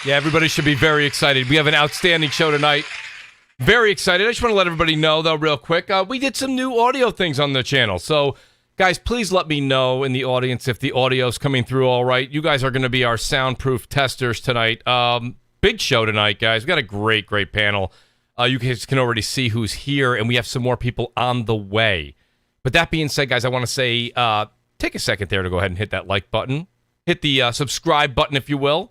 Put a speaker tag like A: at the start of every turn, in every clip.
A: Yeah, everybody should be very excited. We have an outstanding show tonight. Very excited. I just want to let everybody know, though, real quick. We did some new audio things on the channel. So, guys, please let me know in the audience if the audio's coming through all right. You guys are going to be our soundproof testers tonight. Big show tonight, guys. We got a great, great panel. You guys can already see who's here, and we have some more people on the way. But that being said, guys, I want to say take a second there to go ahead and hit that like button. Hit the subscribe button, if you will.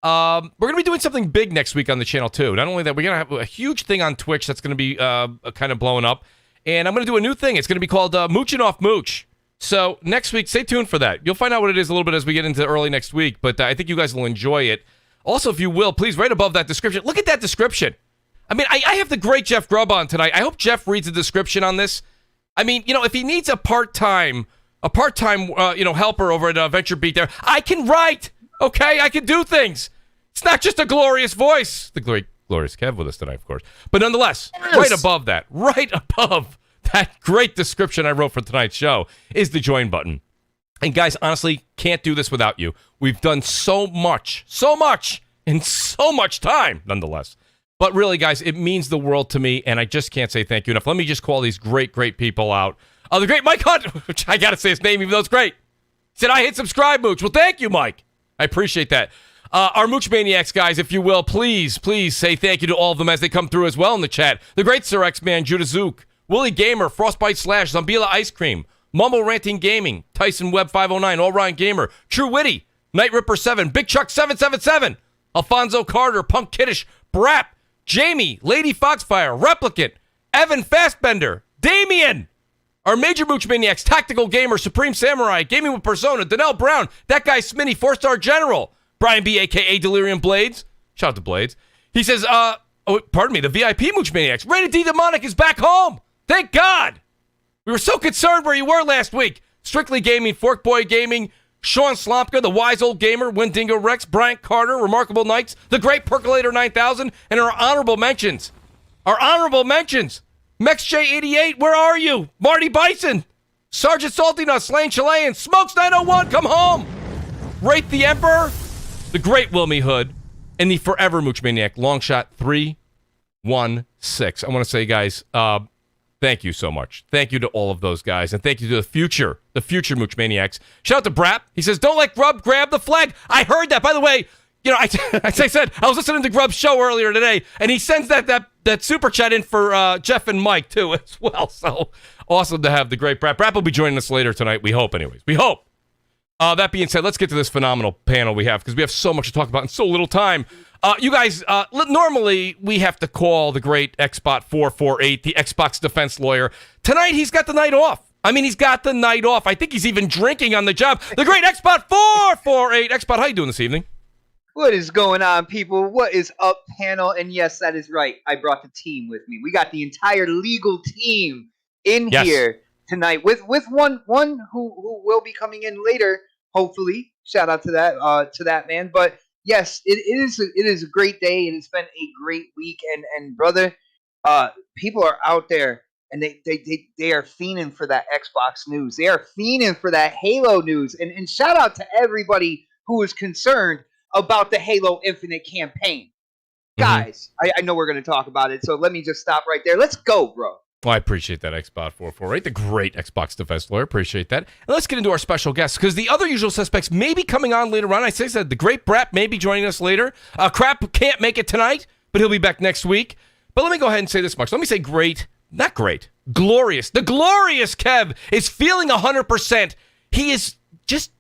A: We're going to be doing something big next week on the channel, too. Not only that, we're going to have a huge thing on Twitch that's going to be kind of blowing up. And I'm going to do a new thing. It's going to be called Mooching Off Mooch. So next week, stay tuned for that. You'll find out what it is a little bit as we get into early next week. But I think you guys will enjoy it. Also, if you will, please, right above that description, look at that description. I mean, I have the great Jeff Grubb on tonight. I hope Jeff reads the description on this. I mean, you know, if he needs a part-time helper over at Venture Beat there, I can write. Okay, I can do things. It's not just a glorious voice. The great, glorious Kev with us tonight, of course. But nonetheless, right above that great description I wrote for tonight's show is the join button. And guys, honestly, can't do this without you. We've done so much, in so much time, nonetheless. But really, guys, it means the world to me, and I just can't say thank you enough. Let me just call these great, great people out. The great Mike Hunt, which I got to say his name, even though it's great. He said, I hit subscribe, Mooch. Well, thank you, Mike. I appreciate that. Our Mooch Maniacs, guys, if you will, please say thank you to all of them as they come through as well in the chat. The great Sir X-Man, JudaZuk, WoolleyGamer, Frostbite Slash, Zombilla Ice Cream, MumbleRanting Gaming, Tyson Web 509, All Ryan Gamer, True Witty, Night Ripper 7, Big Chuck 777, Alfonso Carter, Punk Kiddish, Brap, Jamie, Lady Foxfire, Replicant, Evan Fastbender, Damien, our major Mooch Maniacs, Tactical Gamer, Supreme Samurai, Gaming with Persona, Donnell Brown, That Guy Smitty, 4-Star General, Brian B, a.k.a. Delirium Blades. Shout out to Blades. He says, the VIP Mooch Maniacs. Rated D Demonic is back home. Thank God. We were so concerned where you were last week. Strictly Gaming, Fork Boy Gaming, Sean Slompka, The Wise Old Gamer, Windingo Rex, Bryant Carter, Remarkable Knights, The Great Percolator 9000, and our honorable mentions. MexJ88, where are you? Marty Bison, Sergeant Saltinut, Slain Chilean, Smokes 901, come home. Wraith the Emperor, the great Wilmy Hood, and the forever Mooch Maniac, Longshot 316. I want to say, guys, thank you so much. Thank you to all of those guys, and thank you to the future Mooch Maniacs. Shout out to Brap. He says, don't let Grub grab the flag. I heard that. By the way, you know, as I said, I was listening to Grubb's show earlier today, and he sends that super chat in for Jeff and Mike, too, as well. So awesome to have the great Brap. Brap will be joining us later tonight, we hope, anyways. We hope. That being said, let's get to this phenomenal panel we have, because we have so much to talk about in so little time. You guys, normally we have to call the great Xbot 448, the Xbox defense lawyer. Tonight, he's got the night off. I think he's even drinking on the job. The great Xbot 448. Xbot, how you doing this evening?
B: What is going on, people? What is up, panel? And yes, that is right. I brought the team with me. We got the entire legal team in here tonight with one who will be coming in later, hopefully. Shout out to that man. But yes, it is a great day. It has been a great week, and brother, people are out there and they are fiending for that Xbox news. They are fiending for that Halo news. And shout out to everybody who is concerned about the Halo Infinite campaign. Guys, I know we're going to talk about it, so let me just stop right there. Let's go, bro.
A: Well, I appreciate that, Xbot 448, the great Xbox defense lawyer. Appreciate that. And let's get into our special guests, because the other usual suspects may be coming on later on. I said the great Brap may be joining us later. Crap can't make it tonight, but he'll be back next week. But let me go ahead and say this much. Let me say glorious. The glorious Kev is feeling 100%. He is just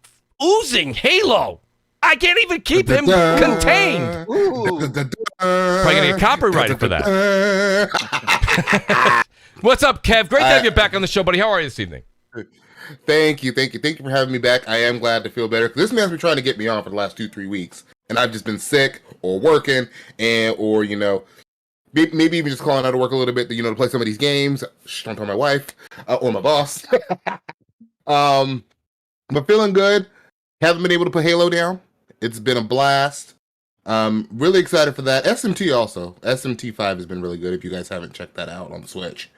A: oozing Halo. I can't even keep him contained. Probably gonna get copyrighted for that. What's up, Kev? Great to have you back on the show, buddy. How are you this evening?
C: Thank you for having me back. I am glad to feel better. This man's been trying to get me on for the last 2-3 weeks, and I've just been sick or working, or maybe even just calling out of work a little bit, to play some of these games. Don't tell my wife or my boss. But feeling good. Haven't been able to put Halo down. It's been a blast. Really excited for that. SMT also. SMT5 has been really good if you guys haven't checked that out on the Switch.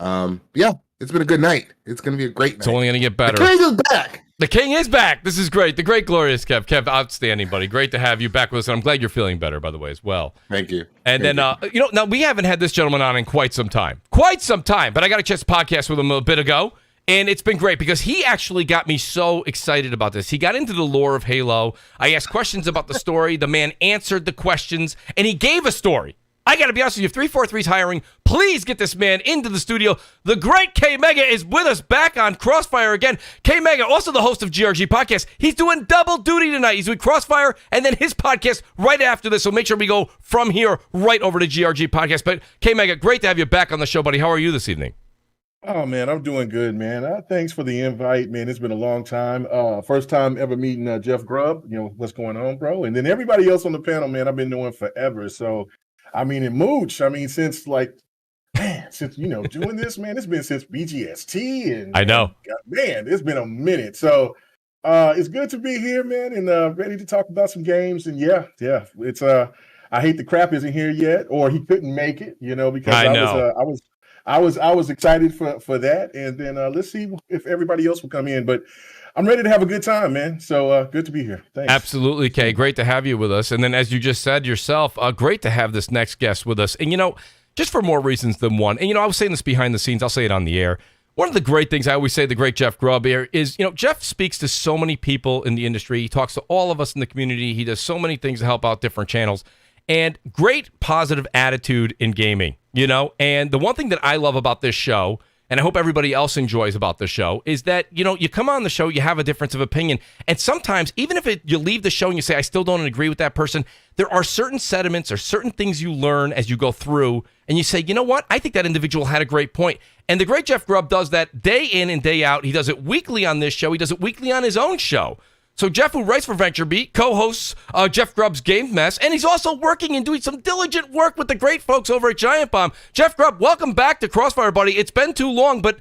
C: Yeah, it's been a good night. It's going to be a great night.
A: It's only going to get better.
C: The king is back.
A: The king is back. This is great. The great, glorious Kev. Kev, outstanding, buddy. Great to have you back with us. And I'm glad you're feeling better, by the way, as well.
C: Thank you.
A: And then, now we haven't had this gentleman on in quite some time. But I got a chance to podcast with him a bit ago. And it's been great because he actually got me so excited about this. He got into the lore of Halo. I asked questions about the story. The man answered the questions, and he gave a story. I got to be honest with you, if 343's hiring, please get this man into the studio. The great K-Mega is with us back on CrossFire again. K-Mega, also the host of GRG Podcast. He's doing double duty tonight. He's doing CrossFire and then his podcast right after this. So make sure we go from here right over to GRG Podcast. But K-Mega, great to have you back on the show, buddy. How are you this evening?
D: Oh, man, I'm doing good, man. Thanks for the invite, man. It's been a long time. First time ever meeting Jeff Grubb. You know, what's going on, bro? And then everybody else on the panel, man, I've been knowing forever. So, I mean, in Mooch, I mean, since, doing this, man, it's been since BGST. And
A: I know.
D: Man, it's been a minute. So, it's good to be here, man, and ready to talk about some games. And yeah, it's, I hate the crap isn't here yet, or he couldn't make it, because I was excited for that, and then let's see if everybody else will come in. But I'm ready to have a good time, man. So good to be here. Thanks.
A: Absolutely, Kay. Great to have you with us. And then, as you just said yourself, great to have this next guest with us. And just for more reasons than one. And I was saying this behind the scenes. I'll say it on the air. One of the great things I always say, the great Jeff Grubb here, is Jeff speaks to so many people in the industry. He talks to all of us in the community. He does so many things to help out different channels. And great positive attitude in gaming, And the one thing that I love about this show, and I hope everybody else enjoys about this show, is that, you come on the show, you have a difference of opinion. And sometimes, even if you leave the show and you say, I still don't agree with that person, there are certain sentiments or certain things you learn as you go through, and you say, you know what? I think that individual had a great point. And the great Jeff Grubb does that day in and day out. He does it weekly on this show. He does it weekly on his own show. So Jeff, who writes for VentureBeat, co-hosts Jeff Grubb's Game Mess, and he's also working and doing some diligent work with the great folks over at Giant Bomb. Jeff Grubb, welcome back to Crossfire, buddy. It's been too long, but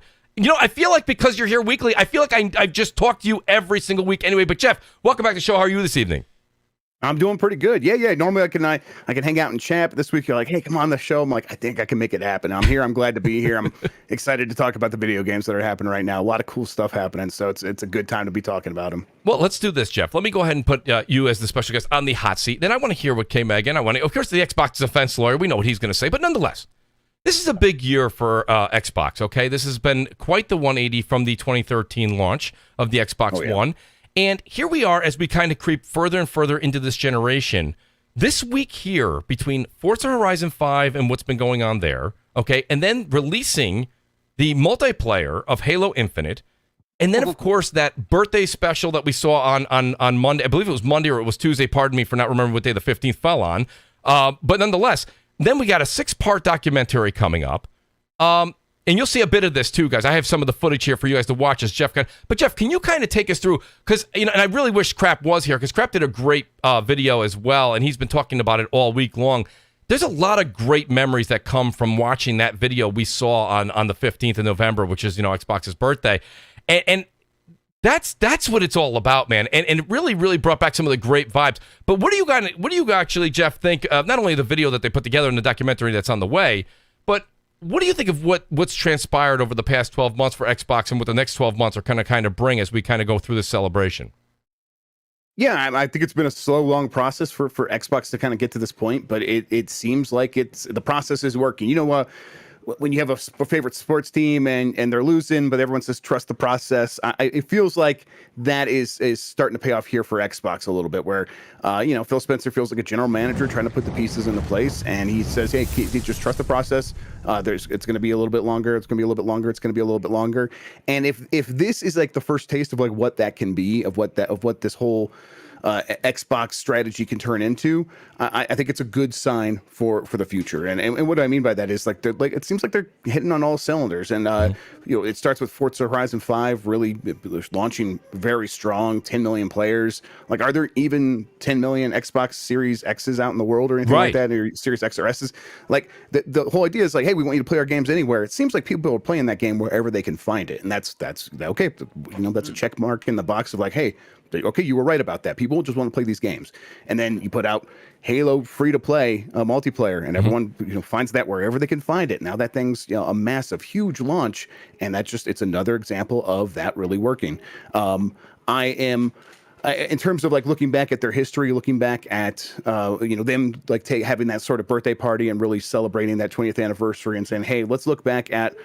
A: I feel like because you're here weekly, I feel like I've just talked to you every single week anyway. But Jeff, welcome back to the show. How are you this evening?
E: I'm doing pretty good. Yeah. Normally I can hang out and chat, but this week you're like, hey, come on the show. I'm like, I think I can make it happen. I'm here. I'm glad to be here. I'm excited to talk about the video games that are happening right now. A lot of cool stuff happening, so it's a good time to be talking about them.
A: Well, let's do this, Jeff. Let me go ahead and put you as the special guest on the hot seat. Then I want to hear what K-Megan. Of course, the Xbox defense lawyer. We know what he's going to say, but nonetheless, this is a big year for Xbox. Okay, this has been quite the 180 from the 2013 launch of the Xbox One. And here we are as we kind of creep further and further into this generation. This week here, between Forza Horizon 5 and what's been going on there, okay, and then releasing the multiplayer of Halo Infinite, and then, of course, that birthday special that we saw on Monday. I believe it was Monday or it was Tuesday. Pardon me for not remembering what day the 15th fell on. But nonetheless, then we got a 6-part documentary coming up. And you'll see a bit of this too, guys. I have some of the footage here for you guys to watch as Jeff. But Jeff, can you kind of take us through? Because and I really wish Crap was here because Crap did a great video as well, and he's been talking about it all week long. There's a lot of great memories that come from watching that video we saw on the 15th of November, which is Xbox's birthday, and that's what it's all about, man. And it really brought back some of the great vibes. But what do you actually, Jeff, think of not only the video that they put together in the documentary that's on the way, but what do you think of what's transpired over the past 12 months for Xbox and what the next 12 months are going to kind of bring as we kind of go through this celebration?
E: Yeah, I think it's been a slow, long process for Xbox to kind of get to this point, but it seems like the process is working. When you have a favorite sports team and they're losing, but everyone says trust the process, it feels like that is starting to pay off here for Xbox a little bit, where Phil Spencer feels like a general manager trying to put the pieces into place, and he says, hey, just trust the process. It's going to be a little bit longer. It's going to be a little bit longer. It's going to be a little bit longer. And if this is like the first taste of like what that can be, of what this whole Xbox strategy can turn into, I think it's a good sign for the future. And what I mean by that is like it seems like they're hitting on all cylinders. And it starts with Forza Horizon 5 really launching very strong, 10 million players. Like, are there even 10 million Xbox Series X's out in the world or anything like that, or Series X or S's? Like the whole idea is like, hey, we want you to play our games anywhere. It seems like people are playing that game wherever they can find it, and that's okay. That's a check mark in the box of like, hey, okay, you were right about that. People just want to play these games. And then you put out Halo free-to-play multiplayer, and everyone finds that wherever they can find it. Now that thing's a massive, huge launch, and it's another example of that really working. I am. In terms of like looking back at their history, looking back at them like having that sort of birthday party and really celebrating that 20th anniversary and saying, hey, let's look back at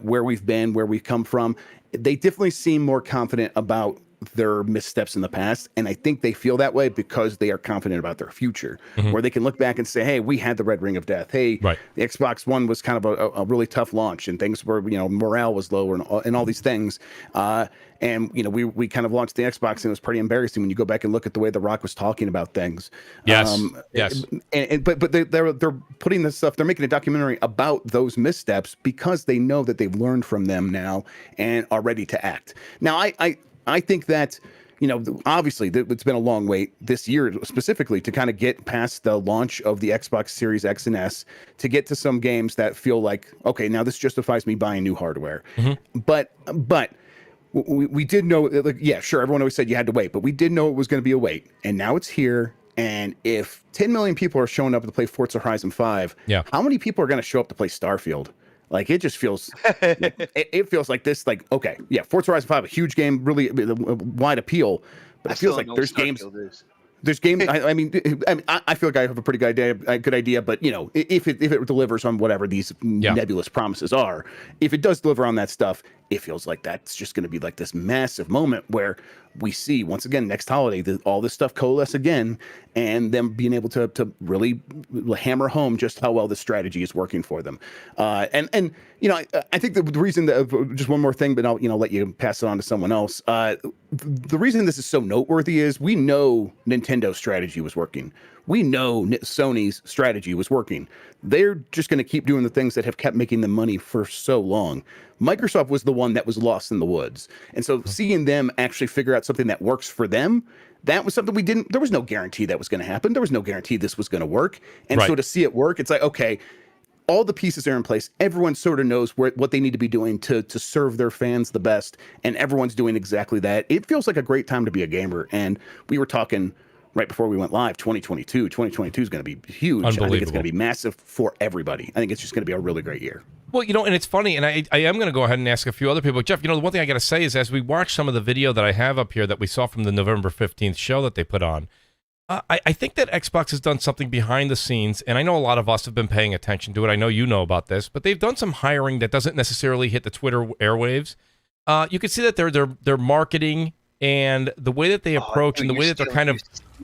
E: where we've been, where we've come from. They definitely seem more confident about their missteps in the past, and I think they feel that way because they are confident about their future, where they can look back and say, hey, we had the red ring of death. Hey, the Xbox One was kind of a really tough launch, and things were, morale was lower and all these things. And we kind of launched the Xbox, and it was pretty embarrassing when you go back and look at the way The Rock was talking about things.
A: Yes.
E: But they're putting this stuff. They're making a documentary about those missteps because they know that they've learned from them now and are ready to act. Now, I think that, obviously it's been a long wait this year specifically to kind of get past the launch of the Xbox Series X and S to get to some games that feel like, okay, now this justifies me buying new hardware. But we did know, like, yeah, sure, everyone always said you had to wait, but we did know it was going to be a wait, and now it's here. And if 10 million people are showing up to play Forza Horizon 5, how many people are going to show up to play Starfield? Like, it just feels, it feels like this, like, okay, yeah, Forza Horizon 5, a huge game, really wide appeal, but it feels like there's games. There's games. I feel like I have a pretty good idea, but if it delivers on whatever these nebulous promises are, if it does deliver on that stuff, it feels like that's just going to be like this massive moment where we see once again next holiday all this stuff coalesce again, and them being able to really hammer home just how well this strategy is working for them. I think the reason that just one more thing, but I'll let you pass it on to someone else. The reason this is so noteworthy is we know Nintendo's strategy was working. We know Sony's strategy was working. They're just going to keep doing the things that have kept making them money for so long. Microsoft was the one that was lost in the woods. And so seeing them actually figure out something that works for them, that was something there was no guarantee that was going to happen. There was no guarantee this was going to work. And so to see it work, it's like, okay, all the pieces are in place. Everyone sort of knows what they need to be doing to serve their fans the best. And everyone's doing exactly that. It feels like a great time to be a gamer. And we were talking right before we went live, 2022 is going to be huge. I think it's going to be massive for everybody. I think it's just going to be a really great year.
A: Well, and it's funny, and I am going to go ahead and ask a few other people. Jeff, the one thing I got to say is as we watch some of the video that I have up here that we saw from the November 15th show that they put on, I think that Xbox has done something behind the scenes, and I know a lot of us have been paying attention to it. I know you know about this, but they've done some hiring that doesn't necessarily hit the Twitter airwaves. You can see that their marketing and the way that they approach and the way that they're kind of...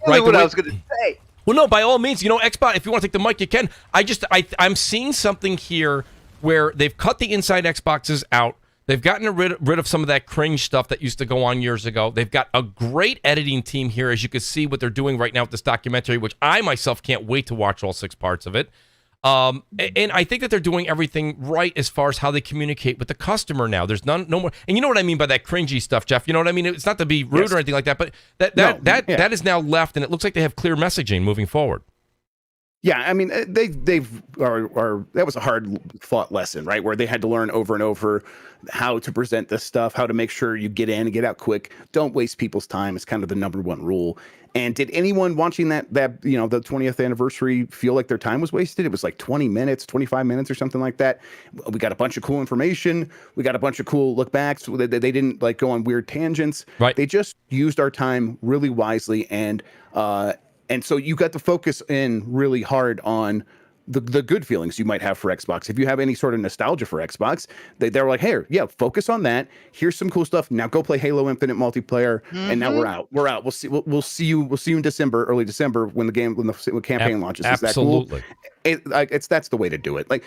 B: Right, what I was going to say.
A: Well, no, by all means, Xbox, if you want to take the mic, you can. I'm seeing something here where they've cut the inside Xboxes out. They've gotten rid of some of that cringe stuff that used to go on years ago. They've got a great editing team here, as you can see what they're doing right now with this documentary, which I myself can't wait to watch all 6 parts of it. And I think that they're doing everything right as far as how they communicate with the customer now. There's no more, and you know what I mean by that cringey stuff, Jeff. You know what I mean? It's not to be rude or anything like that, but that is now left, and it looks like they have clear messaging moving forward.
E: Yeah, I mean, that was a hard fought lesson, right? Where they had to learn over and over how to present this stuff, how to make sure you get in and get out quick. Don't waste people's time. It's kind of the number one rule. And did anyone watching that the 20th anniversary feel like their time was wasted? It was like 20 minutes, 25 minutes or something like that. We got a bunch of cool information. We got a bunch of cool look backs. They didn't like go on weird tangents.
A: Right.
E: They just used our time really wisely. And so you got to focus in really hard on the good feelings you might have for Xbox. If you have any sort of nostalgia for Xbox, they're like, hey, yeah, focus on that. Here's some cool stuff. Now go play Halo Infinite multiplayer. And now we're out. We'll see you in December, early December when the campaign launches. Is that cool? That's the way to do it. Like,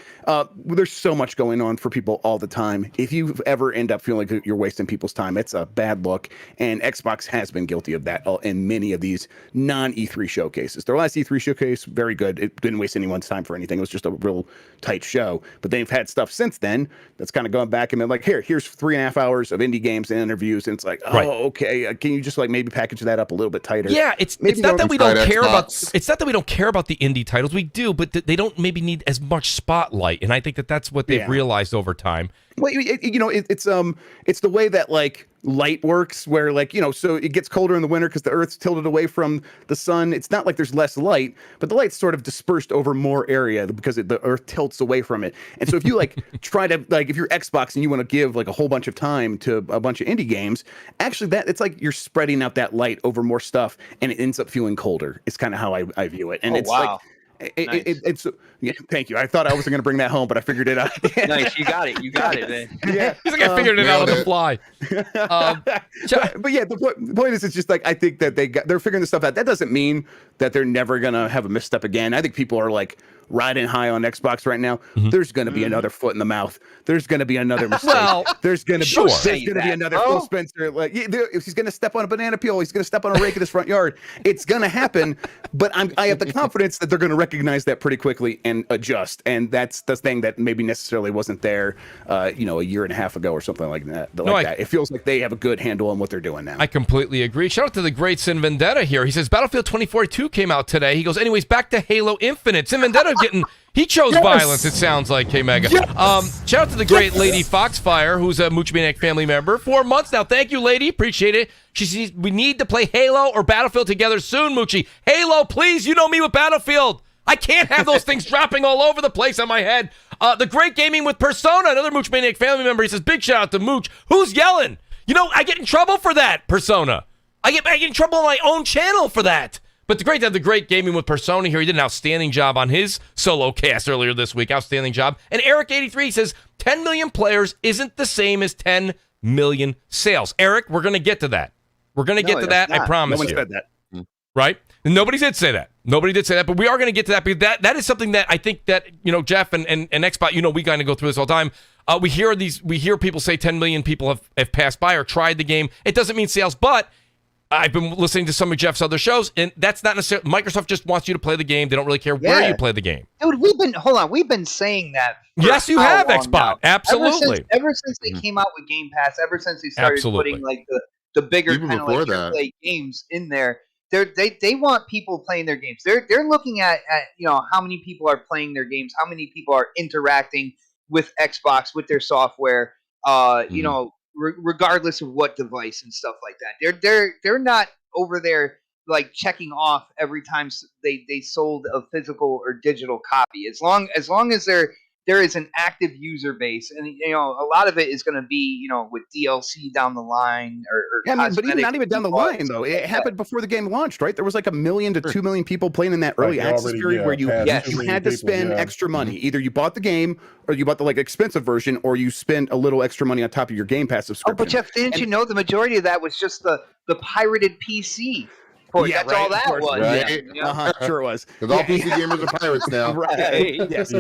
E: there's so much going on for people all the time. If you ever end up feeling like you're wasting people's time, it's a bad look. And Xbox has been guilty of that in many of these non-E3 showcases. Their last E3 showcase, very good. It didn't waste anyone's time for anything. It was just a real tight show. But they've had stuff since then that's kind of gone back and been like, here's 3.5 hours of indie games and interviews. And it's like, okay, can you just like maybe package that up a little bit tighter?
A: Yeah, it's not that we don't care about the indie titles. We do, but they don't maybe need as much spotlight, and I think that's what they've realized over time.
E: Well, it's the way that like light works, where like so it gets colder in the winter because the Earth's tilted away from the sun. It's not like there's less light, but the light's sort of dispersed over more area because the Earth tilts away from it. And so if you like try to like if you're Xbox and you want to give like a whole bunch of time to a bunch of indie games, actually it's like you're spreading out that light over more stuff, and it ends up feeling colder. It's kind of how I view it, and it's like. It's thank you. I thought I wasn't going to bring that home, but I figured it out.
B: Nice, you got it, man.
E: Yeah,
A: he's like I figured it out on the fly.
E: But yeah, the point is, it's just like I think that they're figuring this stuff out. That doesn't mean that they're never going to have a misstep again. I think people are like riding high on Xbox right now. There's going to be another foot in the mouth. There's going to be another mistake. There's going to be another Phil Spencer. Like if he's going to step on a banana peel, he's going to step on a rake in his front yard. It's going to happen. But I have the confidence that they're going to recognize that pretty quickly and adjust. And that's the thing that maybe necessarily wasn't there, a year and a half ago or something like that. That. It feels like they have a good handle on what they're doing now.
A: I completely agree. Shout out to the great Sin Vendetta here. He says Battlefield 2042 came out today. He goes, anyways, back to Halo Infinite. Sin Vendetta he chose violence, it sounds like, K-Mega. Shout out to the great Lady Foxfire, who's a Mooch Maniac family member. 4 months now. Thank you, lady. Appreciate it. She says, we need to play Halo or Battlefield together soon, Moochie. Halo, please. You know me with Battlefield. I can't have those things dropping all over the place on my head. The great gaming with Persona, another Mooch Maniac family member. He says, big shout out to Mooch. Who's yelling? I get in trouble for that, Persona. I get in trouble on my own channel for that. But the great gaming with Persona here. He did an outstanding job on his solo cast earlier this week. Outstanding job. And Eric83 says 10 million players isn't the same as 10 million sales. Eric, we're going to get to that. We're going to get to that. I promise you.
E: No one said that.
A: Right? And nobody did say that. But we are going to get to that because that is something that I think that, Jeff and Xbox, we kind of go through this all the time. We hear people say 10 million people have passed by or tried the game. It doesn't mean sales, but I've been listening to some of Jeff's other shows, and that's not necessarily. Microsoft just wants you to play the game. They don't really care where you play the game.
B: Dude, we've been saying that.
A: Yes, you have, Xbox. Now. Absolutely.
B: Ever since they came out with Game Pass, ever since they started putting like the bigger kind of like AAA games in there, they want people playing their games. They're looking at how many people are playing their games, how many people are interacting with Xbox with their software. Regardless of what device and stuff like that, they're not over there like checking off every time they sold a physical or digital copy. As long as there is an active user base, and a lot of it is going to be with DLC down the line or
E: but even not even down the line though. It happened before the game launched, right? There was like 1 million to 2 million people playing in that early access period where you had to spend extra money. Either you bought the game or you bought the expensive version, or you spent a little extra money on top of your Game Pass subscription.
B: Oh, but Jeff, didn't you know the majority of that was just the pirated PC? That's all that was.
C: Right?
E: Sure it was.
C: Because all PC gamers are pirates now.
E: Right. Yes.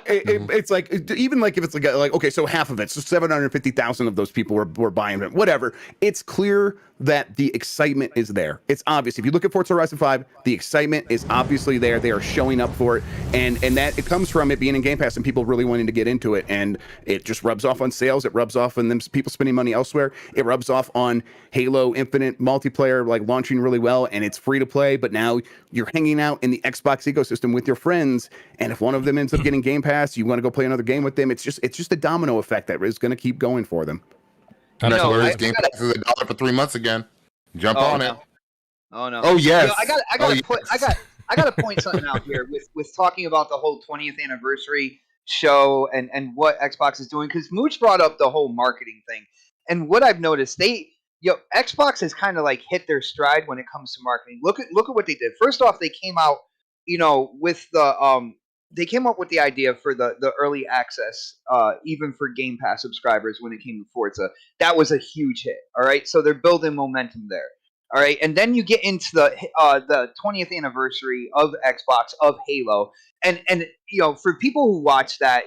E: It's like, even like if it's like okay, so half of it, so 750,000 of those people were buying it. Whatever. It's clear that the excitement is there. It's obvious. If you look at Forza Horizon 5, the excitement is obviously there. They are showing up for it, and that it comes from it being in Game Pass and people really wanting to get into it, and it just rubs off on sales. It rubs off on them people spending money elsewhere. It rubs off on Halo Infinite multiplayer launching really well, and it's free to play. But now you're hanging out in the Xbox ecosystem with your friends, and if one of them ends up getting Game Pass, you want to go play another game with them. It's just a domino effect that is going to keep going for them.
C: Game Pass is $1 for 3 months again. Jump on it.
B: Oh no!
C: Oh yes!
B: I got to point something out here with talking about the whole 20th anniversary show and what Xbox is doing, because Mooch brought up the whole marketing thing, and what I've noticed, Xbox has kind of hit their stride when it comes to marketing. Look at what they did. First off, they came out with they came up with the idea for the early access, even for Game Pass subscribers when it came to Forza. That was a huge hit. All right, so they're building momentum there. All right, and then you get into the 20th anniversary of Xbox of Halo, and for people who watch that,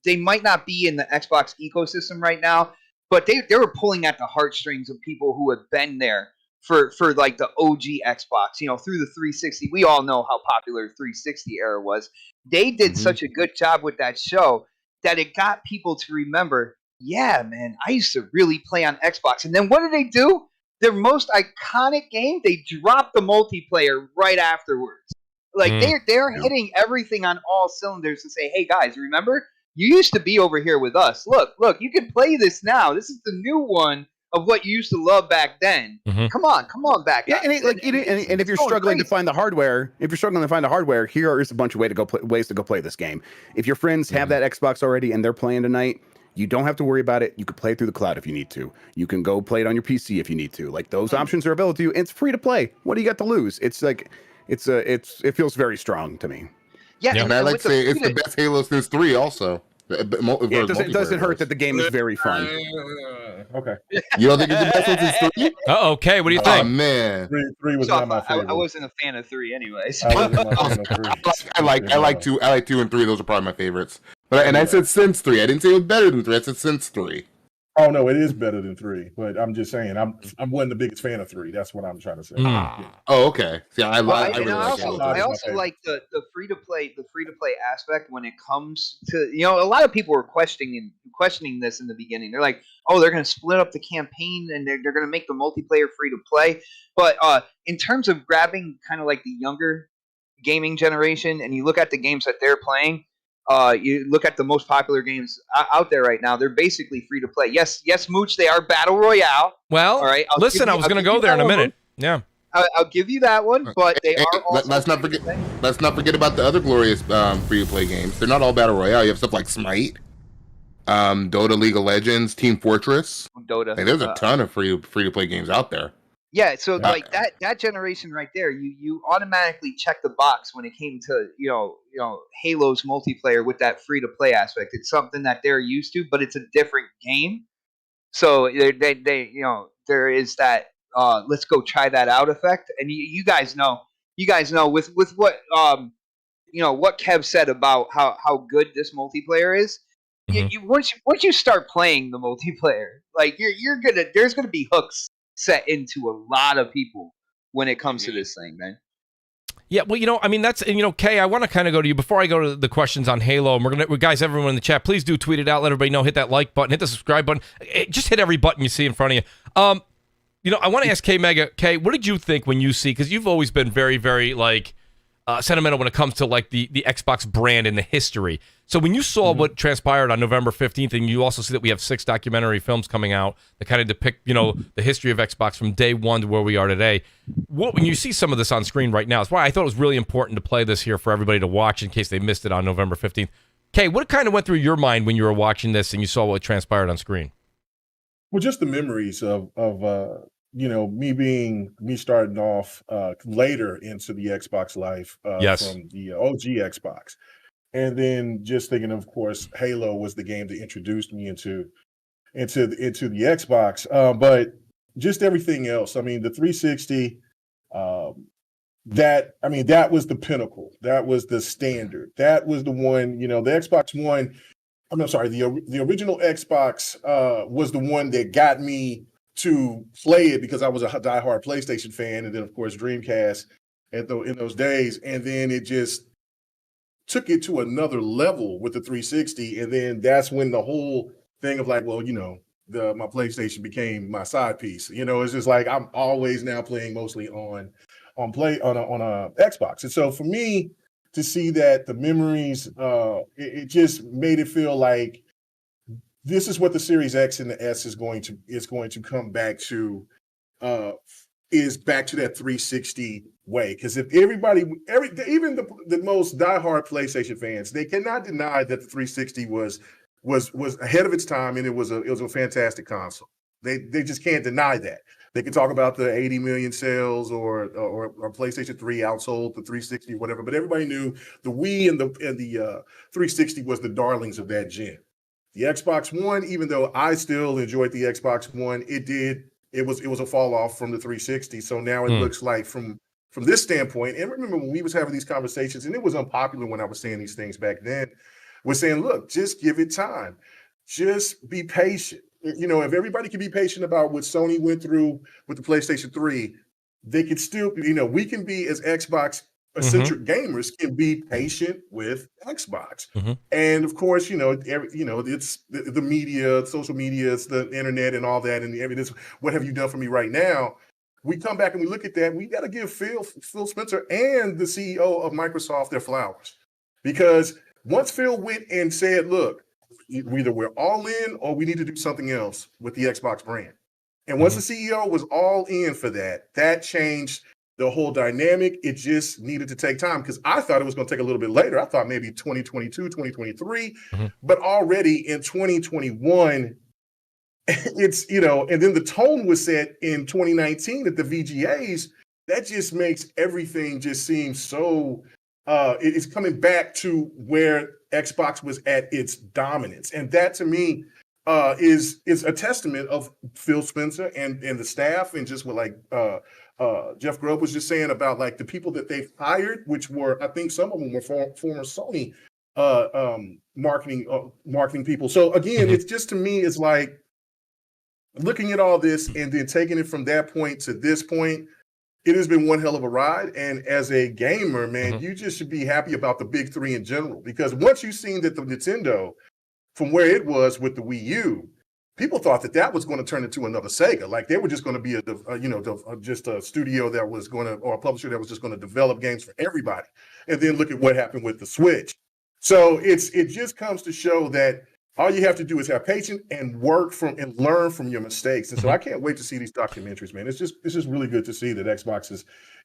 B: they might not be in the Xbox ecosystem right now, but they were pulling at the heartstrings of people who have been there for the OG Xbox, through the 360. We all know how popular the 360 era was. They did such a good job with that show that it got people to remember, yeah, man, I used to really play on Xbox. And then what did they do? Their most iconic game, they dropped the multiplayer right afterwards. Like they're hitting everything on all cylinders to say, hey guys, remember you used to be over here with us. Look, you can play this now. This is the new one of what you used to love back then. Come on back.
E: Yeah, and if you're struggling to find the hardware, here is a bunch of ways to go play this game. If your friends have that Xbox already and they're playing tonight, you don't have to worry about it. You can play it through the cloud if you need to. You can go play it on your PC if you need to. Like those options are available to you. And it's free to play. What do you got to lose? It's like it feels very strong to me.
C: Yeah, and I like to say it's the best Halo since 3 also.
E: It doesn't hurt that the game is very fun.
D: Okay.
C: You don't think it's the best one since 3?
A: Okay, what do you think?
C: Oh, man.
D: 3 was not my favorite.
B: I wasn't a fan of 3 anyways.
C: I like 2 and 3. Those are probably my favorites. But I said since 3. I didn't say it was better than 3. I said since 3.
D: Oh no, it is better than 3. But I'm just saying, I'm wasn't the biggest fan of 3. That's what I'm trying to say. Yeah.
C: Oh, okay. Yeah, I
B: also like the free to play aspect when it comes to a lot of people were questioning this in the beginning. They're like, oh, they're going to split up the campaign and they're going to make the multiplayer free to play. But in terms of grabbing kind of like the younger gaming generation, and you look at the games that they're playing. You look at the most popular games out there right now; they're basically free to play. Yes, Mooch, they are battle royale.
A: Well, all right. Listen, I was going to go there in a minute. Yeah,
B: I'll give you that one, but they are. Also
C: let's not forget about the other glorious free to play games. They're not all battle royale. You have stuff like Smite, Dota, League of Legends, Team Fortress.
B: Dota.
C: Like, there's a ton of free to play games out there.
B: Yeah, so like that generation right there, you automatically check the box when it came to Halo's multiplayer with that free to play aspect. It's something that they're used to, but it's a different game. So they there is that let's go try that out effect. And you guys know with what what Kev said about how good this multiplayer is. Once you start playing the multiplayer, like there's gonna be hooks set into a lot of people when it comes to this thing, man.
A: Yeah, well, that's, Kay, I want to kind of go to you before I go to the questions on Halo. And guys, everyone in the chat, please do tweet it out. Let everybody know. Hit that like button. Hit the subscribe button. Just hit every button you see in front of you. I want to ask Kay Mega. Kay, what did you think when you see? Because you've always been very, very sentimental when it comes to like the Xbox brand and the history. So when you saw what transpired on November 15th, and you also see that we have 6 documentary films coming out that kind of depict, the history of Xbox from day one to where we are today. When you see some of this on screen right now, it's why I thought it was really important to play this here for everybody to watch in case they missed it on November 15th. Kay, what kind of went through your mind when you were watching this and you saw what transpired on screen?
D: Well, just the memories of me starting off later into the Xbox life from the OG Xbox. And then just thinking, of course, Halo was the game that introduced me into the Xbox. But just everything else. I mean, the 360, that was the pinnacle. That was the standard. That was the one, the Xbox One. I'm sorry, the original Xbox was the one that got me to play it because I was a diehard PlayStation fan, and then of course Dreamcast in those days, and then it just took it to another level with the 360, and then that's when the whole thing of like, well, my PlayStation became my side piece. It's just like I'm always now playing mostly on a Xbox, and so for me to see that the memories, it just made it feel like this is what the Series X and the S is going to come back to, is back to that 360 way. Because if even the most diehard PlayStation fans, they cannot deny that the 360 was ahead of its time, and it was a fantastic console. They just can't deny that. They can talk about the 80 million sales or PlayStation 3 outsold the 360 or whatever, but everybody knew the Wii and the 360 was the darlings of that gen. The Xbox One, even though I still enjoyed the Xbox One, it was a fall off from the 360. So now it looks like from this standpoint, and remember when we was having these conversations, and it was unpopular when I was saying these things back then, was saying, look, just give it time. Just be patient. If everybody can be patient about what Sony went through with the PlayStation 3, they could still, we can be, as Xbox centric gamers, can be patient with Xbox. And of course, it's the media, social media, it's the internet and all that, and this, what have you done for me right now? we come back and we look at that. We got to give Phil Spencer and the CEO of Microsoft their flowers, because once Phil went and said, "Look, either we're all in or we need to do something else with the Xbox brand," and once the CEO was all in for that, that changed the whole dynamic. It just needed to take time, because I thought it was going to take a little bit later. I thought maybe 2022, 2023, but already in 2021, it's, you know, and then the tone was set in 2019 at the VGAs. That just makes everything just seem so, it's coming back to where Xbox was at its dominance. And that to me is a testament of Phil Spencer and the staff, and just what Jeff Grubb was just saying about like the people that they've hired, which were, I think some of them were former Sony marketing people. So again, it's just, to me, it's like looking at all this and then taking it from that point to this point. It has been one hell of a ride. And as a gamer, man, you just should be happy about the big three in general, because once you've seen that the Nintendo, from where it was with the Wii U, people thought that was going to turn into another Sega. Like they were just going to be just a studio that was going to, or a publisher that was just going to develop games for everybody. And then look at what happened with the Switch. So it just comes to show that all you have to do is have patience and work and learn from your mistakes. And so I can't wait to see these documentaries, man. It's just really good to see that Xbox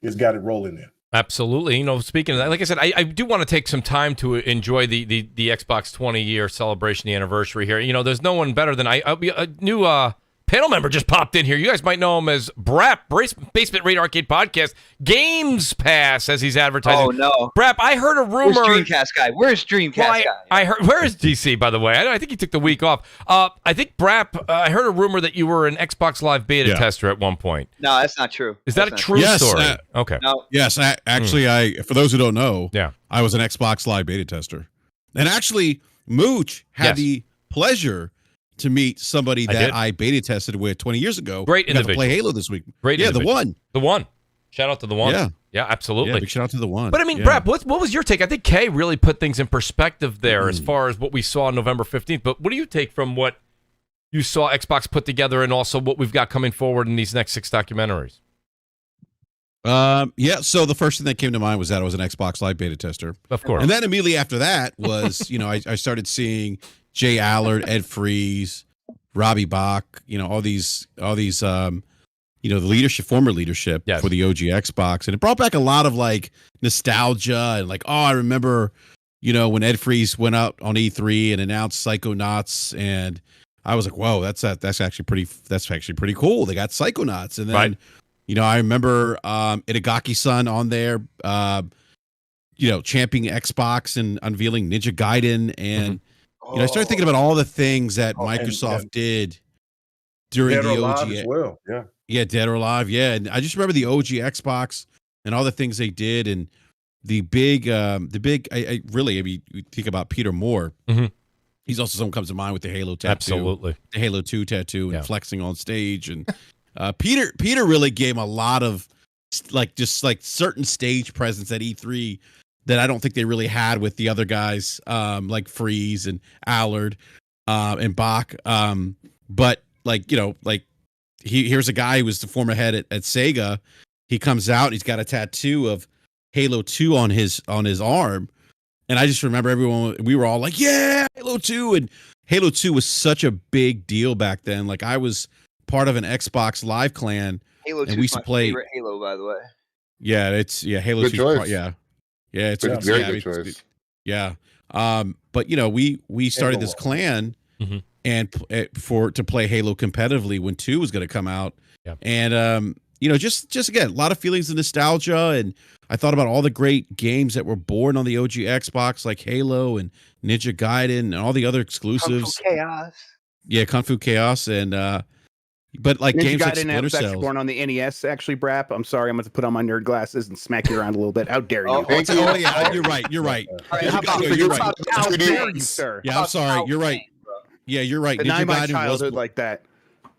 D: has got it rolling there.
A: Absolutely. You know, speaking of that, like I said, I do want to take some time to enjoy the Xbox 20-year celebration, the anniversary here. You know, there's no one better than a new panel member just popped in here. You guys might know him as Brap, Basement Rate Arcade Podcast, Games Pass, as he's advertising.
B: Oh, no.
A: Brap, I heard a rumor.
B: Where's Dreamcast guy? Guy?
A: I heard. Where is DC, by the way? I think he took the week off. I think, Brap, I heard a rumor that you were an Xbox Live beta tester at one point.
B: No, that's not true.
A: Is that a true story? Okay.
B: No.
F: Yes, actually, for those who don't know, I was an Xbox Live beta tester. And actually, Mooch had the pleasure to meet somebody that I beta tested with 20 years ago.
A: Great individual.
F: To play Halo this week.
A: Great individual. The one. Shout out to the one. Yeah, absolutely.
F: Yeah, big shout out to the one.
A: But I mean, Brap, what was your take? I think Kay really put things in perspective there as far as what we saw on November 15th. But what do you take from what you saw Xbox put together, and also what we've got coming forward in these next 6 documentaries?
F: So the first thing that came to mind was that I was an Xbox Live beta tester.
A: Of course.
F: And then immediately after that was, I started seeing Jay Allard, Ed Freeze, Robbie Bach, all these, the leadership, former leadership for the OG Xbox. And it brought back a lot of like nostalgia and like, I remember, when Ed Freeze went out on E3 and announced Psychonauts, and I was like, whoa, that's actually pretty cool. They got Psychonauts. And then, I remember Itagaki-san on there, championing Xbox and unveiling Ninja Gaiden. And I started thinking about all the things that Microsoft did during
D: Dead
F: the
D: or
F: OG.
D: Alive as well.
F: Yeah, Dead or Alive. Yeah, and I just remember the OG Xbox and all the things they did, and the big. I mean, you think about Peter Moore. He's also someone comes to mind with the Halo tattoo.
A: Absolutely,
F: the Halo 2 tattoo and flexing on stage, and Peter really gave a lot of certain stage presence at E3 that I don't think they really had with the other guys, like Freeze and Allard and Bach. But here's a guy who was the former head at Sega. He comes out, he's got a tattoo of Halo 2 on his arm. And I just remember we were all like, yeah, Halo 2. And Halo 2 was such a big deal back then. Like, I was part of an Xbox Live clan.
B: Halo 2
F: and we used to play
B: favorite Halo, by the way.
F: Yeah, Halo 2. Yeah, it's a
C: very good choice.
F: Yeah. But we started this clan and to play Halo competitively when 2 was going to come out.
A: Yeah.
F: And just again, a lot of feelings of nostalgia, and I thought about all the great games that were born on the OG Xbox, like Halo and Ninja Gaiden and all the other exclusives.
B: Kung Fu Chaos.
F: Yeah, Kung Fu Chaos, and but like
E: Ninja
F: games like
E: Gaiden
F: Splinter
E: was actually
F: Cell.
E: born on the NES, actually, Brap. I'm sorry, I'm going to put on my nerd glasses and smack you around a little bit. How dare you?
F: Oh, yeah, you're right. You're right.
E: How dare you, sir?
F: Yeah, I'm sorry. You're right. Yeah, you're right.
E: Deny
F: Ninja
E: my
F: Gaiden
E: childhood
F: was
E: like that.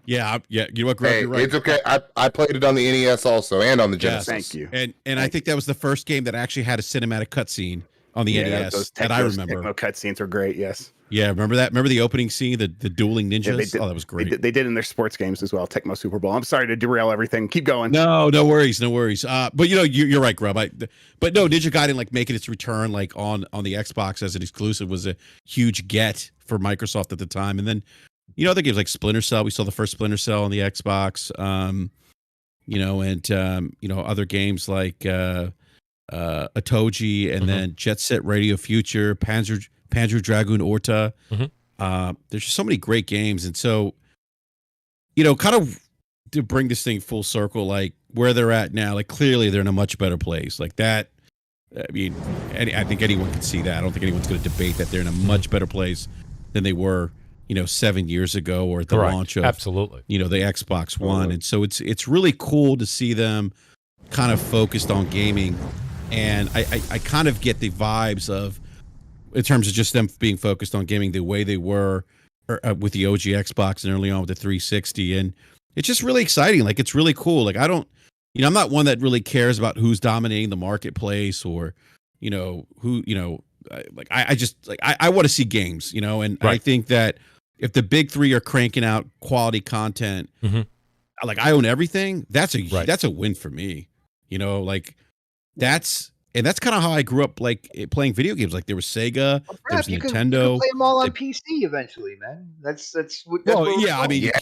F: Yeah. You know what, Greg?
C: Hey,
F: You're right.
C: it's okay. I played it on the NES also, and on the Genesis.
E: Thank you.
F: And I think that was the first game that actually had a cinematic cutscene on the
E: Yeah,
F: NES
E: those
F: that I
E: those
F: remember.
E: Tecmo cutscenes are great. Yes.
F: Yeah, remember that? Remember the opening scene, the dueling ninjas?
E: they did-
F: Oh, that was great.
E: They did in their sports games as well. Tecmo Super Bowl. I'm sorry to derail everything. Keep going.
F: No, no worries, no worries. But you know, you're right, Grub. But no, Ninja Gaiden like making its return like on the Xbox as an exclusive was a huge get for Microsoft at the time. And then, you know, other games like Splinter Cell. We saw the first Splinter Cell on the Xbox. You know, and you know, other games like Atoji, and then Jet Set Radio Future, Panzer Dragoon Orta. There's just so many great games, and so, you know, kind of to bring this thing full circle, like where they're at now, like clearly they're in a much better place. Like that, I mean, I think anyone can see that. I don't think anyone's going to debate that they're in a much better place than they were, you know, 7 years ago or at the launch of,
A: absolutely,
F: you know, the Xbox One. And so it's really cool to see them kind of focused on gaming, and I kind of get the vibes of, in terms of just them being focused on gaming the way they were with the OG Xbox and early on with the 360. And it's just really exciting. Like, it's really cool. Like, I don't, you know, I'm not one that really cares about who's dominating the marketplace or, you know, who, you know, like, I just, like, I want to see games, you know, and I think that if the big three are cranking out quality content, like, I own everything, that's a win for me, you know, like, and that's kind of how I grew up, like playing video games. Like there was Sega, there was Nintendo.
B: You can play them all on PC eventually, man. That's
F: well, yeah. I mean,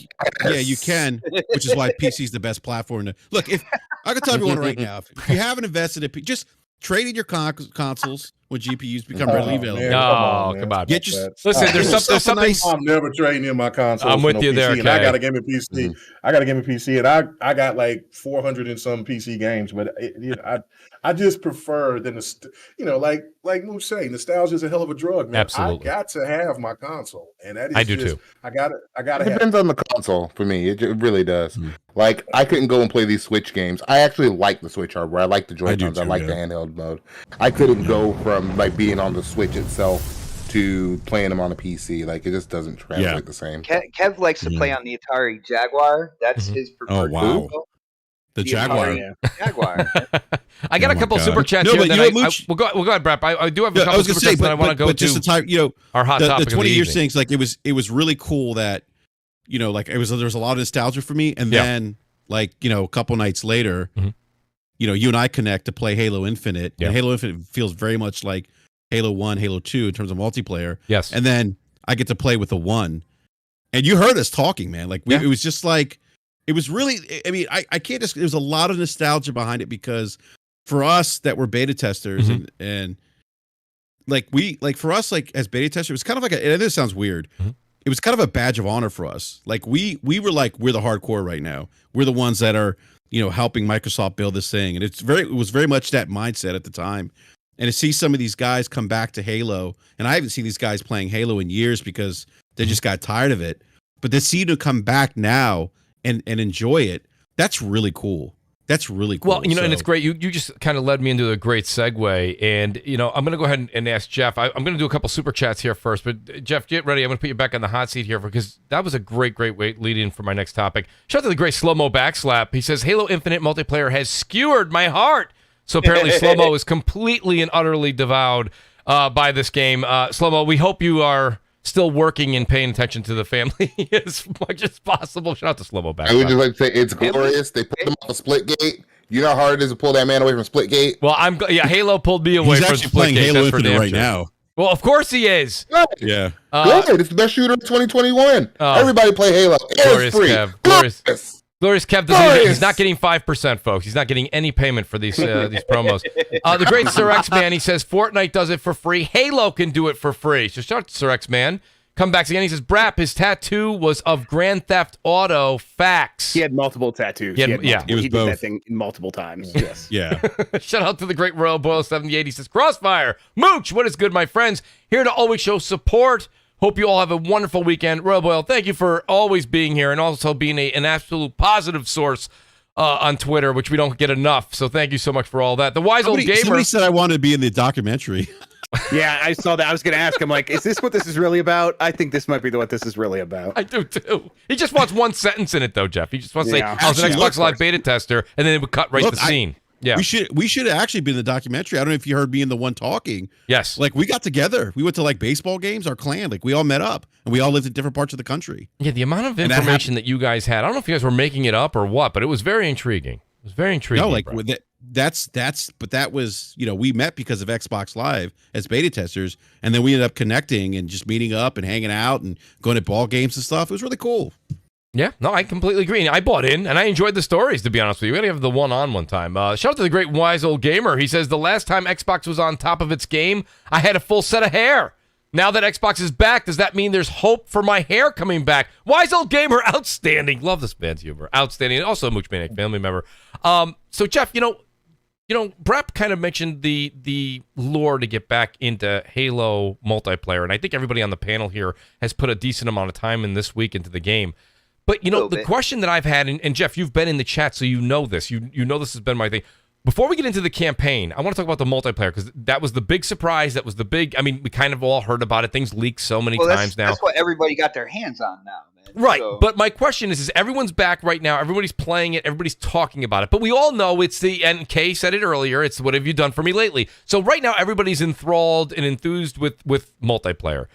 F: yeah, you can, which is why PC is the best platform. Look, if I can tell everyone right now, if you haven't invested in, just trade in your consoles when GPUs become readily available.
A: Man, come on.
F: Get your,
A: listen, there's something.
D: Nice. I'm never trading in my console.
A: I'm with you there.
D: And I got a gaming PC. I got a gaming PC, and I got like 400 and some PC games. But I just prefer than you know, like Mooch say, nostalgia is a hell of a drug, man.
A: Absolutely.
D: I got to have my console, and that is
A: I do too.
D: I got to.
C: It depends on the console for me. It really does. Like, I couldn't go and play these Switch games. I actually like the Switch hardware. I like the Joy-Cons. I like the handheld mode. I couldn't go from like being on the Switch itself to playing them on a PC. Like, it just doesn't translate the same.
B: Kev likes to play on the Atari Jaguar. That's his preferred.
F: Oh wow. The Jaguar.
B: Jaguar.
A: I got a couple super chats here. We'll go ahead, Brad. I do have a couple super chats that I want to go to.
F: Just the time, you know,
A: our hot topic.
F: The 20 years things, like it was really cool that, you know, like there was a lot of nostalgia for me, and then like, you know, a couple nights later, you know, you and I connect to play Halo Infinite, and Halo Infinite feels very much like Halo 1, Halo 2 in terms of multiplayer.
A: Yes,
F: and then I get to play with the 1, and you heard us talking, man. Like it was just like. It was really, I mean, I can't just, there's a lot of nostalgia behind it, because for us that were beta testers and like for us, like as beta testers, it was kind of like and this sounds weird. It was kind of a badge of honor for us. Like we were like, we're the hardcore right now. We're the ones that are, you know, helping Microsoft build this thing. And it was very much that mindset at the time. And to see some of these guys come back to Halo, and I haven't seen these guys playing Halo in years because they just got tired of it. But to see them come back now and enjoy it, that's really cool. That's really cool.
A: Well, you know, and it's great. You just kind of led me into a great segue. And, you know, I'm going to go ahead and ask Jeff. I'm going to do a couple super chats here first. But, Jeff, get ready. I'm going to put you back on the hot seat here because that was a great lead in for my next topic. Shout out to the great Slow-Mo Backslap. He says, Halo Infinite multiplayer has skewered my heart. So apparently Slow-Mo is completely and utterly devoured by this game. Slow-Mo, we hope you are still working and paying attention to the family as much as possible. Shout out to Slow-Mo Back.
C: I would just like to say it's glorious. They pulled him off a Splitgate. You know how hard it is to pull that man away from Splitgate?
A: Well, Halo pulled me away from Splitgate.
F: He's actually playing Halo Infinite right now.
A: Well, of course he is.
C: Good.
F: Yeah.
C: Good. It's the best shooter of 2021. Everybody play Halo.
A: Glorious Kev. Glorious Kev. He's not getting 5%, folks. He's not getting any payment for these promos. The great Sir X Man, he says Fortnite does it for free. Halo can do it for free. So shout out to Sir X Man. Come back again. He says, Brap, his tattoo was of Grand Theft Auto. Facts.
E: He had multiple tattoos.
A: He
E: did that thing multiple times. Yes.
F: Yeah.
A: Shout out to the great Royal Boyle 78. He says, CrossFire. Mooch, what is good, my friends? Here to always show support. Hope you all have a wonderful weekend. Royal Boyle, thank you for always being here and also being an absolute positive source on Twitter, which we don't get enough. So thank you so much for all that. The Wise Old Gamer.
F: Somebody said I wanted to be in the documentary.
E: Yeah, I saw that. I was going to ask him, like, is this what this is really about? I think this might be what this is really about.
A: I do, too. He just wants one sentence in it, though, Jeff. He just wants to say, I was an Xbox Live beta tester, and then it would cut right to the scene. Yeah.
F: We should have actually been in the documentary. I don't know if you heard me and the one talking.
A: Yes.
F: Like we got together. We went to like baseball games, our clan. Like we all met up and we all lived in different parts of the country.
A: Yeah, the amount of information that you guys had. I don't know if you guys were making it up or what, but it was very intriguing. It was very intriguing.
F: No, like with but that was, we met because of Xbox Live as beta testers, and then we ended up connecting and just meeting up and hanging out and going to ball games and stuff. It was really cool.
A: Yeah, no, I completely agree. And I bought in, and I enjoyed the stories, to be honest with you. We got to have the one time. Shout out to the great wise old gamer. He says, the last time Xbox was on top of its game, I had a full set of hair. Now that Xbox is back, does that mean there's hope for my hair coming back? Wise old gamer, outstanding. Love this man's humor. Outstanding. Also a Mooch Maniac family member. So, Jeff, Brep kind of mentioned the lure to get back into Halo multiplayer, and I think everybody on the panel here has put a decent amount of time in this week into the game. But, the question that I've had, and Jeff, you've been in the chat, so you know this. You know this has been my thing. Before we get into the campaign, I want to talk about the multiplayer, because that was the big surprise. That was the big, we kind of all heard about it. Things leak so many times now.
B: That's what everybody got their hands on now, man.
A: Right, so. But my question is everyone's back right now. Everybody's playing it. Everybody's talking about it. But we all know it's and Kay said it earlier, it's what have you done for me lately? So right now, everybody's enthralled and enthused with multiplayer.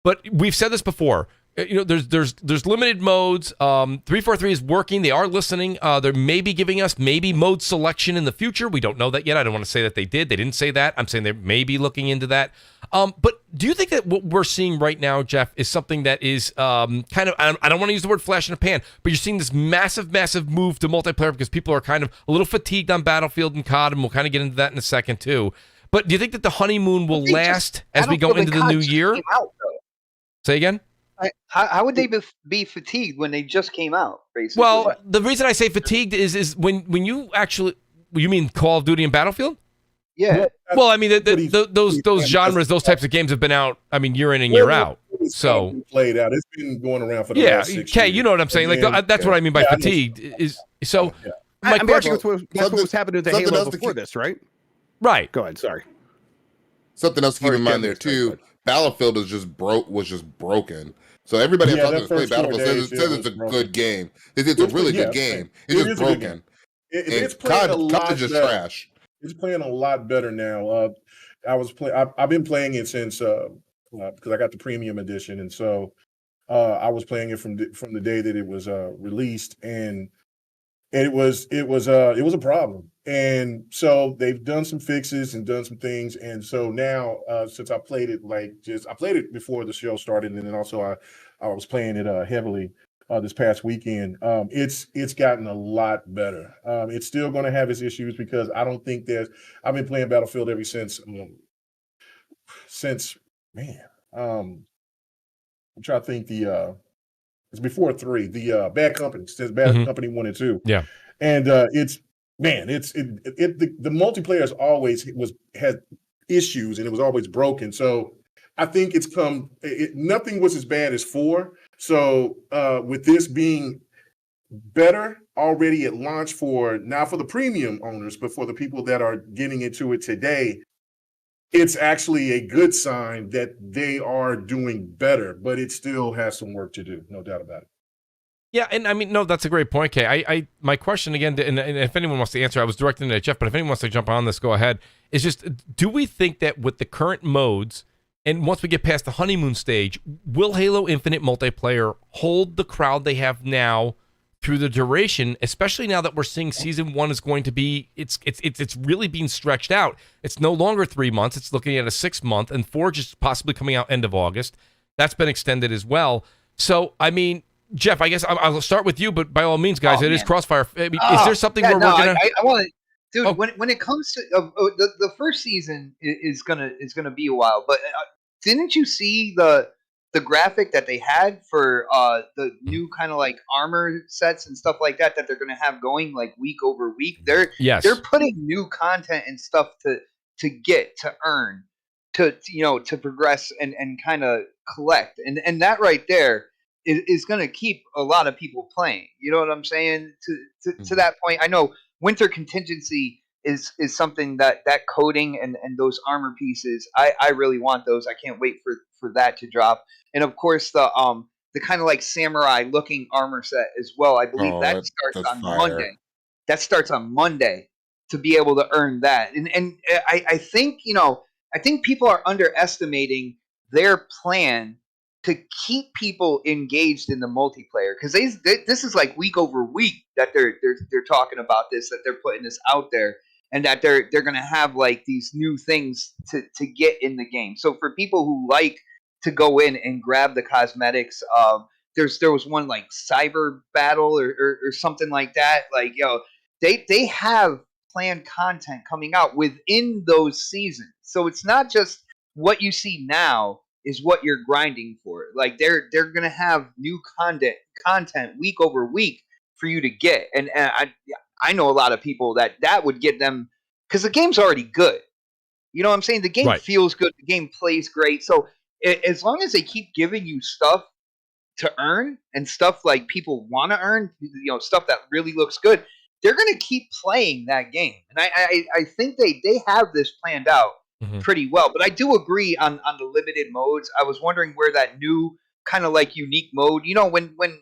A: But we've said this before. There's limited modes. 343 is working. They are listening. They're maybe giving us mode selection in the future. We don't know that yet. I don't want to say that they did. They didn't say that. I'm saying they may be looking into that. But do you think that what we're seeing right now, Jeff, is something that is kind of, I don't want to use the word flash in a pan, but you're seeing this massive move to multiplayer because people are kind of a little fatigued on Battlefield and COD, and we'll kind of get into that in a second too. But do you think that the honeymoon will last as we go into the new year? Say again?
B: How would they be fatigued when they just came out, basically?
A: Well, the reason I say fatigued is when you actually, you mean Call of Duty and Battlefield?
B: Yeah.
A: Well, those genres, those types of games have been out, year in and year out. So
D: played out. It's been going around for the last 6
A: Kay,
D: years.
A: you know what I'm saying? That's what I mean by fatigued. Is so.
E: My question, that's what was happening to Halo before this, right?
A: Right.
E: Go ahead. Sorry.
C: Something else to keep in mind there too. Battlefield was just broken. So everybody that plays Battlefield says it's a good game. It's a really good game. It's just broken.
D: It's playing a lot
C: just trash.
D: It's playing a lot better now. I've been playing it since because I got the premium edition, and so I was playing it from the day that it was released, and it was a problem. And so they've done some fixes and done some things, and so now since I played it I played it before the show started, and then also I was playing it heavily this past weekend. It's gotten a lot better. It's still going to have its issues because I don't think I've been playing Battlefield ever since I'm trying to think it's before 3, the Bad Company, since Bad Company 1 and 2.
A: Yeah.
D: And the multiplayer has always had issues, and it was always broken. So I think nothing was as bad as 4. So with this being better already at launch for the premium owners, but for the people that are getting into it today, it's actually a good sign that they are doing better, but it still has some work to do, no doubt about it.
A: Yeah, and no, that's a great point, Kay. My question again, and if anyone wants to answer, I was directing it at Jeff, but if anyone wants to jump on this, go ahead. Is just, do we think that with the current modes, and once we get past the honeymoon stage, will Halo Infinite multiplayer hold the crowd they have now through the duration, especially now that we're seeing Season 1 is going to be, it's really being stretched out. It's no longer 3 months. It's looking at a 6 month, and 4 just possibly coming out end of August. That's been extended as well. So, Jeff, I guess I'll start with you, but by all means, guys, is CrossFire. Is there something where we're going to...
B: I want to... Dude, when it comes to... the first season is gonna be a while, but didn't you see the graphic that they had for the new kind of armor sets and stuff like that they're going to have going week over week? They're putting new content and stuff to get, to earn, to progress and kind of collect, and that right there is going to keep a lot of people playing. You know what I'm saying? To that point, I know winter contingency is something that coding and those armor pieces, I really want those. I can't wait for that to drop. And of course the kind of samurai looking armor set as well. I believe that starts on Monday. That starts on Monday. to be able to earn that. And I think, I think people are underestimating their plan to keep people engaged in the multiplayer, because this is like week over week that they're talking about this, that they're putting this out there, and that they're going to have like these new things to get in the game. So for people who like to go in and grab the cosmetics, there was one like cyber battle or something like that. Like, they have planned content coming out within those seasons. So it's not just what you see now is what you're grinding for. Like, they're going to have new content week over week for you to get. And I know a lot of people that would get them, because the game's already good. You know what I'm saying? The game feels good. The game plays great. So as long as they keep giving you stuff to earn and stuff like people want to earn, stuff that really looks good, they're going to keep playing that game. And I think they have this planned out pretty well. But I do agree on the limited modes. I was wondering where that new kind of like unique mode, when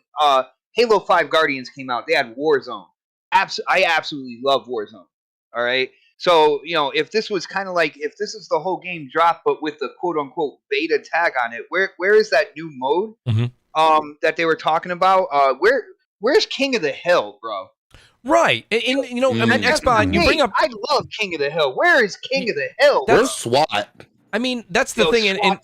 B: Halo 5 Guardians came out, they had Warzone. I absolutely love Warzone. All right. So, if this was kind of like, if this is the whole game drop, but with the quote unquote beta tag on it, where is that new mode that they were talking about? Where's King of the Hill, bro?
A: Right. And Xbot, you bring up...
B: I love King of the Hill. Where is King of the Hill?
C: Where's SWAT?
A: I mean, that's the thing. And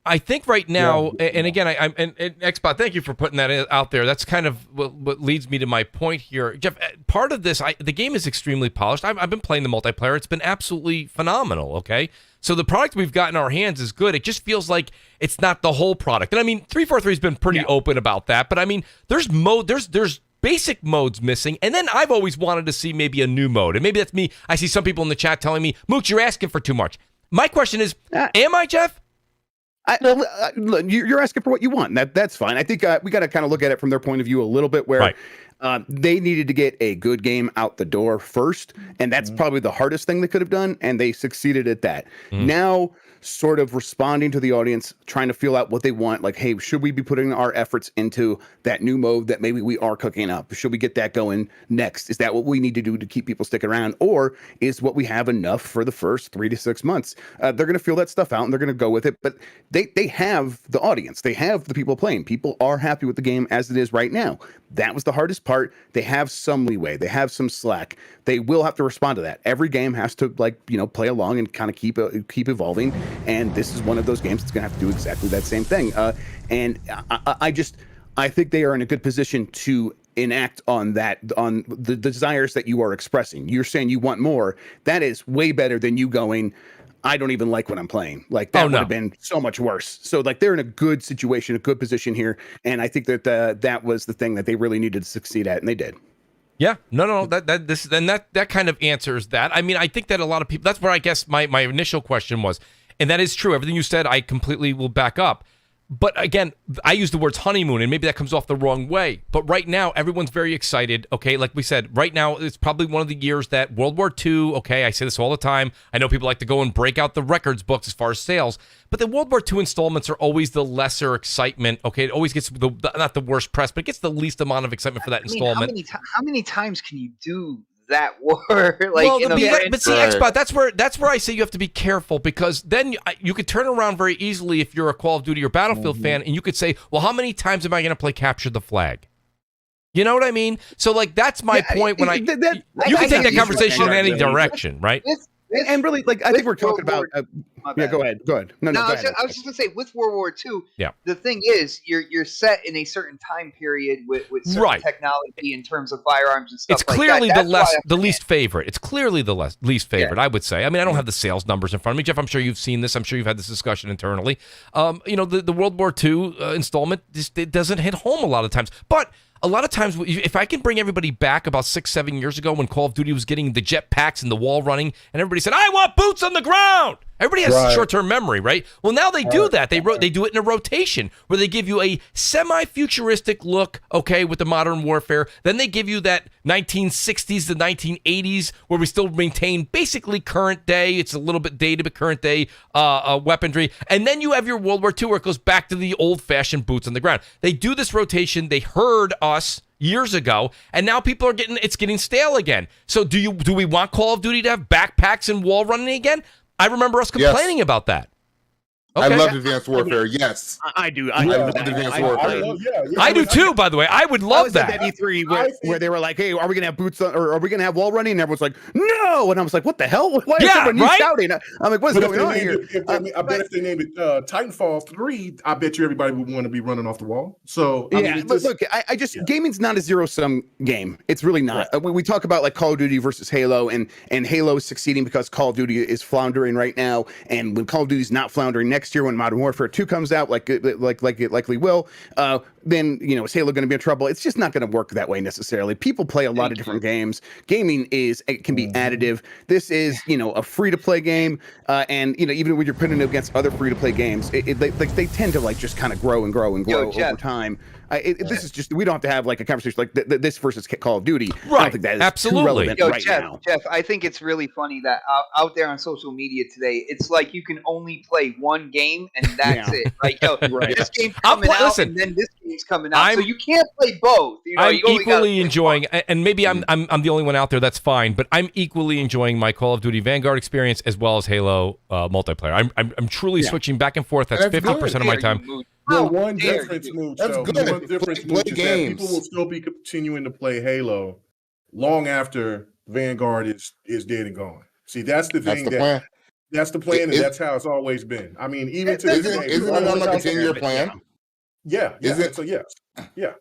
A: I think right now, and again, and Xbot, thank you for putting that out there. That's kind of what leads me to my point here. Jeff, part of this, the game is extremely polished. I've been playing the multiplayer. It's been absolutely phenomenal, okay? So the product we've got in our hands is good. It just feels like it's not the whole product. And I mean, 343 has been pretty open about that. But I mean, there's basic modes missing, and then I've always wanted to see maybe a new mode. And maybe that's me. I see some people in the chat telling me, Mooch, you're asking for too much. My question is, am I, Jeff?
E: You're asking for what you want. That's fine. I think we got to kind of look at it from their point of view a little bit, where they needed to get a good game out the door first, and that's probably the hardest thing they could have done, and they succeeded at that. Now, sort of responding to the audience, trying to feel out what they want, like, hey, should we be putting our efforts into that new mode that maybe we are cooking up? Should we get that going next? Is that what we need to do to keep people sticking around? Or is what we have enough for the first 3 to 6 months? They're going to feel that stuff out, and they're going to go with it. But they have the audience. They have the people playing. People are happy with the game as it is right now. That was the hardest part. They have some leeway. They have some slack. They will have to respond to that. Every game has to, play along and kind of keep evolving. And this is one of those games that's going to have to do exactly that same thing. And I think they are in a good position to enact on the desires that you are expressing. You're saying you want more. That is way better than you going, I don't even like what I'm playing. Like, that would have been so much worse. So, they're in a good situation, a good position here. And I think that that was the thing that they really needed to succeed at, and they did.
A: Yeah, no, that kind of answers that. I mean, I think that a lot of people, that's where I guess my initial question was, and that is true. Everything you said, I completely will back up. But again, I use the words honeymoon, and maybe that comes off the wrong way. But right now, everyone's very excited. Okay, like we said, right now, it's probably one of the years that World War II, okay, I say this all the time. I know people like to go and break out the records books as far as sales. But the World War II installments are always the lesser excitement, okay? It always gets not the worst press, but it gets the least amount of excitement for that installment.
B: How many times can you do that war?
A: But see, Xbot, that's where I say you have to be careful, because then you could turn around very easily if you're a Call of Duty or Battlefield fan, and you could say, well, how many times am I going to play Capture the Flag? You know what I mean? So, that's my point. When you can take that conversation in any direction, right?
E: And really, I think we're talking about. Go ahead. No, go ahead.
B: I was just gonna say, with World War II, the thing is, you're set in a certain time period with certain technology in terms of firearms and stuff.
A: It's clearly the least favorite. It's clearly the least favorite, I would say. I mean, I don't have the sales numbers in front of me, Jeff. I'm sure you've seen this. I'm sure you've had this discussion internally. The World War II installment, it doesn't hit home a lot of times, but. A lot of times, if I can bring everybody back about 6-7 years ago when Call of Duty was getting the jet packs and the wall running, and everybody said, I want boots on the ground. Everybody has
D: Right.
A: short-term memory, right? Well, now they do that. They do it in a rotation where they give you a semi-futuristic look, okay, with the modern warfare. Then they give you that 1960s to 1980s where we still maintain basically current day. It's a little bit dated, but current day weaponry. And then you have your World War II where it goes back to the old-fashioned boots on the ground. They do this rotation. They heard us years ago, and now people are getting stale again. So do we want Call of Duty to have backpacks and wall running again? I remember us complaining about that. Okay.
C: I love Advanced Warfare. Yes,
E: I do.
C: I love Advanced Warfare.
A: I do too, by the way. I would love that.
E: At E3 where they were like, "Hey, are we gonna have boots on, or are we gonna have wall running?" And everyone's like, "No!" And I was like, "What the hell? Why is everyone shouting?" I'm like, "What's going on here?"
D: I bet if they named it Titanfall 3, I bet you everybody would want to be running off the wall. So I mean,
E: but look, I just gaming's not a zero-sum game. It's really not. When we talk about like Call of Duty versus Halo, and Halo is succeeding because Call of Duty is floundering right now, and when Call of Duty is not floundering next year, when Modern Warfare 2 comes out, like it likely will, then is Halo going to be in trouble? It's just not going to work that way necessarily. People play a lot of different games. Gaming can be additive. This is a free to play game, and even when you're putting it against other free to play games, they tend to like just kind of grow and grow and grow over time. This is just, we don't have to have like a conversation like this versus Call of Duty.
A: Right.
E: I don't think that is too relevant right now.
B: Jeff, I think it's really funny that out there on social media today, it's like you can only play one game and that's it. Like, this game's coming out and then this game's coming out, so you can't play both.
A: I'm equally enjoying, and maybe I'm the only one out there that's fine, but I'm equally enjoying my Call of Duty Vanguard experience as well as Halo multiplayer. I'm truly switching back and forth. That's 50% of my time.
D: One difference, Mooch.
C: That's good.
D: One difference,
C: Play
D: Mooch, is that
C: games.
D: people will still be continuing to play Halo long after Vanguard is dead and gone. See, that's the thing. That's the plan, and that's how it's always been. I mean, even to
C: isn't it on like a 10-year plan?
D: Yeah.
C: Is it?
D: So yes. Yeah.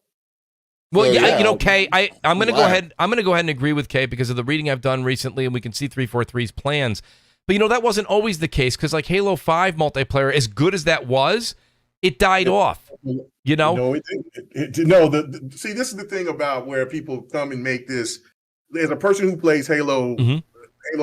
A: Well, yeah, Kay, I'm going to go ahead. I'm going to go ahead and agree with Kay because of the reading I've done recently, and we can see 343's plans. But that wasn't always the case because like Halo 5 multiplayer, as good as that was, it died off.
D: No, it didn't. No, see, this is the thing about where people come and make this. As a person who plays Halo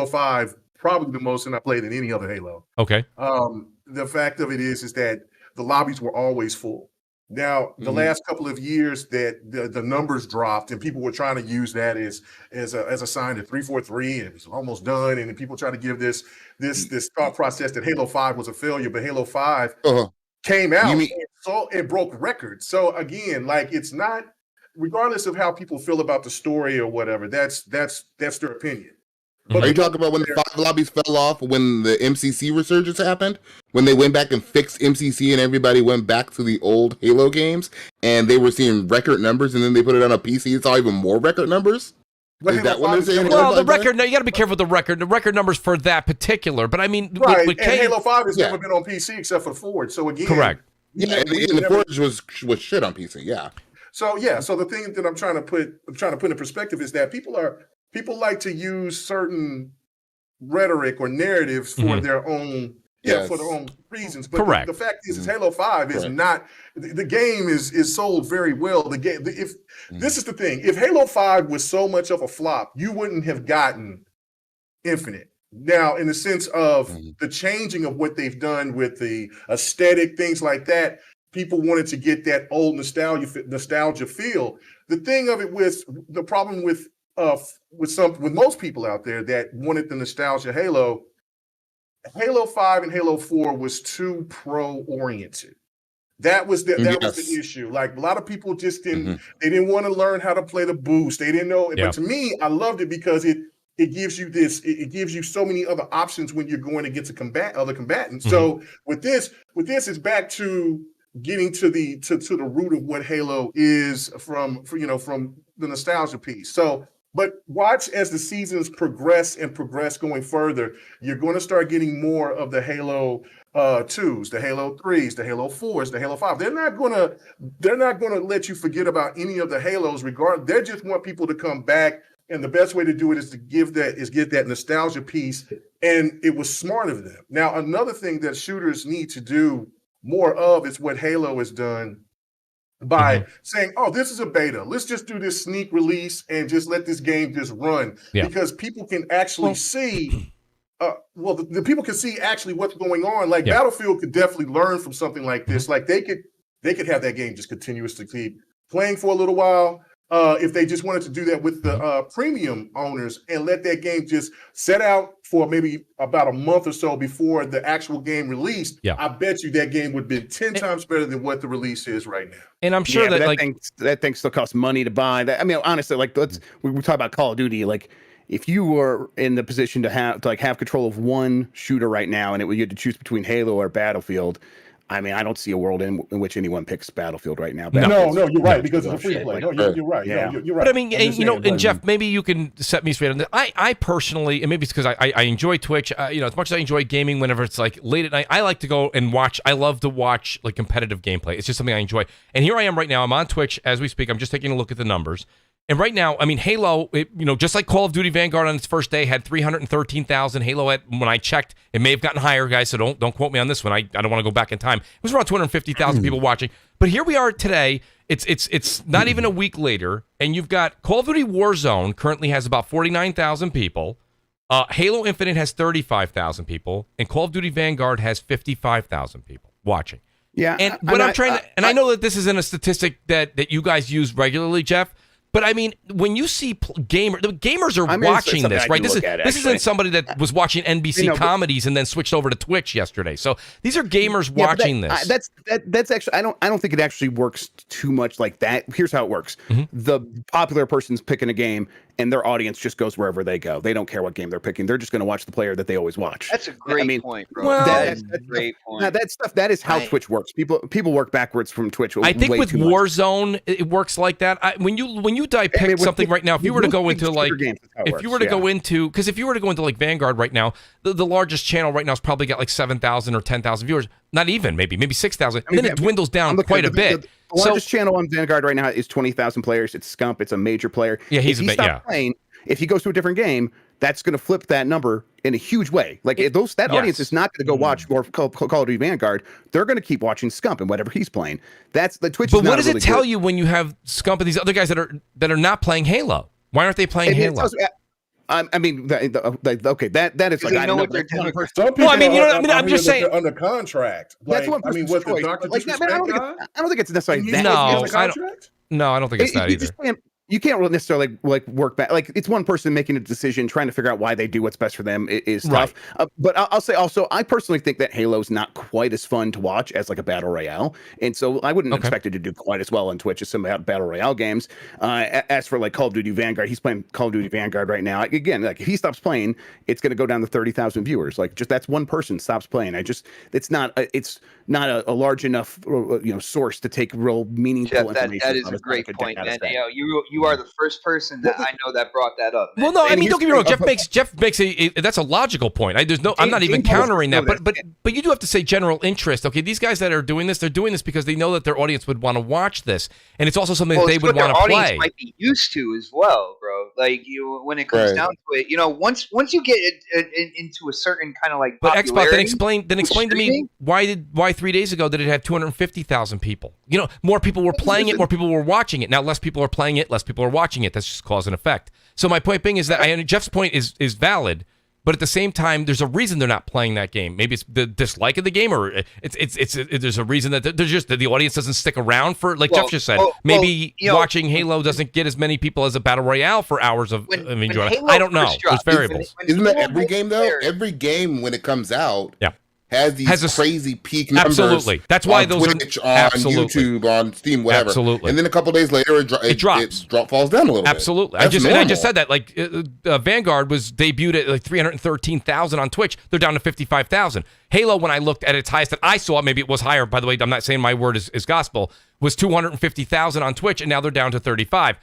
D: 5 probably the most than I played in any other Halo.
A: Okay.
D: The fact of it is that the lobbies were always full. Now, the last couple of years that the numbers dropped and people were trying to use that as a sign that 343 and it was almost done, and people try to give this thought process that Halo 5 was a failure, but Halo 5 came out and it broke records. So again, like, it's not, regardless of how people feel about the story or whatever, that's their opinion.
C: But are you talking about when the 5 lobbies fell off, when the MCC resurgence happened? When they went back and fixed MCC and everybody went back to the old Halo games and they were seeing record numbers, and then they put it on a PC, it's all even more record numbers? Is that what they're saying?
A: Well, the record, no, you got to be careful with the record numbers for that particular, but I mean,
D: right, and Halo 5 has never been on PC except for Forge, so again.
A: Correct.
C: Yeah, and the Forge was shit on PC, yeah.
D: So the thing that I'm trying to put in perspective is that people like to use certain rhetoric or narratives for their own for their own reasons. But the fact is Halo 5 is not, the game is sold very well. The game, this is the thing, if Halo 5 was so much of a flop, you wouldn't have gotten Infinite. Now, in the sense of the changing of what they've done with the aesthetic, things like that, people wanted to get that old nostalgia feel. The thing of it was, the problem with most people out there that wanted the nostalgia Halo 5 and Halo 4 was too pro-oriented. That was the issue. Like, a lot of people just didn't they didn't want to learn how to play the boost. They didn't know. But to me, I loved it because it gives you it gives you so many other options when you're going against other combatants. So with this it's back to getting to the root of what Halo is from the nostalgia piece. So, but watch as the seasons progress going further, you're going to start getting more of the Halo 2s, the Halo 3s, the Halo 4s, the Halo 5. They're not gonna let you forget about any of the Halos. They just want people to come back, and the best way to do it is to get that nostalgia piece. And it was smart of them. Now, another thing that shooters need to do more of is what Halo has done by saying, oh, this is a beta. Let's just do this sneak release and just let this game just run. Yeah. Because people can actually see well, the people can see actually what's going on. Like Battlefield could definitely learn from something like this. Like they could have that game just continuously keep playing for a little while. If they just wanted to do that with the premium owners and let that game just set out for maybe about a month or so before the actual game released, I bet you that game would be 10 times better than what the release is right now.
A: And I'm sure
E: that thing still costs money to buy. That, I mean, honestly, like we talk about Call of Duty. Like, if you were in the position to have control of one shooter right now, and you had to choose between Halo or Battlefield. I mean, I don't see a world in which anyone picks Battlefield right now.
D: No, you're right, because it's a free play. No, you're right.
E: Yeah.
D: No, you're right.
A: But I mean, and Jeff, maybe you can set me straight on this. I personally, and maybe it's because I enjoy Twitch, as much as I enjoy gaming whenever it's like late at night, I like to go and watch. I love to watch like competitive gameplay. It's just something I enjoy. And here I am right now. I'm on Twitch as we speak. I'm just taking a look at the numbers. And right now, I mean, Halo, just like Call of Duty Vanguard on its first day had 313,000. Halo, when I checked, it may have gotten higher, guys, so don't quote me on this one. I don't want to go back in time. It was around 250,000 people watching. But here we are today. It's not even a week later, and you've got Call of Duty Warzone currently has about 49,000 people. Halo Infinite has 35,000 people, and Call of Duty Vanguard has 55,000 people watching.
E: Yeah,
A: and what I'm trying to, and I know that this isn't a statistic that you guys use regularly, Jeff. But I mean, when you see the gamers are watching this, right? This isn't somebody that was watching NBC comedies and then switched over to Twitch yesterday. So these are gamers watching this.
E: That's actually I don't think it actually works too much like that. Here's how it works: the popular person's picking a game, and their audience just goes wherever they go. They don't care what game they're picking. They're just going to watch the player that they always watch.
B: That's a great point, bro.
A: Well,
B: that's a great point.
E: That is how Twitch works. People work backwards from Twitch.
A: I think with Warzone, it works like that. When you pick something right now, if you were to go into like Vanguard right now, the largest channel right now has probably got like 7,000 or 10,000 viewers. Not even maybe 6,000. Then it dwindles down quite a bit.
E: The largest channel on Vanguard right now is 20,000 players. It's Scump. It's a major player.
A: Yeah, he's a bit.
E: Playing, if he goes to a different game, that's going to flip that number in a huge way. Like that audience is not going to go watch more Call of Duty Vanguard. They're going to keep watching Scump and whatever he's playing. That's the Twitch.
A: But what does it tell you when you have Scump and these other guys that are not playing Halo? Why aren't they playing Halo?
E: I mean, okay, that is like I know what they're doing.
A: I'm just saying
D: under contract.
E: That's one person's choice. I don't think it's necessarily that.
A: No, I don't think it's that either.
E: You can't really necessarily like work back. Like it's one person making a decision, trying to figure out why they do what's best for them is tough. Right. But I'll say also, I personally think that Halo's not quite as fun to watch as like a battle royale, and so I wouldn't expect it to do quite as well on Twitch as some battle royale games. As for like Call of Duty Vanguard, he's playing Call of Duty Vanguard right now. Again, like if he stops playing, it's going to go down to 30,000 viewers. Like just that's one person stops playing. It's not a large enough source to take real meaningful information.
B: That is a great point, man. You are the first person that I know that brought that up. Man.
A: Well, no, I mean, don't get me wrong. Jeff makes that's a logical point. I'm not even countering that, but you do have to say general interest. Okay, these guys that are doing this, they're doing this because they know that their audience would want to watch this, and it's also something that they would want to play.
B: Audience might be used to as well, bro. Like when it comes down to it, once you get into a certain kind of like.
A: But Xbox, then explain to me why 3 days ago did it have 250,000 people? More people were playing it, more people were watching it. Now less people are playing it, less people are watching it. That's just cause and effect. So my point being is that Jeff's point is valid, but at the same time, there's a reason they're not playing that game. Maybe it's the dislike of the game, or there's a reason that there's just that the audience doesn't stick around for. Like Jeff just said, maybe watching Halo doesn't get as many people as a battle royale for hours of enjoyment. I don't know. There's variables.
C: Isn't that every game though? Every game when it comes out, has these crazy peak numbers.
A: Absolutely. That's why those
C: Twitch, on YouTube, on Steam, whatever.
A: Absolutely.
C: And then a couple days later, it drops. It falls down a little bit.
A: Absolutely. I just said that. Like Vanguard was debuted at like 313,000 on Twitch. They're down to 55,000. Halo, when I looked at its highest that I saw, maybe it was higher. By the way, I'm not saying my word is gospel. Was 250,000 on Twitch, and now they're down to 35.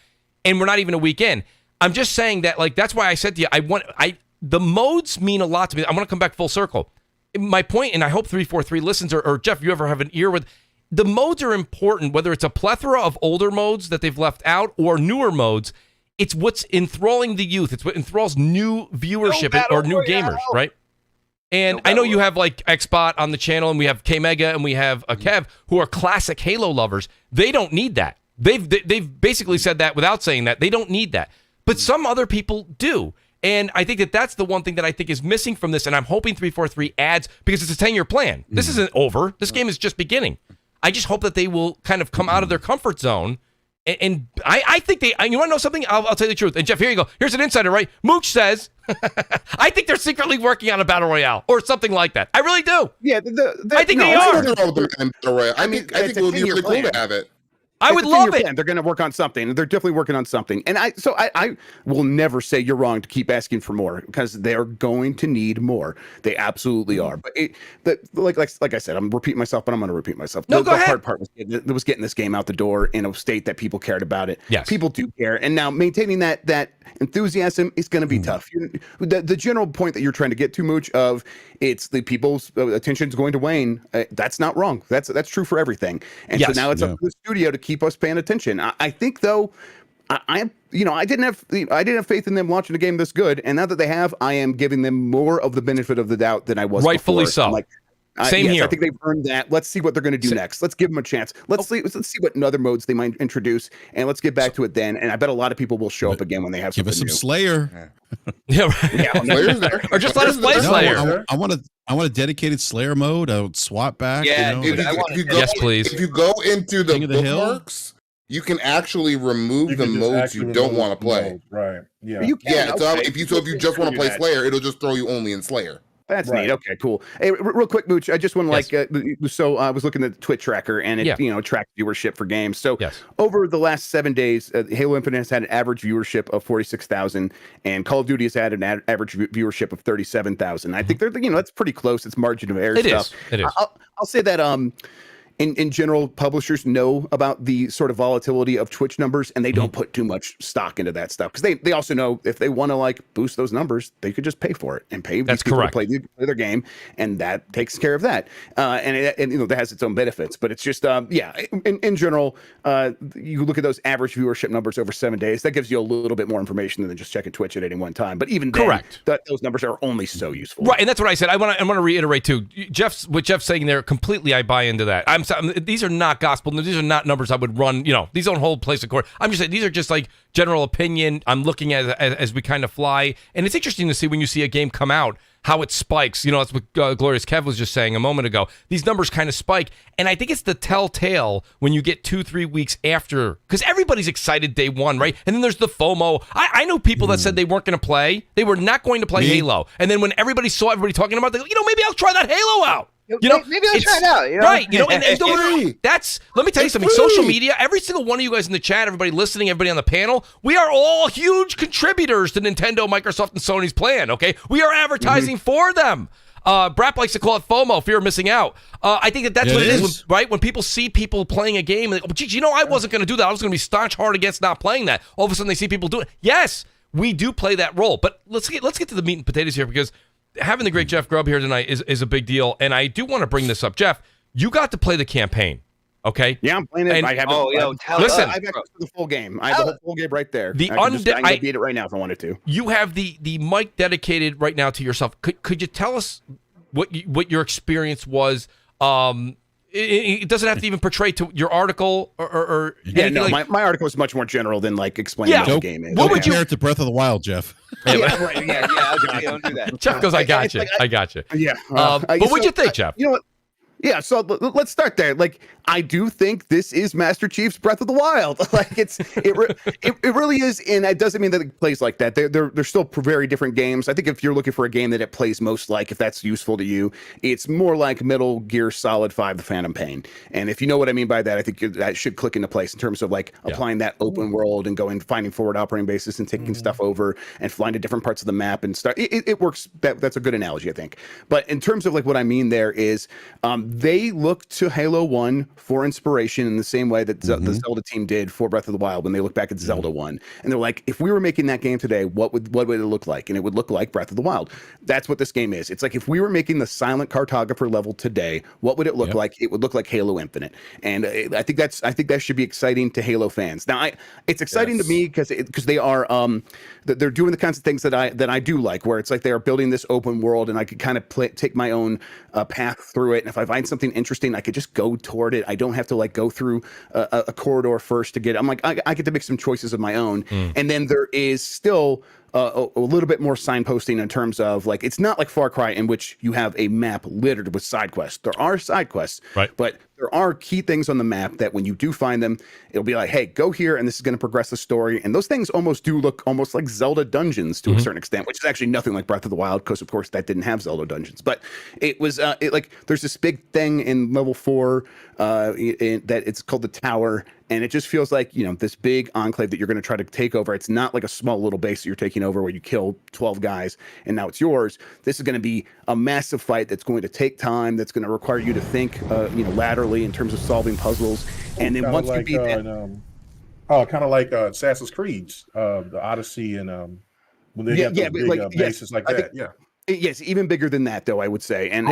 A: And we're not even a week in. I'm just saying that. Like that's why I said to you, the modes mean a lot to me. I want to come back full circle. My point, and I hope 343 listens, or Jeff, you ever have an ear with, the modes are important, whether it's a plethora of older modes that they've left out or newer modes. It's what's enthralling the youth. It's what enthralls new viewership or new gamers, right? And I know you have like Xbot on the channel, and we have K-Mega, and we have Kev, who are classic Halo lovers. They don't need that. They've basically said that without saying that. They don't need that. But some other people do. And I think that that's the one thing that I think is missing from this, and I'm hoping 343 adds, because it's a 10-year plan. This isn't over. This game is just beginning. I just hope that they will kind of come out of their comfort zone. And I think you want to know something? I'll tell you the truth. And Jeff, here you go. Here's an insider, right? Mooch says, I think they're secretly working on a battle royale or something like that. I really do.
E: Yeah,
A: I think they are.
C: I think it would be really cool to have it.
A: I would love it.
E: They're going to work on something. They're definitely working on something. And I will never say you're wrong to keep asking for more, because they're going to need more. They absolutely are. But like I said, I'm repeating myself, but I'm going to repeat myself.
A: No, go ahead.
E: The hard part was getting this game out the door in a state that people cared about it.
A: Yes.
E: People do care. And now maintaining that enthusiasm is going to be tough. The general point that you're trying to get to, Mooch, of it's the people's attention is going to wane. That's not wrong. That's true for everything. And so now it's up to the studio to keep us paying attention. I think though, I didn't have faith in them launching a game this good, and now that they have, I am giving them more of the benefit of the doubt than I was
A: rightfully
E: before.
A: so.
E: I'm like,
A: Same here.
E: I think they've earned that. Let's see what they're going to do next. Let's give them a chance. Let's see what other modes they might introduce, and let's get back to it then. And I bet a lot of people will show up again when they have something new.
F: Give us some Slayer.
A: Yeah, right.
C: Slayer's there.
A: Or just let us play Slayer.
F: I want a dedicated Slayer mode. I would swap back.
B: Yeah,
F: you know,
A: yes, please.
C: If you go into the
F: King of the Hill?
C: bookmarks, you can actually remove the modes you don't want to play.
D: Right. Yeah.
E: You can,
C: Yeah. So
E: okay.
C: if you just want to play Slayer, it'll just throw you only in Slayer.
E: That's
D: Right.
E: neat. Okay, cool. Hey, real quick, Mooch, I just want to
A: Yes.
E: so I was looking at the Twitch tracker, and it tracked viewership for games. So
A: Yes.
E: over the last 7 days, Halo Infinite has had an average viewership of 46,000, and Call of Duty has had an average viewership of 37,000. I think they're that's pretty close. It's margin of error stuff.
A: It is.
E: I'll say that in general, publishers know about the sort of volatility of Twitch numbers, and they don't put too much stock into that stuff, because they also know if they want to boost those numbers, they could just pay for it and pay these people to play their game, and that takes care of that. And that has its own benefits. But it's just in general, you look at those average viewership numbers over 7 days. That gives you a little bit more information than just checking Twitch at any one time. But even then, those numbers are only so useful.
A: Right, and that's what I said. I want to reiterate too. What Jeff's saying there, completely I buy into that. These are not gospel. These are not numbers I would run. These don't hold place in court. I'm just saying these are just general opinion. I'm looking at as we kind of fly, and it's interesting to see when you see a game come out how it spikes. That's what Glorious Kev was just saying a moment ago. These numbers kind of spike, and I think it's the telltale when you get 2-3 weeks after, because everybody's excited day one, right? And then there's the FOMO. I know people that said they weren't going to play. They were not going to play Halo, and then when everybody saw everybody talking about it, they go, maybe I'll try that Halo out.
B: Maybe I'll try it out.
A: Right. Let me tell you something. Social media, every single one of you guys in the chat, everybody listening, everybody on the panel, we are all huge contributors to Nintendo, Microsoft, and Sony's plan, okay? We are advertising for them. Brap likes to call it FOMO, fear of missing out. I think that's what it is, right? When people see people playing a game, like, geez, I wasn't going to do that. I was going to be staunch hard against not playing that. All of a sudden, they see people do it. Yes, we do play that role. But let's get to the meat and potatoes here, because having the great Jeff Grubb here tonight is a big deal, and I do want to bring this up. Jeff, you got to play the campaign, okay?
E: Yeah, I'm playing it.
A: And,
E: I have
A: listen,
E: I've got the full game. I have the whole full game right there. I can beat it right now if I wanted to.
A: You have the mic dedicated right now to yourself. Could you tell us what your experience was? It doesn't have to even portray to your article or anything.
E: No, my article is much more general than explaining what the game is.
F: What would you compare it to Breath of the Wild, Jeff?
B: Right. Don't do that.
A: Jeff goes, I got you.
E: Yeah.
A: But what'd you think, Jeff?
E: You know what? Yeah, so let's start there. I do think this is Master Chief's Breath of the Wild. It really is, and it doesn't mean that it plays like that. They're still very different games. I think if you're looking for a game that it plays most like, if that's useful to you, it's more like Metal Gear Solid 5: The Phantom Pain. And if you know what I mean by that, I think that should click into place in terms of applying that open world and finding forward operating bases and taking stuff over and flying to different parts of the map and stuff. It works. That's a good analogy, I think. But in terms of what I mean there is, they look to Halo 1 for inspiration in the same way that the Zelda team did for Breath of the Wild when they look back at Zelda 1. And they're like, if we were making that game today, what would it look like? And it would look like Breath of the Wild. That's what this game is. It's like if we were making the silent cartographer level today, what would it look like? It would look like Halo Infinite. And I think that should be exciting to Halo fans. Now, it's exciting to me because they are they're doing the kinds of things that I do like, where it's like they are building this open world, and I could kind of take my own path through it. And if I find something interesting, I could just go toward it. I don't have to go through a corridor first to get it. I'm I get to make some choices of my own. And then there is still a little bit more signposting in terms of like it's not like Far Cry in which you have a map littered with side quests. There are side quests,
A: right?
E: But there are key things on the map that when you do find them, it'll be like, hey, go here, and this is going to progress the story. And those things almost do look almost like Zelda dungeons to a certain extent, which is actually nothing like Breath of the Wild, because of course that didn't have Zelda dungeons. But it was like there's this big thing in level 4 that it's called the Tower. And it just feels like, this big enclave that you're going to try to take over. It's not like a small little base that you're taking over where you kill 12 guys and now it's yours. This is going to be a massive fight that's going to take time, that's going to require you to think, laterally in terms of solving puzzles. And then once you beat that...
D: kind of like Assassin's Creed's, the Odyssey and when they have those big bases like that.
E: Yes, even bigger than that, though, I would say. And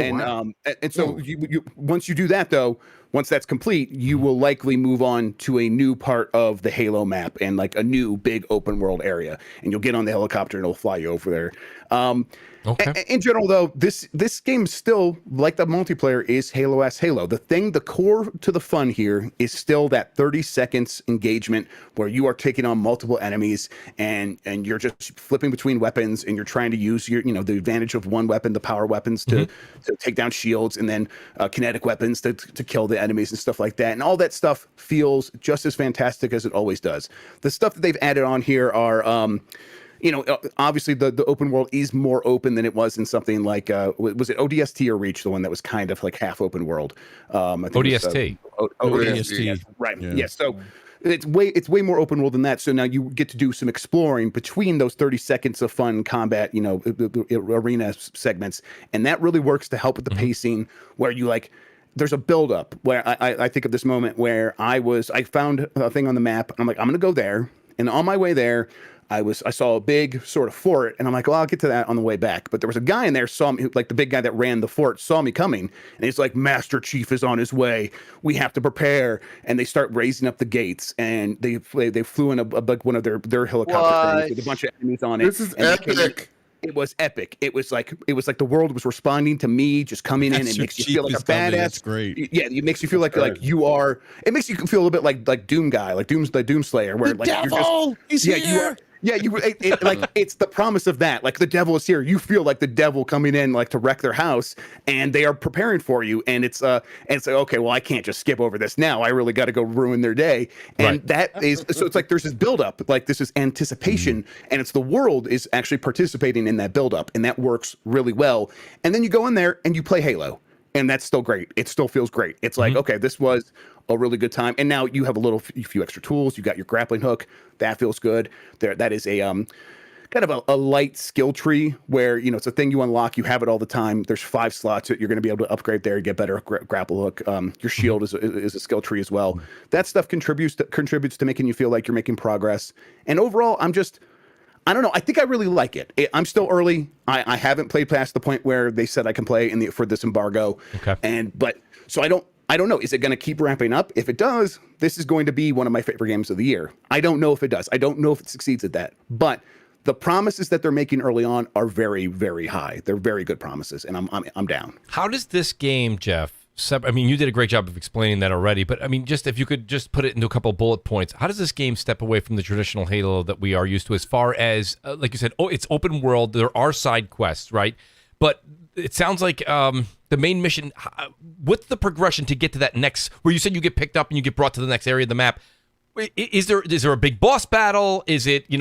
E: so you once you do that, though, once that's complete, you will likely move on to a new part of the Halo map and like a new big open world area. And you'll get on the helicopter and it'll fly you over there. Okay. In general, though, this game still, like the multiplayer, is Halo-esque Halo. The core to the fun here is still that 30 seconds engagement where you are taking on multiple enemies and you're just flipping between weapons and you're trying to use your, the advantage of one weapon, the power weapons to take down shields, and then kinetic weapons to kill the enemies and stuff like that. And all that stuff feels just as fantastic as it always does. The stuff that they've added on here are... obviously the open world is more open than it was in something like, was it ODST or Reach, the one that was kind of like half open world? I think
A: ODST.
E: ODST. Yes, right. Yeah. Yes. So it's way more open world than that. So now you get to do some exploring between those 30 seconds of fun combat, arena segments. And that really works to help with the pacing where you there's a buildup where I think of this moment where I found a thing on the map. And I'm like, I'm going to go there. And on my way there, I saw a big sort of fort, and I'm like, well, I'll get to that on the way back. But there was a guy in there, saw me, like the big guy that ran the fort, saw me coming, and he's like, Master Chief is on his way. We have to prepare. And they start raising up the gates, and they flew in one of their helicopter things with a bunch of enemies on it.
C: This is epic.
E: It was epic. It was like the world was responding to me, just coming in. It makes you feel like a badass.
F: That's great.
E: Yeah, it makes you feel like you are. It makes you feel a little bit like Doom guy, like Doomslayer, where
F: the devil, he's here.
E: You are. Yeah, it's the promise of that. Like the devil is here. You feel like the devil coming in, like to wreck their house, and they are preparing for you. And it's like, okay, well, I can't just skip over this now. I really got to go ruin their day. And that is so. It's like there's this buildup, like this is anticipation, and it's the world is actually participating in that buildup, and that works really well. And then you go in there and you play Halo, and that's still great. It still feels great. It's like, okay, this was a really good time. And now you have a few extra tools. You got your grappling hook. That feels good. That is a kind of a light skill tree where, it's a thing you unlock. You have it all the time. There's 5 slots that you're going to be able to upgrade there, get better grapple hook. Your shield is a skill tree as well. That stuff contributes to making you feel like you're making progress. And overall, I don't know. I think I really like it. I'm still early. I haven't played past the point where they said I can play for this embargo.
A: Okay.
E: So I don't know. Is it going to keep ramping up? If it does, this is going to be one of my favorite games of the year. I don't know if it does. I don't know if it succeeds at that. But the promises that they're making early on are very, very high. They're very good promises, and I'm down.
A: How does this game, Jeff? I mean, you did a great job of explaining that already. But I mean, just if you could just put it into a couple of bullet points, how does this game step away from the traditional Halo that we are used to? As far as, like you said, it's open world. There are side quests, right? But it sounds like the main mission, what's the progression to get to that next, where you said you get picked up and you get brought to the next area of the map? Is there a big boss battle? Is it, do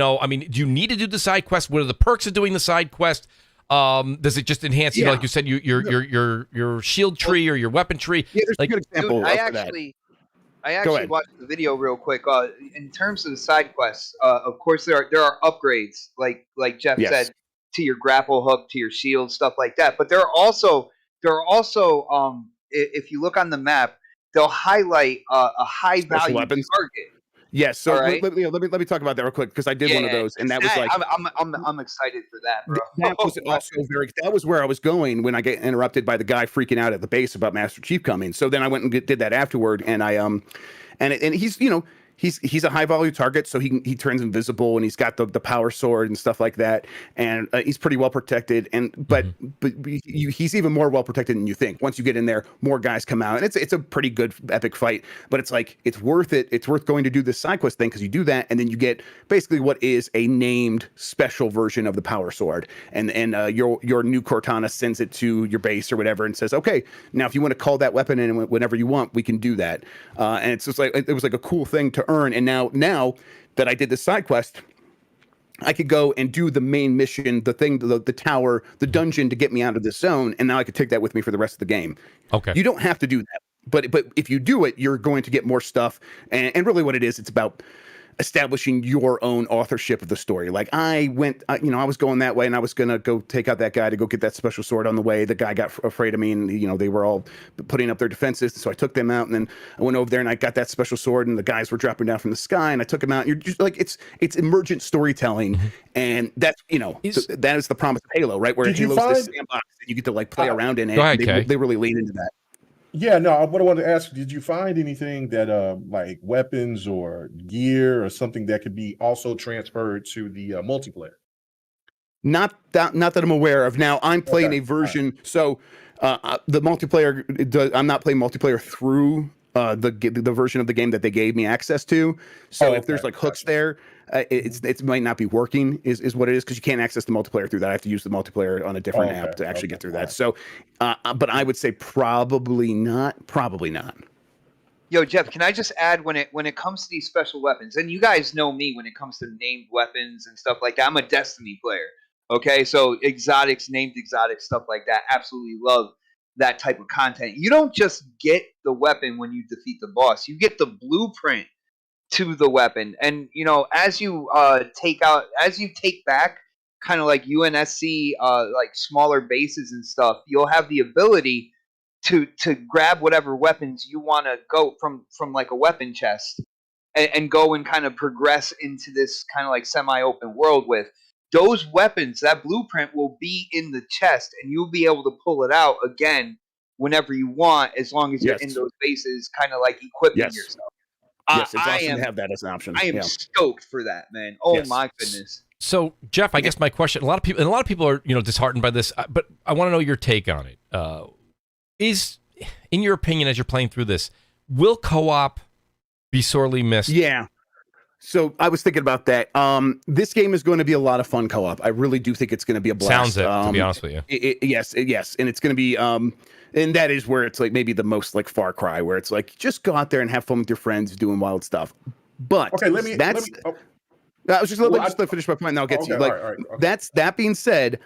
A: you need to do the side quest? What are the perks of doing the side quest? Does it just enhance, like you said, your shield tree or your weapon tree?
E: Yeah, there's a good example.
B: Dude, I actually watched the video real quick. In terms of the side quests, of course there are upgrades, like Jeff said, to your grapple hook, to your shield, stuff like that. But there are also if you look on the map, they'll highlight a high value target.
E: Yes, so let me talk about that real quick, because I did one of those, and that was like
B: I'm excited for that, bro.
E: That was also that was where I was going when I get interrupted by the guy freaking out at the base about Master Chief coming. So then I went and did that afterward, and I and he's he's a high value target, so he turns invisible, and he's got the power sword and stuff like that, and he's pretty well protected. And but he's even more well protected than you think. Once you get in there, more guys come out, and it's a pretty good epic fight. But it's like it's worth it. It's worth going to do this side quest thing because you do that, and then you get basically what is a named special version of the power sword, and your new Cortana sends it to your base or whatever, and says, okay, now if you want to call that weapon in whenever you want, we can do that. And it's just like it was like a cool thing to earn. And now that I did this side quest, I could go and do the main mission, the thing, the tower, the dungeon to get me out of this zone, and now I could take that with me for the rest of the game.
A: Okay.
E: You don't have to do that, but if you do it, you're going to get more stuff. And really, what it is, it's about establishing your own authorship of the story. Like I was going that way, and I was gonna go take out that guy to go get that special sword on the way. The guy got afraid of me, and they were all putting up their defenses, so I took them out, and then I went over there and I got that special sword, and the guys were dropping down from the sky, and I took them out. And you're just like it's emergent storytelling, and that's that is the promise of Halo, right? Where Halo's this sandbox, and you get to like play around in it. They really lean into that.
D: Yeah, no, what I wanted to ask, did you find anything that like weapons or gear or something that could be also transferred to the multiplayer?
E: Not that I'm aware of. Now I'm playing a version, so the multiplayer. I'm not playing multiplayer through the version of the game that they gave me access to. So if there's like hooks there, it might not be working. Is what it is, because you can't access the multiplayer through that. I have to use the multiplayer on a different app to actually get through that. So, but I would say probably not. Probably not.
B: Yo, Jeff, can I just add when it comes to these special weapons, and you guys know me when it comes to named weapons and stuff like that. I'm a Destiny player. Okay, so exotics, named exotics, stuff like that. Absolutely love that type of content. You don't just get the weapon when you defeat the boss. You get the blueprint to the weapon, and as you take back kind of like UNSC like smaller bases and stuff, you'll have the ability to grab whatever weapons you want to go from like a weapon chest and go and kind of progress into this kind of like semi-open world with those weapons. That blueprint will be in the chest, and you'll be able to pull it out again whenever you want, as long as you're in those bases, kind of like equipping yourself.
E: Yes, it's awesome to have that as an option.
B: I am stoked for that, man. Oh my goodness.
A: So, Jeff, I guess my question: a lot of people are disheartened by this, but I want to know your take on it. Is, in your opinion, as you're playing through this, will co-op be sorely missed?
E: Yeah. So I was thinking about that. This game is going to be a lot of fun co-op. I really do think it's going to be a blast.
A: Sounds it, to be honest with you.
E: Yes, and it's going to be. And that is where it's like maybe the most like Far Cry, where it's like just go out there and have fun with your friends doing wild stuff. But I was just let me finish my point, and I'll get to you. Like that being said,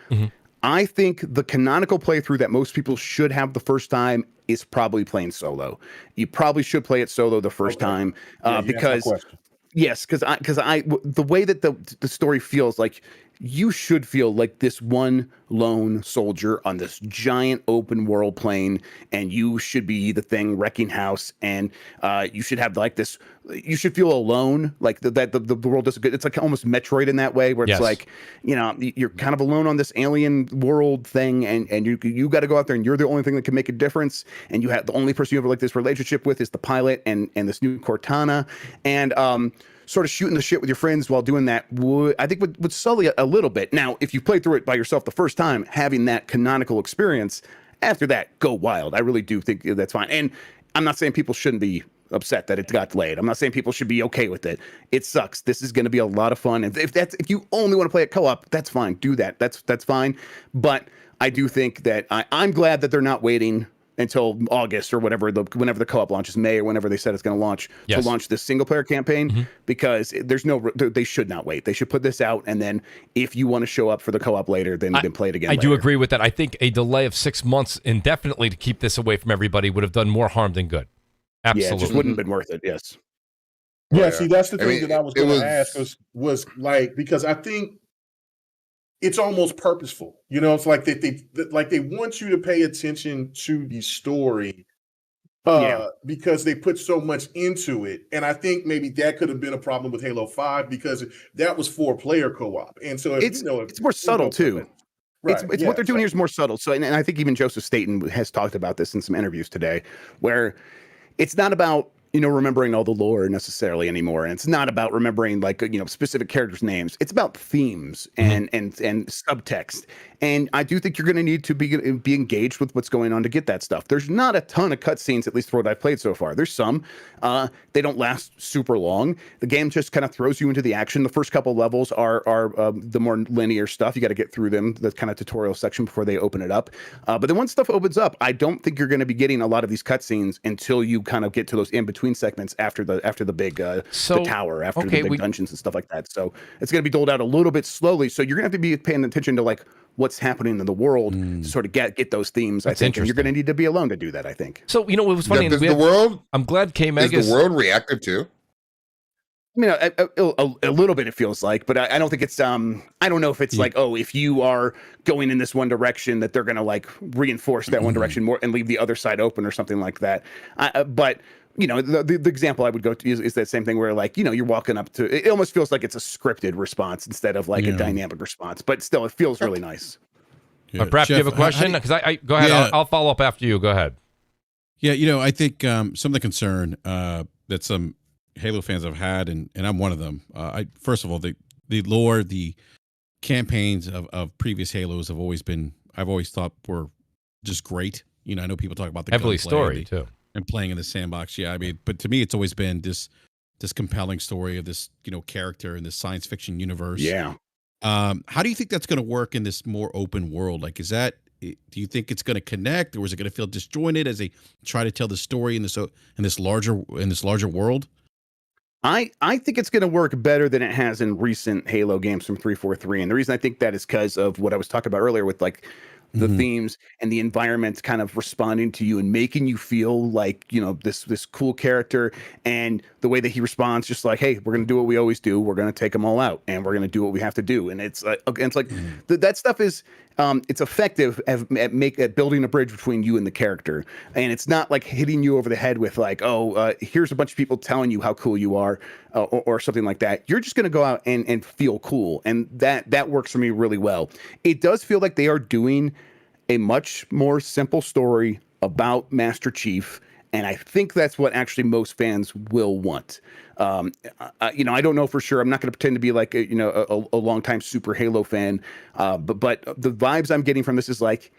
E: I think the canonical playthrough that most people should have the first time is probably playing solo. You probably should play it solo the first time because. Yes, because the way that the story feels, like you should feel like this one lone soldier on this giant open world plane, and you should be the thing wrecking house, and you should have like this. You should feel alone, like that the world does good. It's like almost Metroid in that way, where it's like you're kind of alone on this alien world thing, and you got to go out there, and you're the only thing that can make a difference, and you have the only person you have like this relationship with is the pilot and this new Cortana, and sort of shooting the shit with your friends while doing that I think would sully a little bit. Now, if you play through it by yourself the first time, having that canonical experience, after that, go wild. I really do think that's fine. And I'm not saying people shouldn't be upset that it got delayed. I'm not saying people should be okay with it. It sucks. This is going to be a lot of fun. And if you only want to play it co-op, that's fine. Do that. That's fine. But I do think that I'm glad that they're not waiting until August or whenever the co-op launches, May or whenever they said it's going to launch, to launch this single player campaign, because they should not wait. They should put this out, and then if you want to show up for the co-op later, then play it again.
A: I do agree with that. I think a delay of 6 months indefinitely to keep this away from everybody would have done more harm than good. Absolutely.
E: Yeah, it just wouldn't have been worth it. Yes.
D: Yeah, see, that's the thing that I was going to ask was like, because I think it's almost purposeful. It's like they want you to pay attention to the story because they put so much into it. And I think maybe that could have been a problem with Halo 5 because that was 4-player co-op. And so it's
E: more subtle too. Right. It's what they're doing here is more subtle. So, and I think even Joseph Staten has talked about this in some interviews today, where it's not about remembering all the lore necessarily anymore. And it's not about remembering like, specific characters' names. It's about themes and subtext. And I do think you're going to need to be engaged with what's going on to get that stuff. There's not a ton of cutscenes, at least for what I've played so far. There's some. They don't last super long. The game just kind of throws you into the action. The first couple levels are the more linear stuff. You got to get through them, the kind of tutorial section before they open it up. But then once stuff opens up, I don't think you're going to be getting a lot of these cutscenes until you kind of get to those in-between segments after the big the tower, after the big dungeons and stuff like that. So it's going to be doled out a little bit slowly. So you're going to have to be paying attention to like what's happening in the world to sort of get those themes. I think, and you're going to need to be alone to do that. I think.
A: So it was funny.
C: Does the world?
A: I'm glad K-Meg
C: is the world reactive too.
E: I mean, a little bit it feels like, but I don't think it's. I don't know if it's like, oh, if you are going in this one direction, that they're going to like reinforce that one direction more and leave the other side open or something like that. But the example I would go to is that same thing where like you're walking up to. It almost feels like it's a scripted response instead of like a dynamic response, but still it feels really nice.
A: Yeah. Perhaps Jeff, you have a question? Because I go ahead. Yeah. I'll follow up after you. Go ahead.
F: Yeah, I think some of the concern that some Halo fans have had, and I'm one of them. First of all, the lore, the campaigns of previous Halos I've always thought were just great. I know people talk about the
A: heavily story too,
F: and playing in the sandbox. Yeah, I mean, but to me, it's always been this compelling story of this character in this science fiction universe.
E: Yeah.
F: How do you think that's going to work in this more open world? Like, do you think it's going to connect, or is it going to feel disjointed as they try to tell the story in this larger world?
E: I think it's going to work better than it has in recent Halo games from 343. And the reason I think that is because of what I was talking about earlier with like the themes and the environment kind of responding to you and making you feel like, this cool character, and the way that he responds, just like, hey, we're going to do what we always do. We're going to take them all out and we're going to do what we have to do. And it's like, that stuff is, it's effective at building a bridge between you and the character. And it's not like hitting you over the head with like, here's a bunch of people telling you how cool you are, or something like that. You're just going to go out and feel cool. And that works for me really well. It does feel like they are doing a much more simple story about Master Chief. And I think that's what actually most fans will want. I don't know for sure. I'm not going to pretend to be like a longtime super Halo fan. But the vibes I'm getting from this is like,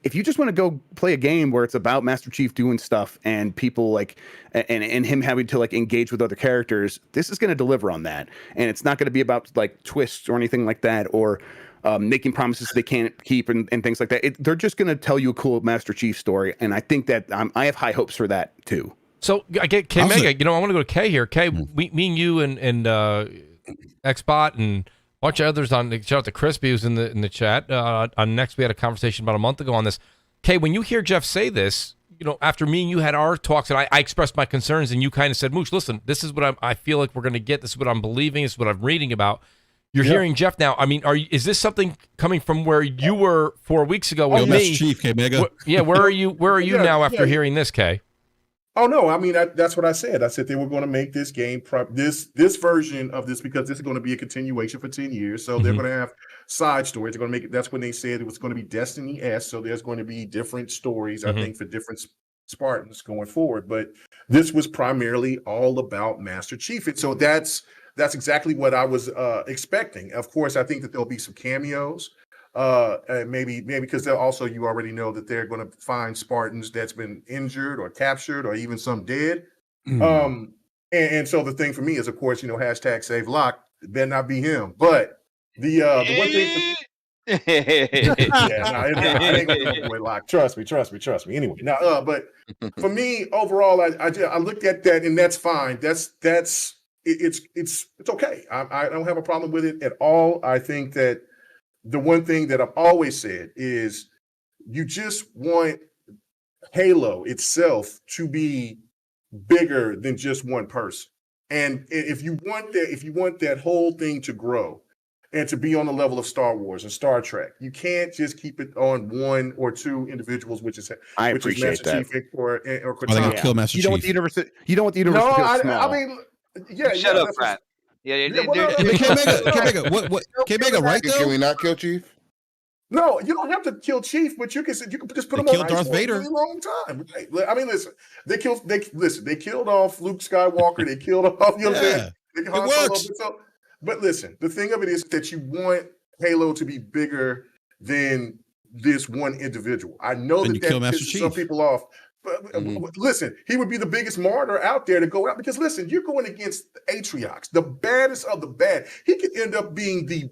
E: if you just want to go play a game where it's about Master Chief doing stuff and people like, and him having to like engage with other characters, this is going to deliver on that. And it's not going to be about like twists or anything like that, or making promises they can't keep and things like that. They're just going to tell you a cool Master Chief story. And I think that I have high hopes for that too.
A: So I get K Mega. I want to go to K here. K, me and you and Xbot and a bunch of others shout out to Crispy who's in the chat. On Next, we had a conversation about a month ago on this. K, when you hear Jeff say this, after me and you had our talks and I expressed my concerns and you kind of said, Mooch, listen, this is what I feel like we're going to get. This is what I'm believing. This is what I'm reading about. You're hearing Jeff now. I mean, is this something coming from where you were 4 weeks ago with me?
F: Chief, K Mega.
A: Where are you? Where are you now after hearing this, K?
D: Oh no! I mean, that's what I said. I said they were going to make this game this version of this, because this is going to be a continuation for 10 years. So they're going to have side stories. They're going to make it. That's when they said it was going to be Destiny-esque. So there's going to be different stories, I think, for different Spartans going forward. But this was primarily all about Master Chief, and so that's exactly what I was expecting. Of course, I think that there'll be some cameos. Maybe because they'll also, you already know that they're going to find Spartans that's been injured or captured or even some dead. And so the thing for me is, of course, hashtag save Locke. It better not be him. But the one thing. I ain't gonna go away Locke. Trust me. Anyway, now, but for me overall, I looked at that and that's fine. It's okay. I don't have a problem with it at all. I think that the one thing that I've always said is you just want Halo itself to be bigger than just one person. And if you want that whole thing to grow and to be on the level of Star Wars and Star Trek, you can't just keep it on one or two individuals, which is Master Chief or Cortana.
F: Kill Master Chief.
E: You don't want the universe to feel small.
D: I mean,
B: shut up, Pratt.
F: K Mega, what? K Mega, right?
C: Can we not kill Chief?
D: No, you don't have to kill Chief, but you can just put him
F: killed
D: on
F: Darth
D: ice for
F: Vader.
D: a really long time. Right? I mean, listen, they killed off Luke Skywalker. They killed off, you know what I'm saying? They
F: It works.
D: But listen, the thing of it is that you want Halo to be bigger than this one individual. I know
F: Then
D: that
F: you kill
D: that
F: Master
D: pisses some
F: Chief.
D: people off. But listen, he would be the biggest martyr out there to go out because listen, you're going against Atriox, the baddest of the bad. He could end up being the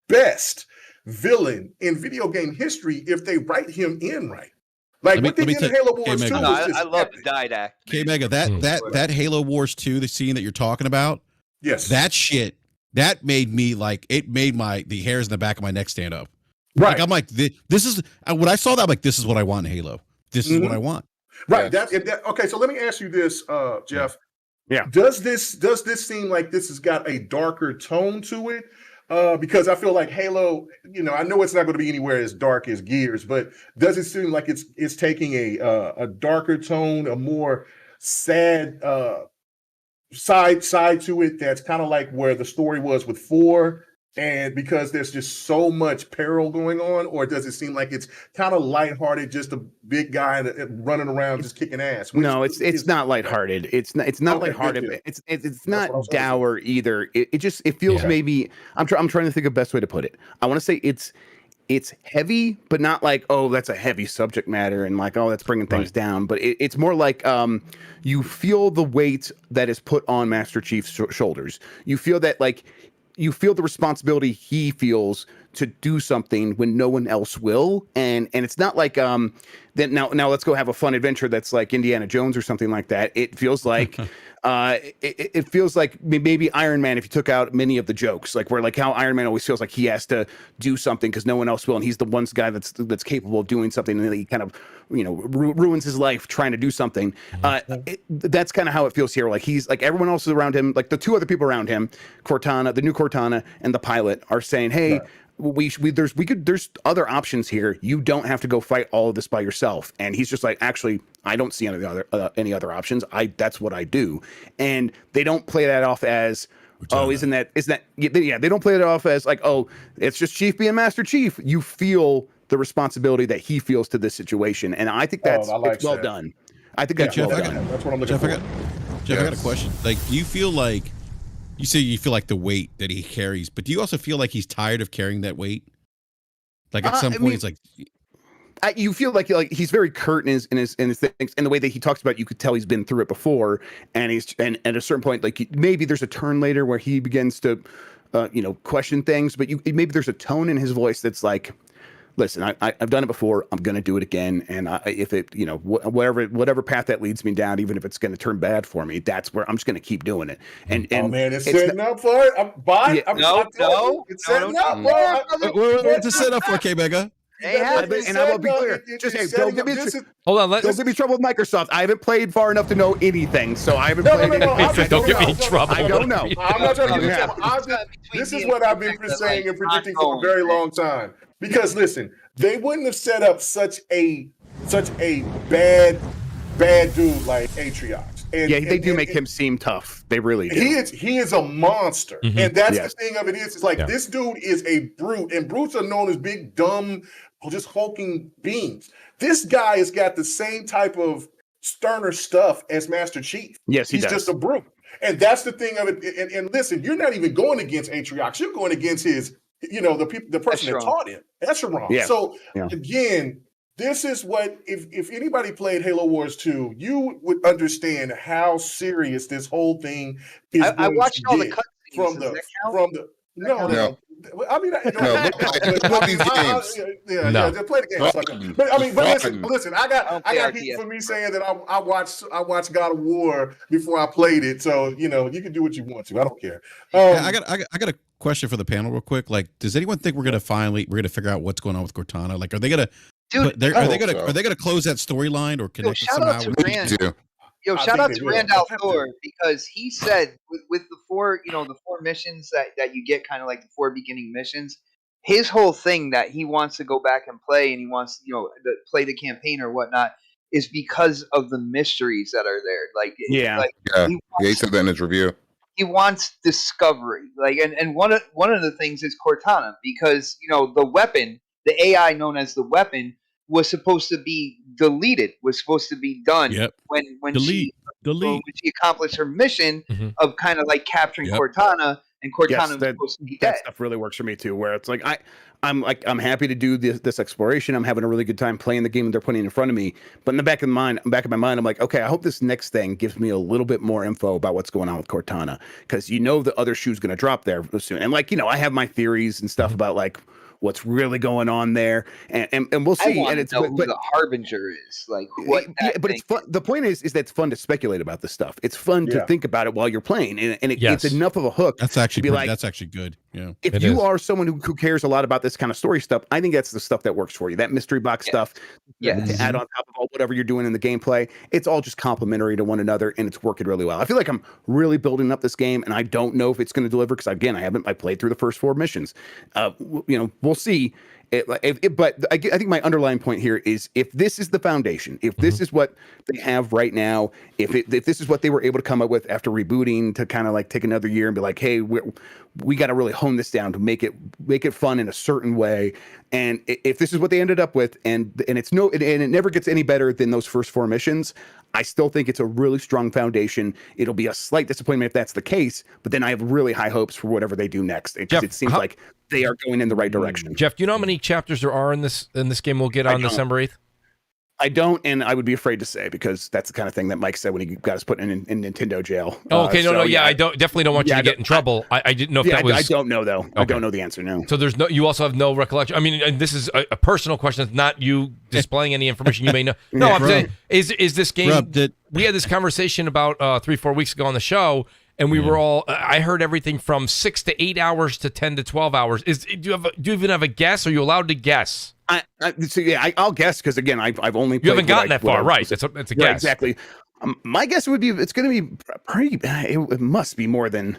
D: best villain in video game history if they write him in right. Like what they did in Halo Wars 2 was just
B: I love the
D: epic.
B: Didact.
F: K-Mega, that Halo Wars 2, the scene that you're talking about,
D: Yes.
F: that shit, that made me like, it made the hairs in the back of my neck stand up.
D: Right.
F: Like, I'm like, this is, when I saw that, I'm like, this is what I want in Halo. This is what I want.
D: Right. Okay, so let me ask you this, Jeff.
E: Yeah.
D: Does this seem like this has got a darker tone to it? Because I feel like Halo, I know it's not going to be anywhere as dark as Gears, but does it seem like it's taking a darker tone, a more sad side to it that's kind of like where the story was with 4? And because there's just so much peril going on, or does it seem like it's kind of lighthearted, just a big guy running around just kicking ass?
E: No, it's not lighthearted. It's not
D: Okay,
E: lighthearted.
D: good.
E: It's not dour either. It feels maybe I'm trying to think of the best way to put it. I want to say it's heavy, but not like, oh, that's a heavy subject matter and like, oh, that's bringing things down. But it's more like you feel the weight that is put on Master Chief's shoulders. You feel that like. You feel the responsibility he feels to do something when no one else will, and it's not like that. Now let's go have a fun adventure that's like Indiana Jones or something like that. It feels like it feels like maybe Iron Man if you took out many of the jokes, like where like how Iron Man always feels like he has to do something because no one else will, and he's the one guy that's capable of doing something, and then he kind of ruins his life trying to do something. That's kind of how it feels here. Like he's like everyone else is around him, like the two other people around him, Cortana, the new Cortana, and the pilot are saying, "Hey, there's other options here. You don't have to go fight all of this by yourself." And he's just like, "Actually, I don't see any other options. That's what I do." And they don't play that off as, "Oh, isn't that?" Yeah, they don't play it off as like, "Oh, it's just Chief being Master Chief." You feel the responsibility that he feels to this situation, and I think that's it's well done. I think that's well done.
D: That's what I'm looking for.
F: Jeff, I got a question. Like, do you feel like you say you feel like the weight that he carries, but do you also feel like he's tired of carrying that weight? Like at some point, it's like
E: you feel like he's very curt in his things, and the way that he talks about it, you could tell he's been through it before, and and at a certain point, like maybe there's a turn later where he begins to question things, but maybe there's a tone in his voice that's like, listen, I've done it before. I'm going to do it again. And if it, whatever path that leads me down, even if it's going to turn bad for me, that's where I'm just going to keep doing it. And
D: oh man, it's setting up for it. It's setting up.
F: What's it set up for, K-Mega?
E: And I will be clear. Don't give me
A: hold on.
E: Don't give me trouble with Microsoft. I haven't played far enough to know anything, so I haven't played anything.
A: Don't get me in trouble.
E: I don't know.
D: I'm not trying to get you in trouble. This is what I've been saying and predicting for a very long time. Because listen, they wouldn't have set up such a bad dude like Atriox.
E: They do make him seem tough. They really do.
D: He is a monster. Mm-hmm. And that's the thing of it is, it's like this dude is a brute, and brutes are known as big, dumb, just hulking beings. This guy has got the same type of sterner stuff as Master Chief.
E: Yes,
D: he's
E: does.
D: Just a brute. And that's the thing of it. And listen, you're not even going against Atriox. You're going against his, the person that taught him. Echelon.
E: Yeah.
D: So again, this is what if anybody played Halo Wars 2, you would understand how serious this whole thing is.
B: I watched all the cutscenes
D: from the no. I mean,
C: play these games.
D: Just play the game. But I mean, listen. I got heat for me saying that I watched God of War before I played it. So you can do what you want to. I don't care.
F: I got a question for the panel real quick. Like, does anyone think we're gonna figure out what's going on with Cortana? Like, are they gonna? Are they gonna close that storyline or connect it somehow?
B: Shout out to Randall Thor, because he said with the four missions that you get, kind of like the 4 beginning missions, his whole thing that he wants to go back and play, and he wants to play the campaign or whatnot, is because of the mysteries that are there.
C: He said that in his review.
B: He wants discovery, and one of the things is Cortana, because the weapon the AI known as the weapon was supposed to be deleted, was supposed to be done when she accomplished her mission of kind of like capturing Cortana, and Cortana was supposed to be dead.
E: That stuff really works for me too, where it's like I'm happy to do this exploration. I'm having a really good time playing the game that they're putting in front of me. But in the back of my mind, I'm like, okay, I hope this next thing gives me a little bit more info about what's going on with Cortana, because the other shoe's going to drop there soon. And like, I have my theories and stuff about like what's really going on there, and we'll see.
B: I
E: and it's
B: know who the harbinger is, like what.
E: But it's fun. The point is that it's fun to speculate about this stuff. It's fun to think about it while you're playing, and it's enough of a hook.
F: That's actually that's actually good. Yeah.
E: If you are someone who cares a lot about this kind of story stuff, I think that's the stuff that works for you. That mystery box stuff, to add on top of whatever you're doing in the gameplay, it's all just complementary to one another, and it's working really well. I feel like I'm really building up this game, and I don't know if it's going to deliver because again, I played through the first 4 missions. We'll see. But I think my underlying point here is, if this is the foundation, if this is what they have right now, if this is what they were able to come up with after rebooting to kind of like take another year and be like, hey, we got to really hone this down to make it fun in a certain way. And if this is what they ended up with, and it never gets any better than those first 4 missions, I still think it's a really strong foundation. It'll be a slight disappointment if that's the case, but then I have really high hopes for whatever they do next. It seems like they are going in the right direction.
A: Jeff, do you know how many chapters there are in this game we'll get on December 8th?
E: I don't, and I would be afraid to say, because that's the kind of thing that Mike said when he got us put in Nintendo jail.
A: Oh, okay, I definitely don't want you to get in trouble. I didn't know if that was.
E: I don't know though. Okay. I don't know the answer now.
A: So you also have no recollection. I mean, and this is a personal question. It's not you displaying any information you may know. No, I'm saying, is this game? We had this conversation about 3-4 weeks ago on the show, and we were all. I heard everything from 6 to 8 hours to 10 to 12 hours. Do you even have a guess? Are you allowed to guess?
E: I'll guess, because again, I've only played.
A: You haven't gotten that far, right? It's a guess.
E: Exactly. My guess would be it's going to be pretty. It must be more than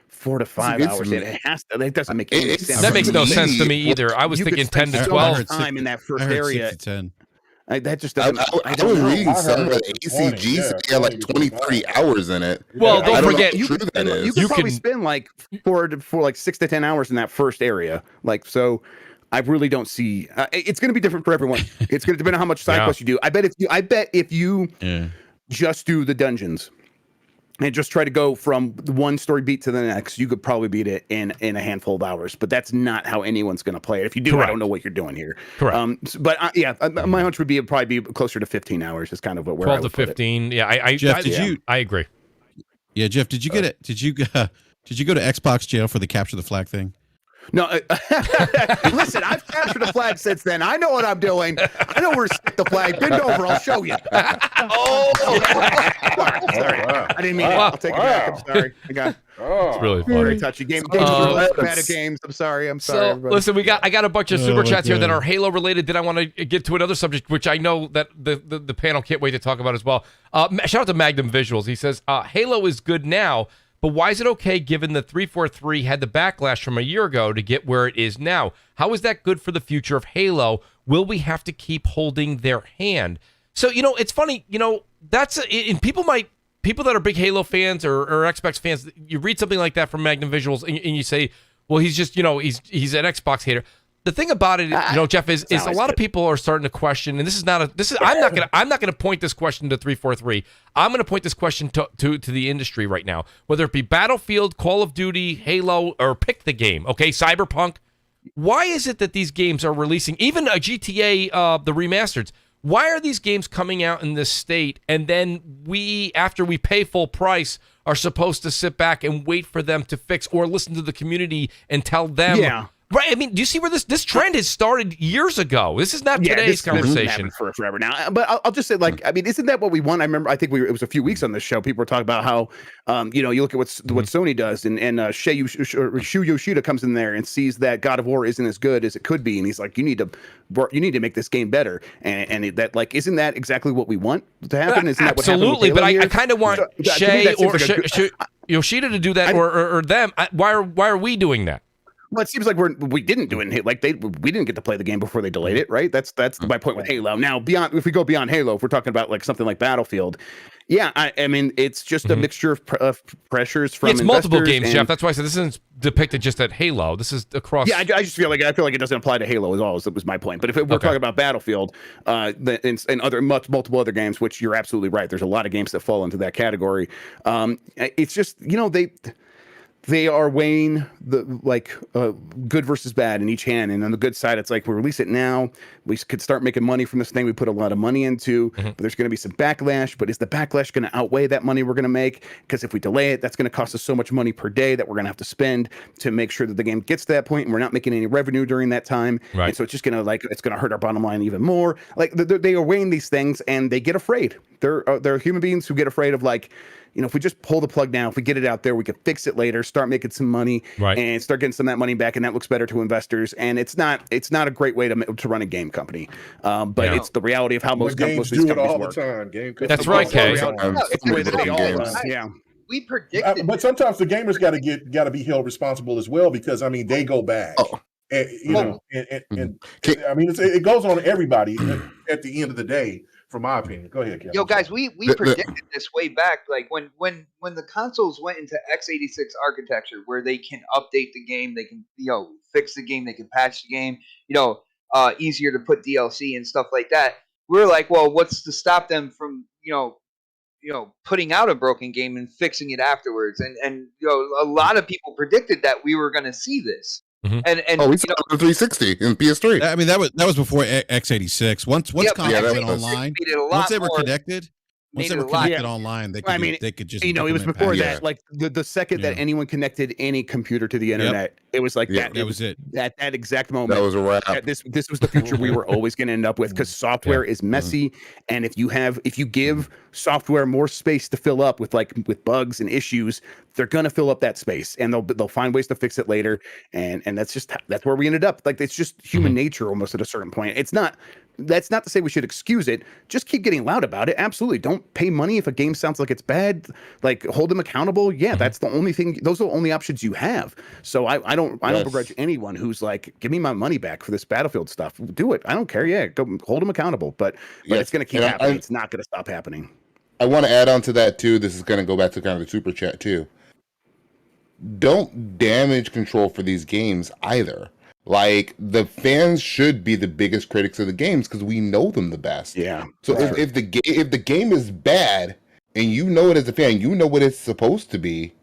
E: 4 to 5 hours. It has to. It doesn't make any sense.
A: That makes no sense to me either. I was thinking 10 to 12.
E: Time in that first area.
F: 6 to 10.
E: That just doesn't.
C: I was reading some of the ACGs had like 23 hours in it.
A: Well, don't forget,
E: you could probably spend like 4 like 6 to 10 hours in that first area. Like, so I really don't see. It's going to be different for everyone. It's going to depend on how much side quests you do. I bet if you just do the dungeons and just try to go from one story beat to the next, you could probably beat it in a handful of hours. But that's not how anyone's going to play it. If you do, I don't know what you're doing here.
A: Correct.
E: My hunch would be probably be closer to 15 hours. Is kind of what we're
A: 12 to 15. Yeah,
F: Jeff,
A: I agree.
F: Yeah, Jeff, did you get it? Did you go to Xbox jail for the capture the flag thing?
E: No, listen, I've captured a flag since then. I know what I'm doing. I know where to stick the flag. Bend over, I'll show you. Sorry. I didn't mean it. I'll take it back. I'm sorry.
A: It's really funny.
E: Very touchy. Games are games. I'm sorry.
A: So, listen, I got a bunch of super chats here that are Halo related. Then I want to get to another subject, which I know that the panel can't wait to talk about as well. Shout out to Magnum Visuals. He says, Halo is good now, but why is it okay given the 343 had the backlash from a year ago to get where it is now? How is that good for the future of Halo? Will we have to keep holding their hand? So, it's funny, that's people that are big Halo fans or Xbox fans, you read something like that from Magnum Visuals and you say, well, he's just, he's an Xbox hater. The thing about it, Jeff, is a lot of people are starting to question, and I'm not gonna point this question to 343. I'm gonna point this question to the industry right now, whether it be Battlefield, Call of Duty, Halo, or pick the game. Okay, Cyberpunk. Why is it that these games are releasing, even a GTA, the remasters? Why are these games coming out in this state, and then after we pay full price, are supposed to sit back and wait for them to fix or listen to the community and tell them? Yeah. Right. I mean, do you see where this trend has started years ago? This is not today's conversation.
E: For forever now. But I'll just say, isn't that what we want? I remember, it was a few weeks on this show. People were talking about how, you look at what Sony does, and Shu Yoshida comes in there and sees that God of War isn't as good as it could be, and he's like, you need to make this game better, and that isn't that exactly what we want to happen? Isn't that
A: absolutely? But I kind of want Yoshida to do that, or them. Why are we doing that?
E: Well, it seems like we didn't do it. Like we didn't get to play the game before they delayed it, right? That's my point with Halo. Now, if we go beyond Halo, if we're talking about like something like Battlefield, yeah, I mean, it's just a mixture of pressures from
A: it's multiple
E: investors
A: games, Jeff. That's why I said this isn't depicted just at Halo. This is across.
E: Yeah, I just feel like it doesn't apply to Halo as well. That was my point. But if we're talking about Battlefield, and other multiple other games, which you're absolutely right, there's a lot of games that fall into that category. It's just they are weighing the good versus bad in each hand, and on the good side, it's like we release it now, we could start making money from this thing we put a lot of money into, but there's going to be some backlash. But is the backlash going to outweigh that money we're going to make? Because if we delay it, that's going to cost us so much money per day that we're going to have to spend to make sure that the game gets to that point, and we're not making any revenue during that time. Right. And so it's just going to it's going to hurt our bottom line even more. Like they are weighing these things, and they get afraid. They're human beings who get afraid of if we just pull the plug now, if we get it out there, we can fix it later, start making some money, and start getting some of that money back, and that looks better to investors. And it's not a great way to run a game company, but it's the reality of how most companies work.
A: That's right, Kay.
E: It's the way that they all run. Yeah.
B: We predicted,
D: but sometimes the gamers got to be held responsible as well, because I mean they go back. And, I mean it goes on everybody at the end of the day. From my opinion, go ahead, Kevin.
B: Yo, guys, we predicted this way back, like when the consoles went into x86 architecture, where they can update the game, they can fix the game, they can patch the game, easier to put DLC and stuff like that. We're like, well, what's to stop them from putting out a broken game and fixing it afterwards? And a lot of people predicted that we were going to see this. And
C: we saw the 360 in PS3.
F: I mean, that was before x86. Once consoles went online, once they were connected. Once they were connected online, they could just.
E: It was before that. Like the second that anyone connected any computer to the internet, it was like that. That was it. At that exact moment,
C: that was a wrap.
E: This was the future we were always going to end up with, because software is messy, and if you give software more space to fill up with bugs and issues, they're going to fill up that space, and they'll find ways to fix it later, and that's where we ended up. Like, it's just human nature almost at a certain point. That's not to say we should excuse it. Just keep getting loud about it. Absolutely. Don't pay money if a game sounds like it's bad. Like, hold them accountable. Yeah, that's the only thing. Those are the only options you have. So I don't begrudge anyone who's like, give me my money back for this Battlefield stuff. Do it. I don't care. Yeah, go hold them accountable. But it's going to keep happening. It's not going to stop happening.
C: I want to add on to that too. This is going to go back to kind of the super chat too. Don't damage control for these games either. Like, the fans should be the biggest critics of the games because we know them the best.
E: Yeah.
C: So if the game is bad and you know it as a fan, you know what it's supposed to be,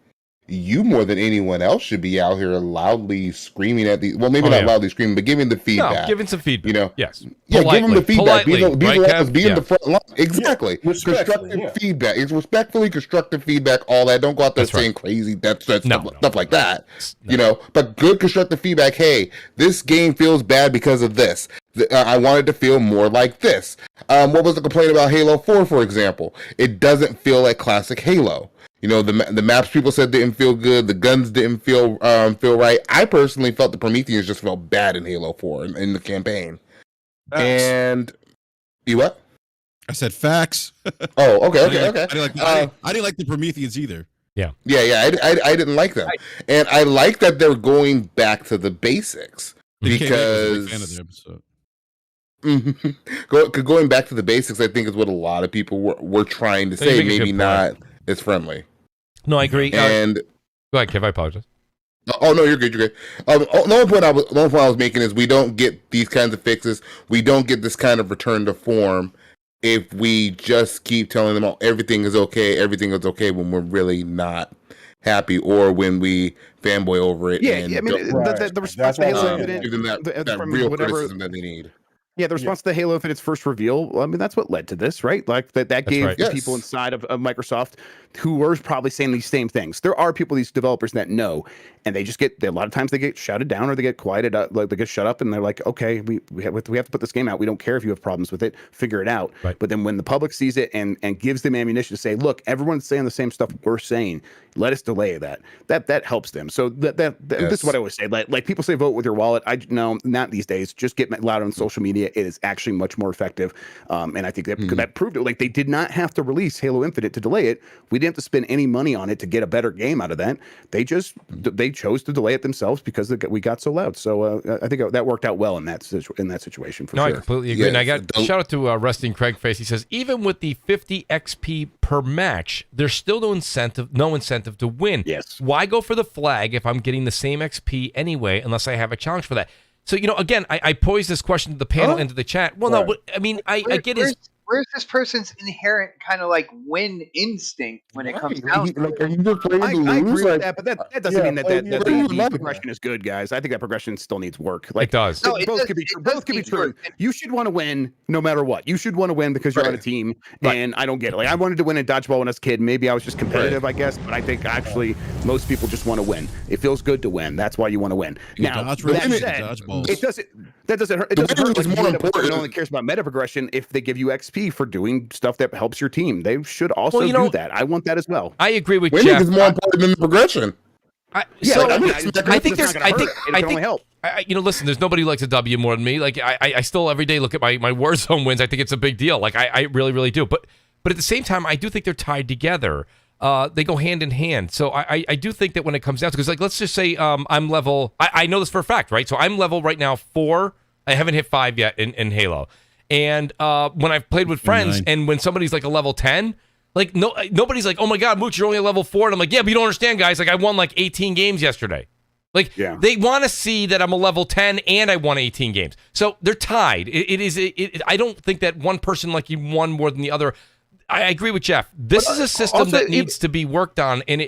C: you more than anyone else should be out here loudly screaming at the. Well, maybe not loudly screaming, but giving the feedback.
A: No, giving some feedback. Yes.
C: Yeah, give them the feedback. Be in the front line. Exactly.
D: Yeah,
C: constructive feedback. It's respectfully constructive feedback. All that. Don't go out there saying crazy stuff like that. No. But good constructive feedback. Hey, this game feels bad because of this. I wanted to feel more like this. What was the complaint about Halo 4, for example? It doesn't feel like classic Halo. The maps people said didn't feel good. The guns didn't feel right. I personally felt the Prometheans just felt bad in Halo 4 in the campaign.
F: Facts.
C: And you what?
F: I said facts.
C: Oh, okay.
F: I didn't like the Prometheans either.
C: Yeah. I didn't like them, and I like that they're going back to the basics because. Going back to the basics, I think is what a lot of people were trying to say. Maybe not as friendly.
A: No, I agree.
C: And
A: go ahead, Kev. I apologize.
C: Oh no, you're good. You're good. The only point I was making is we don't get these kinds of fixes. We don't get this kind of return to form if we just keep telling them, everything is okay. Everything is okay when we're really not happy, or when we fanboy over it.
E: Yeah, I mean the response to Halo Infinite,
C: give them that real criticism that they need.
E: Yeah, the response to Halo Infinite's first reveal, I mean, that's what led to this, right? Like, that gave the people inside of Microsoft who were probably saying these same things. There are people, these developers, that know, and they just a lot of times they get shouted down or they get quieted up, like they get shut up, and they're like, okay, we have to put this game out. We don't care if you have problems with it. Figure it out. Right. But then when the public sees it and gives them ammunition to say, look, everyone's saying the same stuff we're saying, let us delay that. That helps them. So this is what I always say. Like people say, vote with your wallet. No, not these days. Just get loud on social media. media, it is actually much more effective. And I think that proved it. Like, they did not have to release Halo Infinite to delay it. We didn't have to spend any money on it to get a better game out of that. They chose to delay it themselves because we got so loud. So I think that worked out well in that situation for sure.
A: I completely agree. And I got shout out to Resting Craig Face. He says, even with the 50 XP per match, there's still no incentive to win.
E: Yes.
A: Why go for the flag if I'm getting the same XP anyway, unless I have a challenge for that? So, again, I posed this question to the panel and to the chat. Well, no, I mean, I get his...
B: Where's this person's inherent kind of like win instinct when it comes down to it?
E: I agree with that, but that doesn't mean that the progression is good, guys. I think that progression still needs work. Like,
A: it does.
E: No, both could be true. You should want to win no matter what. You should want to win because you're on a team, and I don't get it. Like, I wanted to win in dodgeball when I was a kid. Maybe I was just competitive, I guess, but I think actually most people just want to win. It feels good to win. That's why you want to win. Now, that said, that doesn't hurt. It doesn't hurt. Like, more important. Only cares about meta progression if they give you XP for doing stuff that helps your team. They should also do that. I want that as well.
A: I agree with
C: Winning
A: Jeff.
C: is more important than the progression.
A: I think listen, there's nobody who likes a W more than me. Like, I still every day look at my Warzone wins. I think it's a big deal. Like, I really, really do. But at the same time, I do think they're tied together. They go hand in hand. So I do think that when it comes down to, because, like, let's just say I'm level, I know this for a fact, right? So I'm level right now 4. I haven't hit 5 yet in Halo. And when I've played with friends, and when somebody's like a level 10, like, nobody's like, oh my God, Mooch, you're only a level 4. And I'm like, yeah, but you don't understand, guys. Like, I won like 18 games yesterday. Like, they want to see that I'm a level 10 and I won 18 games. So they're tied. I don't think that one person like you won more than the other. I agree with Jeff. This is a system that needs to be worked on. And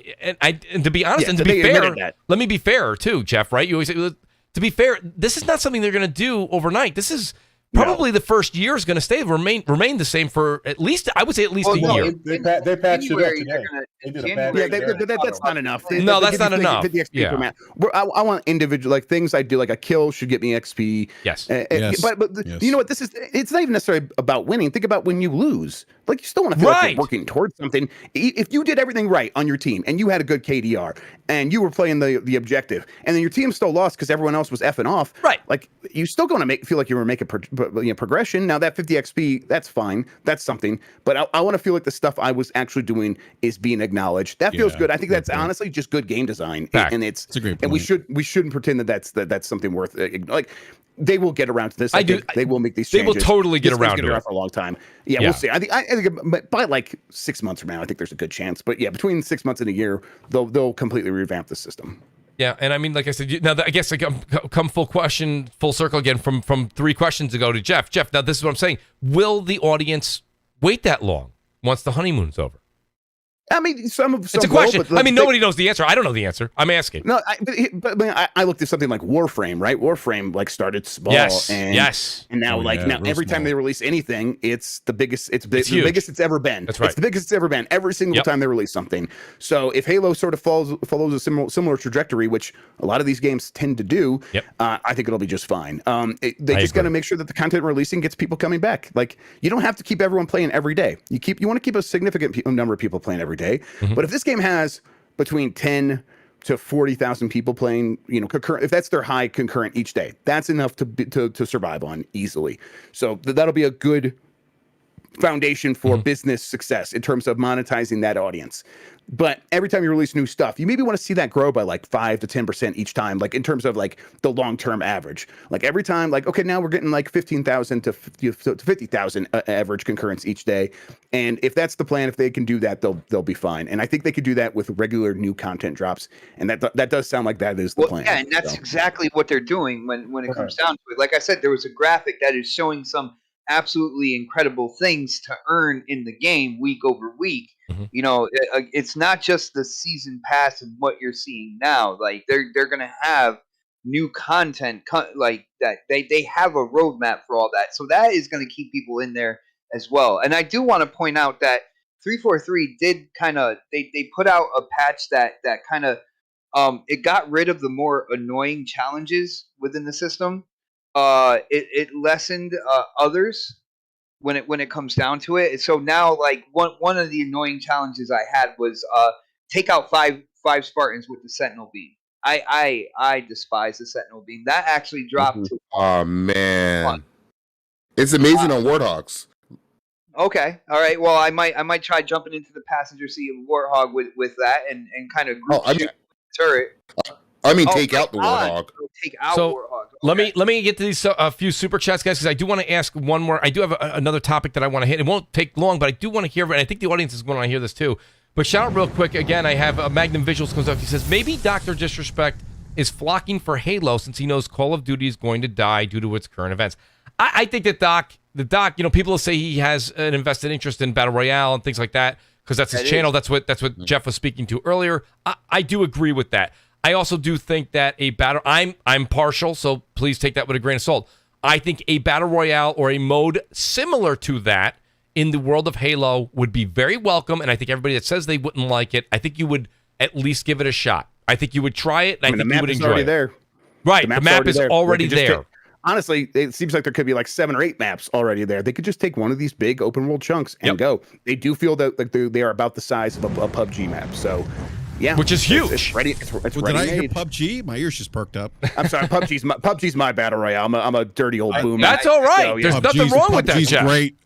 A: to be honest, and to be fair, let me be fair too, Jeff, right? You always say, to be fair, this is not something they're going to do overnight. This is probably the first year is going to remain the same for at least, I would say, at least a year.
D: They patched it up today.
E: That's not enough.
A: That's not enough.
E: I want individual, like, things I do, like a kill should get me XP.
A: Yes.
E: But you know what? It's not even necessarily about winning. Think about when you lose. Like, you still want to feel like you're working towards something. If you did everything right on your team and you had a good KDR and you were playing the objective, and then your team still lost because everyone else was effing off,
A: right?
E: Like, you still going to feel like you were making progression. Now that 50 XP, that's fine. That's something. But I want to feel like the stuff I was actually doing is being acknowledged. That feels good. I think that's honestly just good game design. And it's a great point. And we shouldn't pretend that that's something worth, like. They will get around to this. I think they will make these changes.
A: They will totally get around to it
E: for a long time. Yeah, we'll see. I think by like 6 months from now, I think there's a good chance. But yeah, between 6 months and a year, they'll completely revamp the system.
A: Yeah, and I mean, like I said, now I guess I come full circle again from 3 questions ago to Jeff. Jeff, now this is what I'm saying. Will the audience wait that long once the honeymoon's over?
E: I mean, it's a
A: question. I mean, nobody knows the answer. I don't know the answer. I'm asking.
E: No, I looked at something like Warframe, right? Warframe like started small, and now every time they release anything, it's the biggest. It's the biggest it's ever been.
A: That's right.
E: It's the biggest it's ever been. Every single time they release something. So if Halo sort of follows a similar trajectory, which a lot of these games tend to do, I think it'll be just fine. They just got to make sure that the content releasing gets people coming back. Like, you don't have to keep everyone playing every day. You want to keep a significant number of people playing every day. But if this game has between 10 to 40,000 people playing, concurrent, if that's their high concurrent each day, that's enough to survive on easily. So that'll be a good foundation for business success in terms of monetizing that audience. But every time you release new stuff, you maybe want to see that grow by like 5 to 10% each time, like in terms of like the long-term average. Like every time, like, okay, now we're getting like 15,000 to 50,000 average concurrence each day. And if that's the plan, if they can do that, they'll be fine. And I think they could do that with regular new content drops. And that does sound like that is the plan.
B: Yeah, and that's exactly what they're doing when it comes down to it. Like I said, there was a graphic that is showing some absolutely incredible things to earn in the game week over week. It's not just the season pass and what you're seeing now. Like, they're gonna have new content like that. They have a roadmap for all that, so that is going to keep people in there as well. And I do want to point out that 343 did kind of they put out a patch that kind of it got rid of the more annoying challenges within the system. It lessened others when it comes down to it. So now, like, one of the annoying challenges I had was take out five Spartans with the Sentinel beam. I despise the Sentinel beam. That actually dropped to
C: oh man. It's amazing on Warthogs.
B: Okay, all right. Well, I might try jumping into the passenger seat of Warthog with that and kind of group shoot the turret.
C: Take out the Warthog.
B: Take out Warthog.
A: Okay. Let me get to these a few super chats, guys, because I do want to ask one more. I do have another topic that I want to hit. It won't take long, but I do want to hear, and I think the audience is going to hear this too. But shout out real quick again. I have Magnum Visuals comes up. He says maybe Dr. Disrespect is flocking for Halo since he knows Call of Duty is going to die due to its current events. I think that the Doc, people will say he has an invested interest in Battle Royale and things like that because that's his channel. That's what Jeff was speaking to earlier. I do agree with that. I also do think that a battle. I'm partial, so please take that with a grain of salt. I think a Battle Royale or a mode similar to that in the world of Halo would be very welcome, and I think everybody that says they wouldn't like it, I think you would at least give it a shot. I think you would try it, and I think you would enjoy it.
E: There.
A: Right, the map is already there.
E: Honestly, it seems like there could be like 7 or 8 maps already there. They could just take one of these big open world chunks and go. They do feel that like they are about the size of a PUBG map. So, yeah,
A: which is huge.
E: It's ready. It's
F: Did
E: ready
F: I hear
E: made.
F: PUBG? My ears just perked up.
E: I'm sorry, PUBG's my battle royale. I'm a dirty old boomer.
A: That's all right.
E: So,
A: There's nothing wrong with that,
F: PUBG's
A: Jeff.
F: great.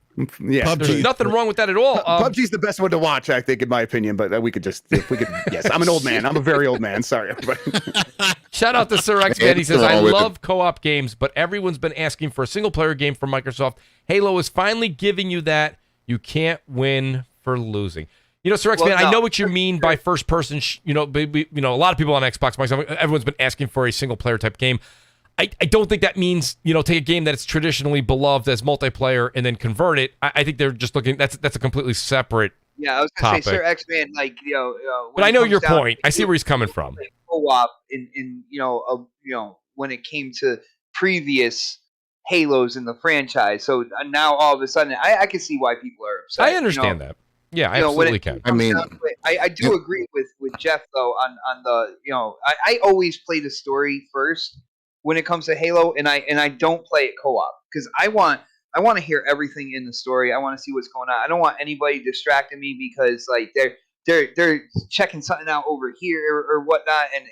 E: Yeah,
A: There's nothing wrong with that at all.
E: PUBG's the best one to watch, I think, in my opinion. But yes, I'm an old man. I'm a very old man. Sorry, everybody.
A: Shout out to Sir X-Man. He says, I love co-op games, but everyone's been asking for a single-player game from Microsoft. Halo is finally giving you that. You can't win for losing. Sir X-Man, I know what you mean by first-person. A lot of people on Xbox, everyone's been asking for a single-player type game. I don't think that means, take a game that's traditionally beloved as multiplayer and then convert it. I think they're just looking, that's a completely separate
B: I was going to say, Sir X-Man,
A: but I know your point. I see where he's coming from.
B: Co-op when it came to previous Halos in the franchise. So now all of a sudden, I can see why people are upset.
A: I understand that. Yeah, I absolutely can.
B: I do agree with Jeff, though, on the, I always play the story first when it comes to Halo, and I don't play it co-op because I want to hear everything in the story. I want to see what's going on. I don't want anybody distracting me because like they're checking something out over here or whatnot, and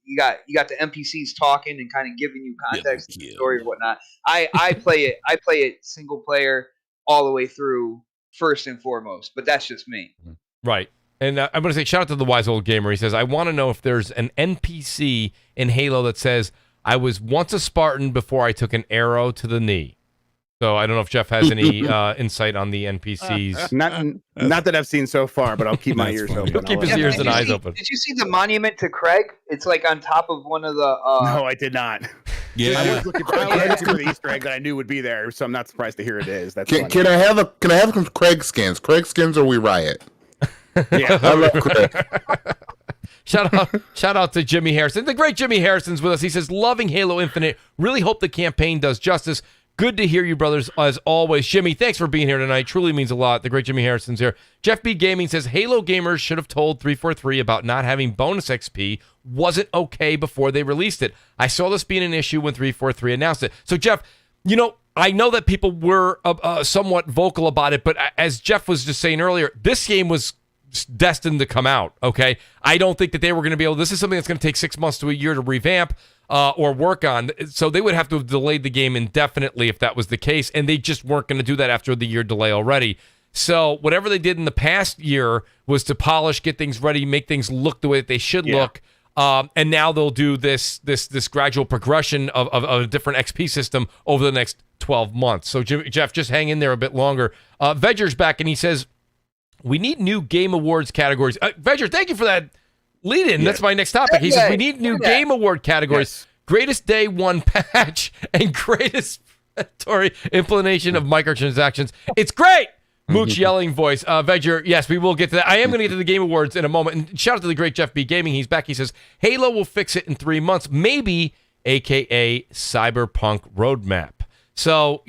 B: you got the NPCs talking and kind of giving you context to the story or whatnot. I play it single player all the way through first and foremost, but that's just me.
A: Right. And I'm going to say shout out to the wise old gamer. He says, I want to know if there's an NPC in Halo that says, I was once a Spartan before I took an arrow to the knee. So I don't know if Jeff has any insight on the NPCs.
E: Not that I've seen so far, but I'll keep my ears open.
A: He'll keep his ears and eyes open.
B: Did you see the monument to Craig? It's like on top of one of the...
E: No, I did not.
F: Yeah,
E: I was looking for the Easter egg that I knew would be there, so I'm not surprised to hear it is. That's
C: can I have some Craig skins? Craig skins or we riot?
E: Yeah,
C: I love Craig.
A: Shout out to Jimmy Harrison. The great Jimmy Harrison's with us. He says, loving Halo Infinite. Really hope the campaign does justice. Good to hear you, brothers, as always. Jimmy, thanks for being here tonight. Truly means a lot. The great Jimmy Harrison's here. Jeff B. Gaming says, Halo gamers should have told 343 about not having bonus XP wasn't okay before they released it. I saw this being an issue when 343 announced it. So, Jeff, I know that people were somewhat vocal about it, but as Jeff was just saying earlier, this game was destined to come out, okay? I don't think that they were going to be able... This is something that's going to take 6 months to a year to revamp or work on. So they would have to have delayed the game indefinitely if that was the case, and they just weren't going to do that after the year delay already. So whatever they did in the past year was to polish, get things ready, make things look the way that they should look. And now they'll do this gradual progression of a different XP system over the next 12 months. So Jeff, just hang in there a bit longer. Vedger's back, and he says, we need new Game Awards categories. Vedger, thank you for that lead-in. That's my next topic. He says, we need new Game Award categories. Yes. Greatest Day 1 patch and greatest predatory implementation of microtransactions. It's great! Mooch yelling voice. Vedger, yes, we will get to that. I am going to get to the Game Awards in a moment. And shout out to the great Jeff B. Gaming. He's back. He says, Halo will fix it in 3 months. Maybe, a.k.a. Cyberpunk roadmap. So,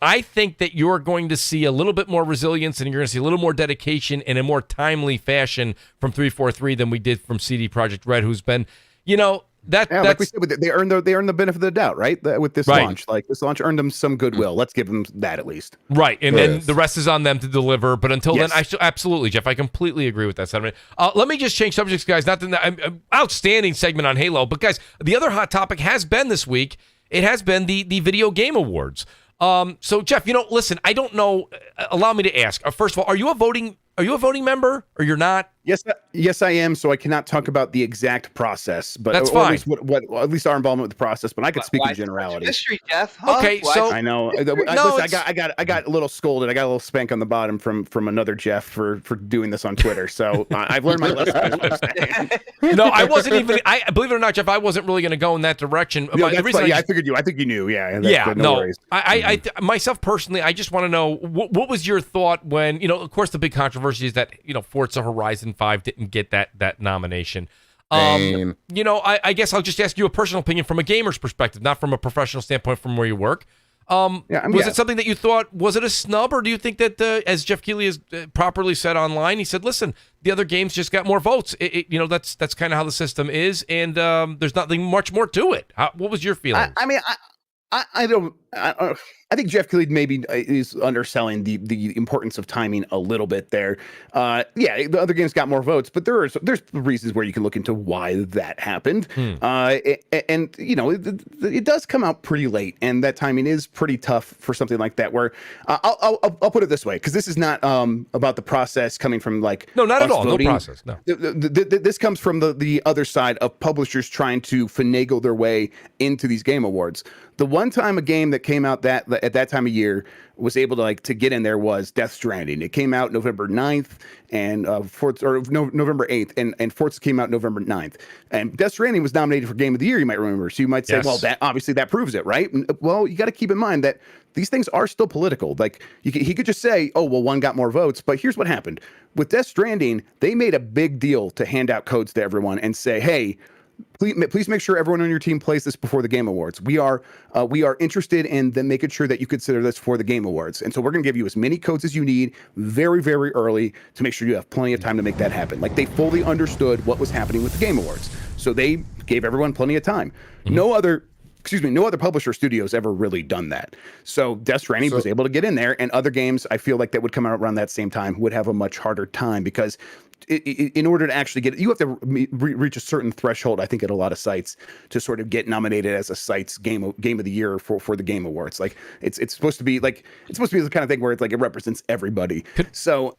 A: I think that you're going to see a little bit more resilience and you're going to see a little more dedication in a more timely fashion from 343 than we did from CD Projekt Red, who's been, that's
E: like we said, they earned the benefit of the doubt, right? With this launch, like this launch earned them some goodwill. Let's give them that at least.
A: Right, and then the rest is on them to deliver. But until then, absolutely, Jeff, I completely agree with that sentiment. Let me just change subjects, guys. Not that outstanding segment on Halo, but guys, the other hot topic has been this week. It has been the Video Game Awards. So Jeff, listen, I don't know. Allow me to ask. First of all, are you a voting member or you're not?
E: Yes, I am. So I cannot talk about the exact process, but
A: that's
E: fine.
A: At
E: least our involvement with the process. But I could speak in generality.
B: Mystery, Jeff. Huh?
A: Okay, so
E: I know. Listen, I got a little scolded. I got a little spank on the bottom from another Jeff for doing this on Twitter. So I've learned my lesson.
A: No, I wasn't even. I believe it or not, Jeff, I wasn't really going to go in that direction.
E: No, I figured you. I think you knew. Yeah. No worries.
A: I myself personally, I just want to know what was your thought when of course the big controversy is that Forza Horizon 5 didn't get that nomination. I guess I'll just ask you a personal opinion from a gamer's perspective, not from a professional standpoint from where you work. Was it something that you thought, was it a snub, or do you think that, as Jeff Keighley has properly said online, he said, listen, the other games just got more votes. That's kind of how the system is, and there's nothing much more to it. What was your feeling?
E: I think Jeff Keighley maybe is underselling the importance of timing a little bit there. The other games got more votes, but there's reasons where you can look into why that happened. It does come out pretty late, and that timing is pretty tough for something like that. Where I'll put it this way, because this is not about the process coming from
A: no, not at all, voting. No process. No,
E: this comes from the other side of publishers trying to finagle their way into these game awards. The one time a game that came out at that time of year was able to get in there was Death Stranding. It came out November 9th and November 8th, and Forza came out November 9th. And Death Stranding was nominated for Game of the Year, you might remember. So you might say, well, that obviously that proves it, right? Well, you got to keep in mind that these things are still political. He could just say, oh, well, one got more votes, but here's what happened. With Death Stranding, they made a big deal to hand out codes to everyone and say, hey, please make sure everyone on your team plays this before the Game Awards. We are interested in them making sure that you consider this for the Game Awards. And so we're going to give you as many codes as you need very, very early to make sure you have plenty of time to make that happen. They fully understood what was happening with the Game Awards. So they gave everyone plenty of time. Mm-hmm. No other publisher studios ever really done that. So Death Stranding was able to get in there, and other games I feel like that would come out around that same time would have a much harder time, because in order to actually get it, you have to reach a certain threshold, I think, at a lot of sites to sort of get nominated as a site's game of the year for the Game Awards. It's supposed to be the kind of thing where it's it represents everybody. So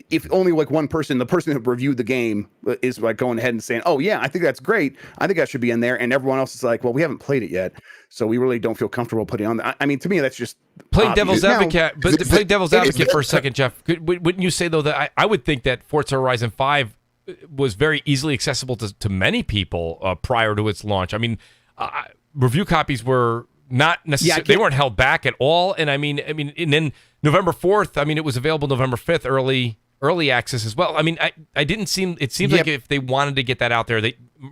E: if only one person, the person who reviewed the game, is going ahead and saying, oh yeah, I think that's great, I think that should be in there, and everyone else is well, we haven't played it yet, so we really don't feel comfortable putting it on there. I mean, to me, that's just
A: playing devil's advocate. But play devil's advocate for a second, Jeff. Wouldn't you say though that I would think that Forza Horizon 5 was very easily accessible to many people prior to its launch? I mean, review copies were not necessarily, they weren't held back at all. And I mean, and then November 4th, it was available November 5th, early access as well. It seems like if they wanted to get that out there,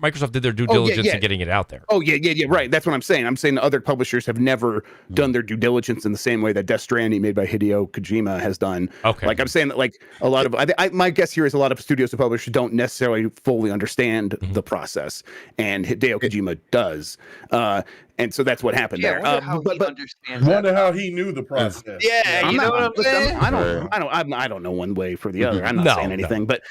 A: Microsoft did their due diligence in getting it out there.
E: Oh, yeah, right. That's what I'm saying. I'm saying other publishers have never done their due diligence in the same way that Death Stranding, made by Hideo Kojima, has done. Okay. I'm saying that a lot of, my guess here is a lot of studios and publishers don't necessarily fully understand the process, and Hideo Kojima does. And so that's what happened there.
D: Wonder how he knew the process.
B: Yeah, you know what I'm saying?
E: I don't know one way for the other. I'm not saying anything, but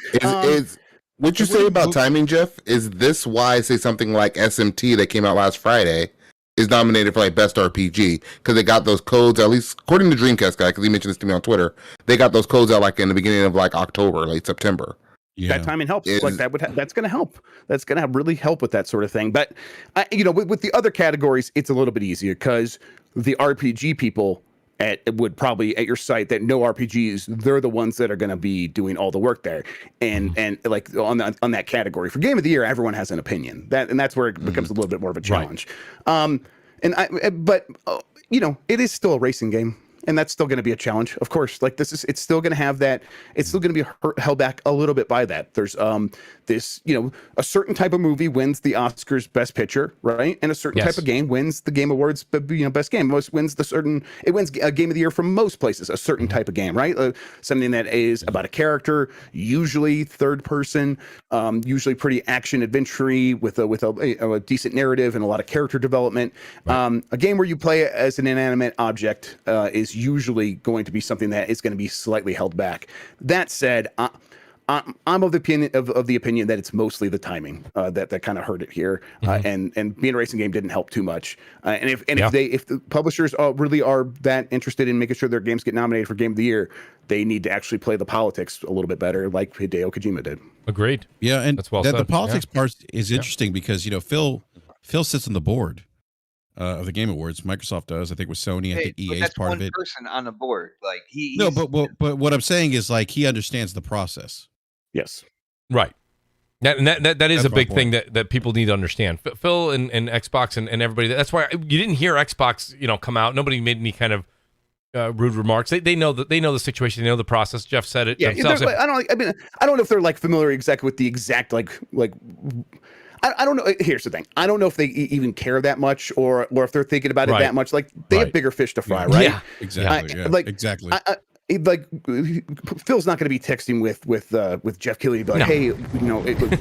C: what you say about timing, Jeff? Is this why, say, something like SMT that came out last Friday is nominated for Best RPG? Because they got those codes, at least according to Dreamcast guy, because he mentioned this to me on Twitter, they got those codes out in the beginning of October, late September.
E: Yeah. That timing helps. That's going to help. That's going to really help with that sort of thing. But with the other categories, it's a little bit easier, because the RPG people would probably at your site that know RPGs, they're the ones that are going to be doing all the work there, and on that category for Game of the Year, everyone has an opinion, that's where it becomes a little bit more of a challenge. Right. It is still a racing game, and that's still going to be a challenge, of course. It's still going to have that. It's still going to be held back a little bit by that. There's a certain type of movie wins the Oscars Best Picture, right? And a certain type of game wins the Game Awards, Best Game. It wins a Game of the Year from most places. A certain type of game, right? Something that is about a character, usually third person, usually pretty action adventure-y with a decent narrative and a lot of character development. Right. A game where you play as an inanimate object is usually going to be something that is going to be slightly held back. That said, I'm of the opinion that it's mostly the timing that kind of hurt it here, and being a racing game didn't help too much. If the publishers really are that interested in making sure their games get nominated for Game of the Year, they need to actually play the politics a little bit better, like Hideo Kojima did.
A: Agreed.
F: Yeah, and
A: that's well said.
F: The politics part is interesting because Phil sits on the board of the Game Awards. Microsoft does, I think, with Sony. I think EA is part of it.
B: Person on the board, like
F: but what I'm saying is like he understands the process.
E: Yes,
A: right. That is a big thing that people need to understand. Phil and Xbox and everybody. That's why you didn't hear Xbox, come out. Nobody made any kind of rude remarks. They know the situation. They know the process. Jeff said it.
E: Yeah, I don't know if they're like familiar exactly with the exact like. I don't know. Here's the thing. I don't know if they even care that much, or if they're thinking about it that much. Like they have bigger fish to fry, right?
F: Yeah, exactly. Exactly.
E: Phil's not going to be texting with Jeff Keighley, like, hey,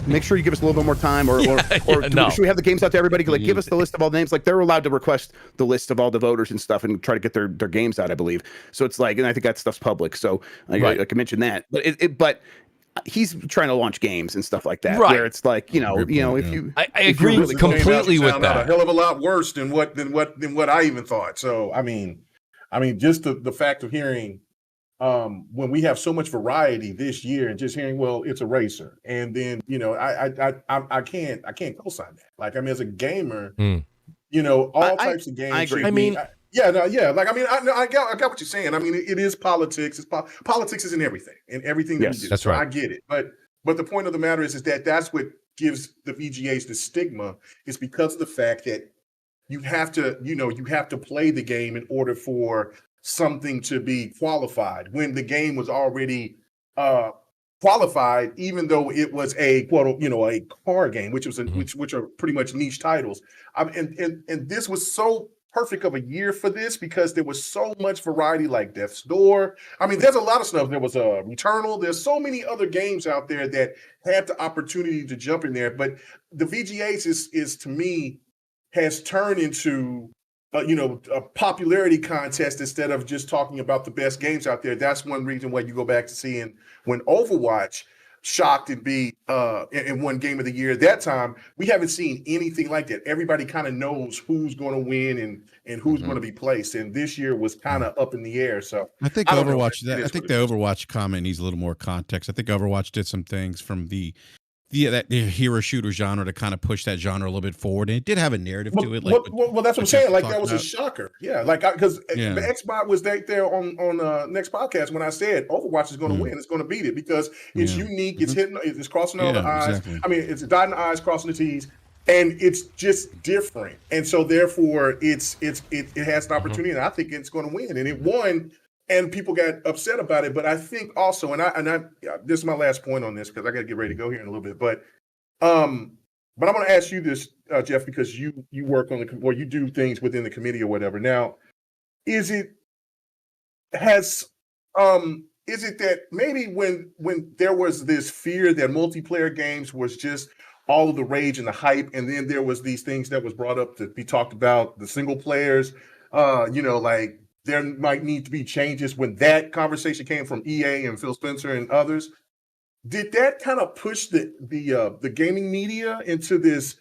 E: make sure you give us a little bit more time, or should we have the games out to everybody? Like, give us the list of all the names. Like, they're allowed to request the list of all the voters and stuff, and try to get their games out, I believe. So it's like, and I think that stuff's public. So I can mention that, but he's trying to launch games and stuff like that, where it's like, if you,
A: I agree completely with that.
D: A hell of a lot worse than what I even thought. So I mean, just the fact of hearing, when we have so much variety this year, and just hearing, well, it's a racer, and then I can't co-sign that. Like, I mean, as a gamer, all types of games.
E: I agree.
D: I got what you're saying. I mean, it is politics. Politics is in everything, that we do.
A: That's right.
D: I get it, but the point of the matter is that that's what gives the VGAs the stigma, is because of the fact that you have to play the game in order for something to be qualified, when the game was already qualified, even though it was a a car game, which are pretty much niche titles. And this was so perfect of a year for this, because there was so much variety, like Death's Door. I mean, there's a lot of stuff. There was Returnal. There's so many other games out there that had the opportunity to jump in there. But the VGAs is to me has turned into a popularity contest instead of just talking about the best games out there. That's one reason why you go back to seeing when Overwatch shocked and beat in one Game of the Year. That time, we haven't seen anything like that. Everybody kind of knows who's going to win and who's going to be placed. And this year was kind of up in the air. So
F: I think Overwatch. I think the Overwatch comment needs a little more context. I think Overwatch did some things from the hero shooter genre to kind of push that genre a little bit forward, and it did have a narrative to it. Like,
D: well, that's what I'm saying. Like, that was a shocker. Yeah, like, because the Xbox was right there on next podcast when I said Overwatch is going to win. It's going to beat it because it's unique. It's hitting. It's crossing all the I's. Exactly. I mean, it's dotting the I's, crossing the T's, and it's just different. And so therefore, it has an opportunity, and I think it's going to win. And it won. And people got upset about it, but I think also, and I this is my last point on this, because I got to get ready to go here in a little bit. But I'm going to ask you this, Jeff, because you work on you do things within the committee or whatever. Now, is it that maybe when there was this fear that multiplayer games was just all of the rage and the hype, and then there was these things that was brought up to be talked about, the single players, like, there might need to be changes, when that conversation came from EA and Phil Spencer and others? Did that kind of push the gaming media into this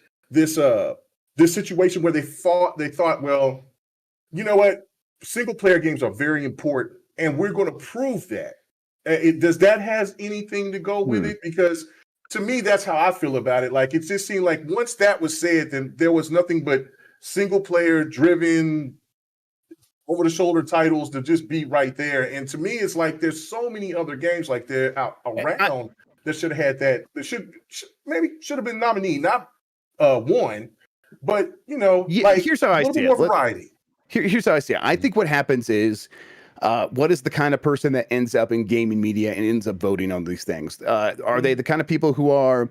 D: situation where they thought, well, you know what, single player games are very important, and we're going to prove that? Does that has anything to go with it? Because to me, that's how I feel about it. Like, it just seemed like once that was said, then there was nothing but single player driven, over the shoulder titles to just be right there. And to me, it's like there's so many other games like that out around that should have had that. That should have been nominee, not won, but like,
E: here's how I see it.
D: More variety.
E: Here's how I see it. I think what happens is, what is the kind of person that ends up in gaming media and ends up voting on these things? Are they the kind of people who are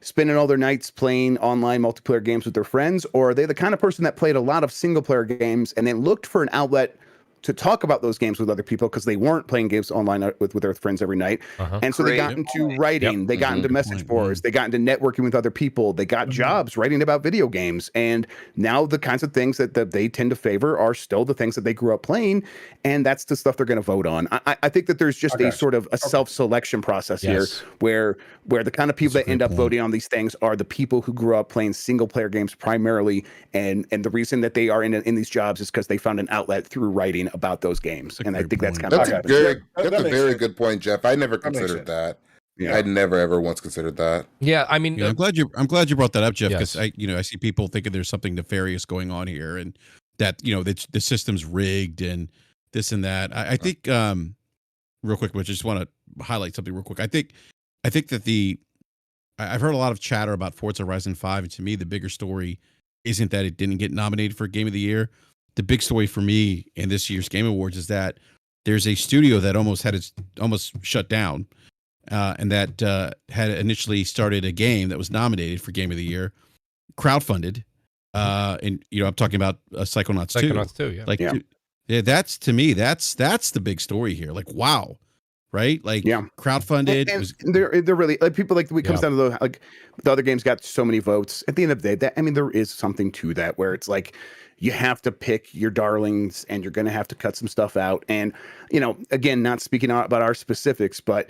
E: spending all their nights playing online multiplayer games with their friends, or are they the kind of person that played a lot of single player games and then looked for an outlet to talk about those games with other people because they weren't playing games online with their friends every night. And so they got into writing, they got into message boards, they got into networking with other people, they got jobs writing about video games. And now the kinds of things that they tend to favor are still the things that they grew up playing. And that's the stuff they're going to vote on. I think that there's just a sort of a self-selection process here where the kind of people that end up voting on these things are the people who grew up playing single player games primarily. And the reason that they are in these jobs is because they found an outlet through writing about those games. And I think that's kind of
C: that's a very good point, Jeff. I never considered that. Yeah. I'd never ever once considered that.
A: Yeah, I mean,
F: I'm glad you brought that up, Jeff, because I see people thinking there's something nefarious going on here, and that the system's rigged and this and that. I think real quick, but I just want to highlight something real quick. I think that I've heard a lot of chatter about Forza Horizon 5, and to me, the bigger story isn't that it didn't get nominated for Game of the Year. The big story for me in this year's Game Awards is that there's a studio that almost shut down, and that had initially started a game that was nominated for Game of the Year, crowdfunded, and I'm talking about Psychonauts 2.
A: Psychonauts 2,
F: yeah. That's to me, that's the big story here. Like, wow. Right, like crowdfunded.
E: And they're really like people like it comes down to the other games got so many votes. At the end of the day, there is something to that where it's like you have to pick your darlings and you're going to have to cut some stuff out. And again, not speaking about our specifics, but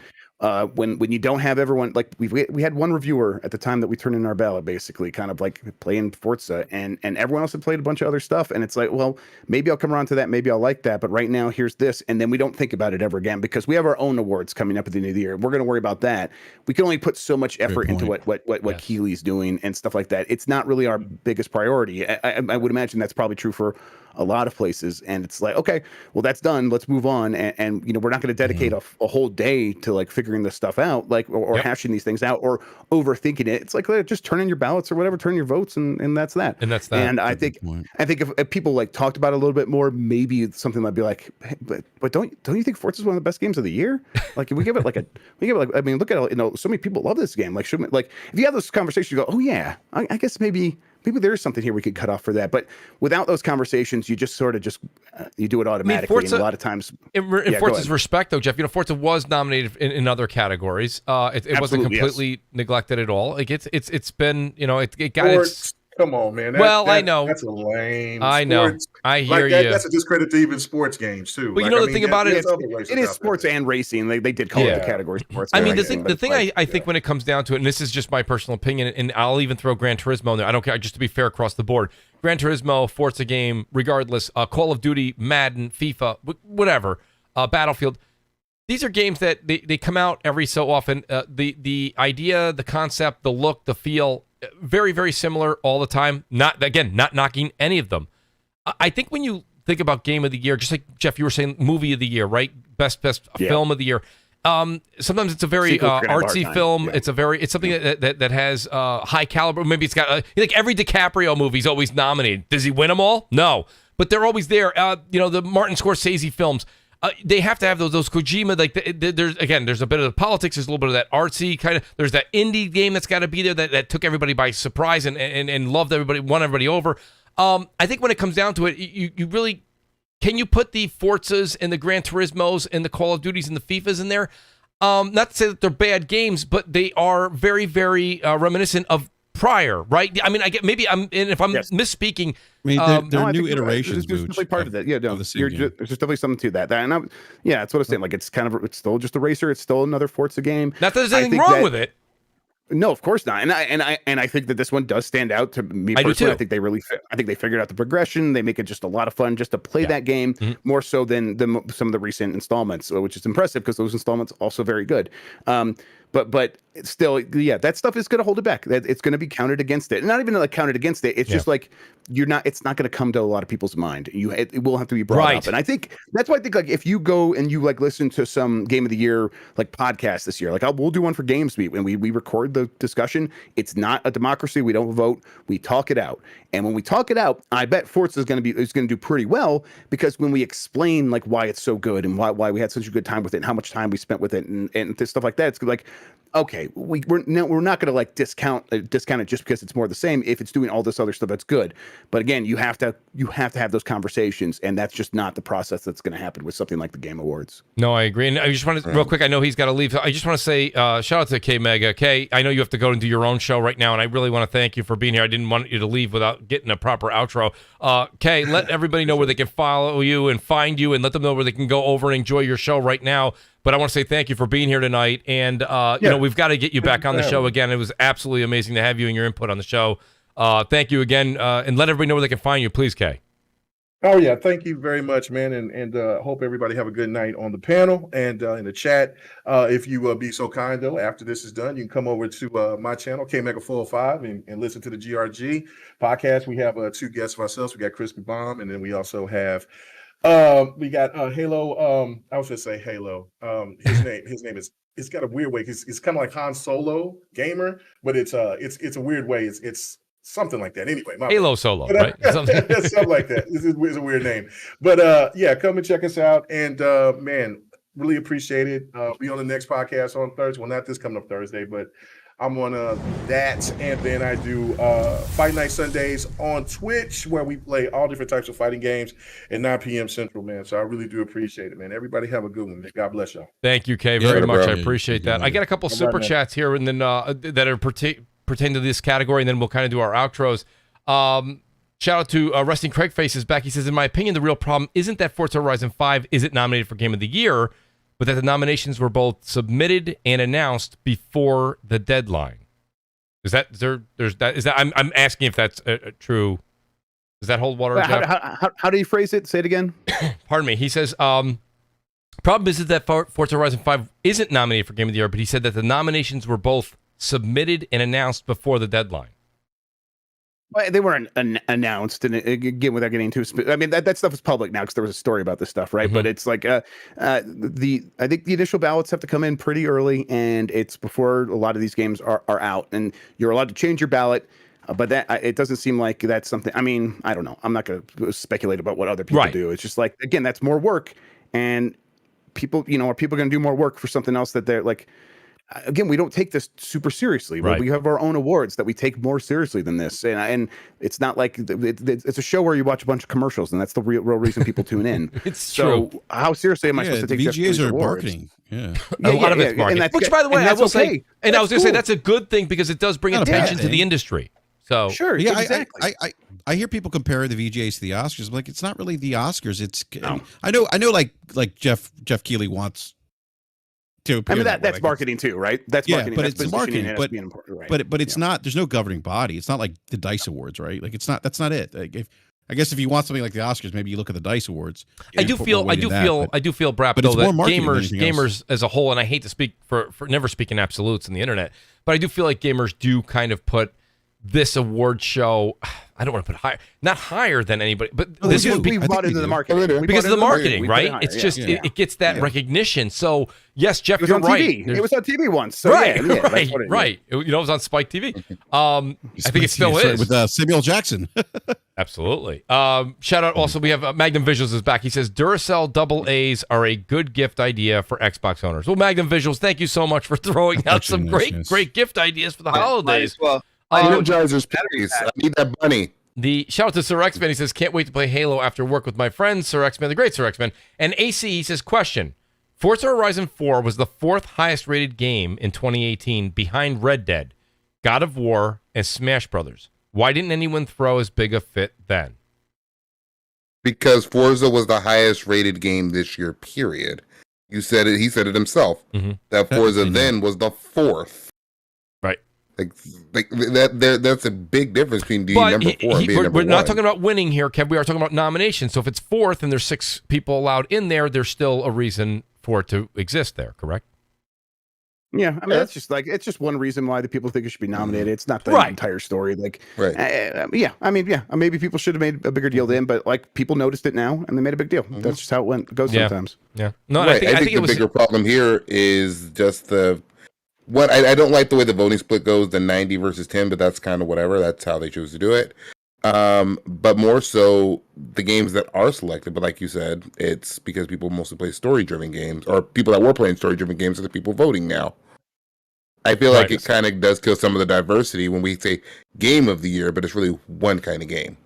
E: when you don't have everyone, like we had one reviewer at the time that we turned in our ballot, basically kind of like playing Forza, and everyone else had played a bunch of other stuff, and it's like, well, maybe I'll come around to that, maybe I'll like that, but right now here's this, and then we don't think about it ever again because we have our own awards coming up at the end of the year. We're going to worry about that. We can only put so much effort into what Keely's doing and stuff like that. It's not really our biggest priority. I would imagine that's probably true for a lot of places, and it's like, okay, well, that's done, let's move on, and we're not going to dedicate a whole day to like figuring this stuff out, like or hashing these things out or overthinking it. It's like, just turn in your ballots or whatever, turn in your votes, and that's that. And I think if people like talked about it a little bit more, maybe it's something that'd be like, hey, but don't you think Forza is one of the best games of the year? Like, if we give it I mean, look at it, so many people love this game. Like, shouldn't, like, if you have those conversations, you go, oh yeah, I guess maybe there is something here we could cut off for that. But without those conversations, you just sort of you do it automatically.
A: Forza,
E: and a lot of times,
A: in Forza's respect, though, Jeff, Forza was nominated in other categories. It wasn't completely neglected at all. Like it's been, it got its.
D: Come on, man.
A: I know
D: that's a lame.
A: I know. I hear
D: you.
A: That's
D: a discredit to even sports games too.
A: But the thing about it
E: is sports and racing. They did call it the category sports.
A: I mean, the thing I think when it comes down to it, and this is just my personal opinion, and I'll even throw Gran Turismo in there. I don't care. Just to be fair across the board, Gran Turismo, Forza game, regardless, Call of Duty, Madden, FIFA, whatever, Battlefield. These are games that they come out every so often. The idea, the concept, the look, the feel, very, very similar all the time. Not knocking any of them. I think when you think about Game of the Year, just like Jeff, you were saying, Movie of the Year, right? Best Film of the Year. Sometimes it's a very artsy film. Yeah. It's something that has high caliber. Maybe it's got like every DiCaprio movie is always nominated. Does he win them all? No, but they're always there. The Martin Scorsese films. They have to have those Kojima, like there's a bit of the politics, there's a little bit of that artsy kind of, there's that indie game that's got to be there that took everybody by surprise and loved everybody, won everybody over. I think when it comes down to it, you really, can you put the Forzas and the Gran Turismos and the Call of Duties and the FIFAs in there? Not to say that they're bad games, but they are very, very reminiscent of prior, right? I mean, if I'm misspeaking,
F: I mean, they're new iterations.
E: There's definitely part of it. Yeah, no, there's definitely something to that. And that's what I'm saying. Like, it's still just a racer. It's still another Forza game.
A: Not that there's anything wrong with it.
E: No, of course not. And I think that this one does stand out to me personally. I think they figured out the progression. They make it just a lot of fun just to play that game more so than some of the recent installments, which is impressive because those installments are also very good. But still, that stuff is going to hold it back. It's going to be counted against it. And not even like counted against it. It's just like it's not going to come to a lot of people's mind. It will have to be brought up. And I think that's why I think like if you go and you like listen to some Game of the Year like podcast this year, like we'll do one for GamesBeat when we record the discussion. It's not a democracy. We don't vote. We talk it out. And when we talk it out, I bet Forza is going to do pretty well because when we explain like why it's so good and why we had such a good time with it and how much time we spent with it and stuff like that, it's like okay, we're not going to like discount it just because it's more the same. If it's doing all this other stuff, that's good. But again, you have to have those conversations, and that's just not the process that's going to happen with something like the Game Awards.
A: No, I agree. And I just want to, real quick, I know he's got to leave. I just want to say, shout out to K Mega. K, I know you have to go and do your own show right now, and I really want to thank you for being here. I didn't want you to leave without getting a proper outro. K, let everybody know where they can follow you and find you, and let them know where they can go over and enjoy your show right now. But I want to say thank you for being here tonight, and you know, we've got to get you back on the show again. It was absolutely amazing to have you and your input on the show. Thank you again, and let everybody know where they can find you, please, Kay.
D: Oh yeah, thank you very much, man, and hope everybody have a good night on the panel and in the chat. If you be so kind, though, after this is done, you can come over to my channel, KMega405, and listen to the GRG podcast. We have 2 guests of ourselves. We got Crispy Bomb, and then we also have we got Halo. I was gonna say Halo. His name is. It's got a weird way. It's kind of like Han Solo gamer, but it's a weird way. It's something like that. Anyway,
A: Halo Solo, right?
D: Something like that. It's a weird name, but yeah, come and check us out. And man, really appreciate it. Be on the next podcast on Thursday. Well, not this coming up Thursday, but I'm on that, and then I do Fight Night Sundays on Twitch, where we play all different types of fighting games at 9 p.m. Central, man. So I really do appreciate it, man. Everybody have a good one, man. God bless y'all.
A: Thank you, Kay, very much. I appreciate that. I got a couple super chats here, and then that are pertain to this category, and then we'll kind of do our outros. Shout out to Resting Craig Faces back. He says, in my opinion, the real problem isn't that Forza Horizon 5 isn't nominated for Game of the Year, but that the nominations were both submitted and announced before the deadline. Is that I'm asking if that's true. Does that hold water?
E: How do you phrase it? Say it again.
A: Pardon me. He says, problem is that Forza Horizon 5 isn't nominated for Game of the Year, but he said that the nominations were both submitted and announced before the deadline.
E: Well, they weren't announced, and again, without getting too, I mean, that stuff is public now because there was a story about this stuff, right? Mm-hmm. But it's like I think the initial ballots have to come in pretty early, and it's before a lot of these games are out, and you're allowed to change your ballot. But that it doesn't seem like that's something. I mean, I don't know. I'm not going to speculate about what other people do. It's just like, again, that's more work, and people, are people going to do more work for something else that they're like? Again, we don't take this super seriously. Right? We have our own awards that we take more seriously than this, and it's not like it's a show where you watch a bunch of commercials, and that's the real reason people tune in.
A: It's true.
E: So how seriously am I supposed to take
F: VGAs
E: are
F: marketing? Yeah,
A: a lot of it's marketing. Which, by the way, I will say, and I was going to say that's a good thing because it does bring attention to the industry. So
E: sure,
F: yeah,
E: exactly.
F: I hear people compare the VGAs to the Oscars. I'm like, it's not really the Oscars. It's I know, like Jeff Keighley wants.
E: I mean that's marketing too, right? That's marketing.
F: But
E: that's
F: it's marketing. But it's not. There's no governing body. It's not like the Dice Awards, right? Like it's not. That's not it. Like I guess if you want something like the Oscars, maybe you look at the Dice Awards.
A: I do feel, Brap, though, that gamers as a whole, and I hate to speak for never speaking absolutes in the internet, but I do feel like gamers do kind of put this award show, I don't want to put not higher than anybody, but this would be
E: brought into the marketing
A: because of the marketing, right? It's just it gets that recognition. So yes, Jeff, you're right.
E: It was on TV once, so
A: right. It was on Spike TV. I think it still is
F: with Samuel Jackson.
A: Absolutely. Shout out also, we have Magnum Visuals is back. He says Duracell double A's are a good gift idea for Xbox owners. Well, Magnum Visuals, thank you so much for throwing out some great gift ideas for the holidays.
C: Energizers, please. I need that bunny.
A: The shout out to Sir X-Man. He says, can't wait to play Halo after work with my friend, Sir X-Man, the great Sir X-Man. And AC, he says, question. Forza Horizon 4 was the 4th highest rated game in 2018 behind Red Dead, God of War, and Smash Brothers. Why didn't anyone throw as big a fit then?
C: Because Forza was the highest rated game this year, period. You said it. He said it himself. Mm-hmm. That Forza then was the 4th.
A: Right.
C: Like that's a big difference between being number 4 and being number 1.
A: We're not talking about winning here, Kev. We are talking about nominations. So if it's 4th and there's 6 people allowed in there, there's still a reason for it to exist there, correct?
E: Yeah, I mean that's just like it's just one reason why the people think it should be nominated. It's not the entire story. Like, maybe people should have made a bigger deal then, but like people noticed it now and they made a big deal. Mm-hmm. That's just how it goes sometimes.
A: Yeah, no,
C: right. I think the bigger problem here is just I don't like the way the voting split goes, the 90 versus 10, but that's kind of whatever. That's how they choose to do it. But more so the games that are selected, but like you said, it's because people mostly play story-driven games, or people that were playing story-driven games are the people voting now. I feel like it kind of does kill some of the diversity when we say game of the year, but it's really one kind of game.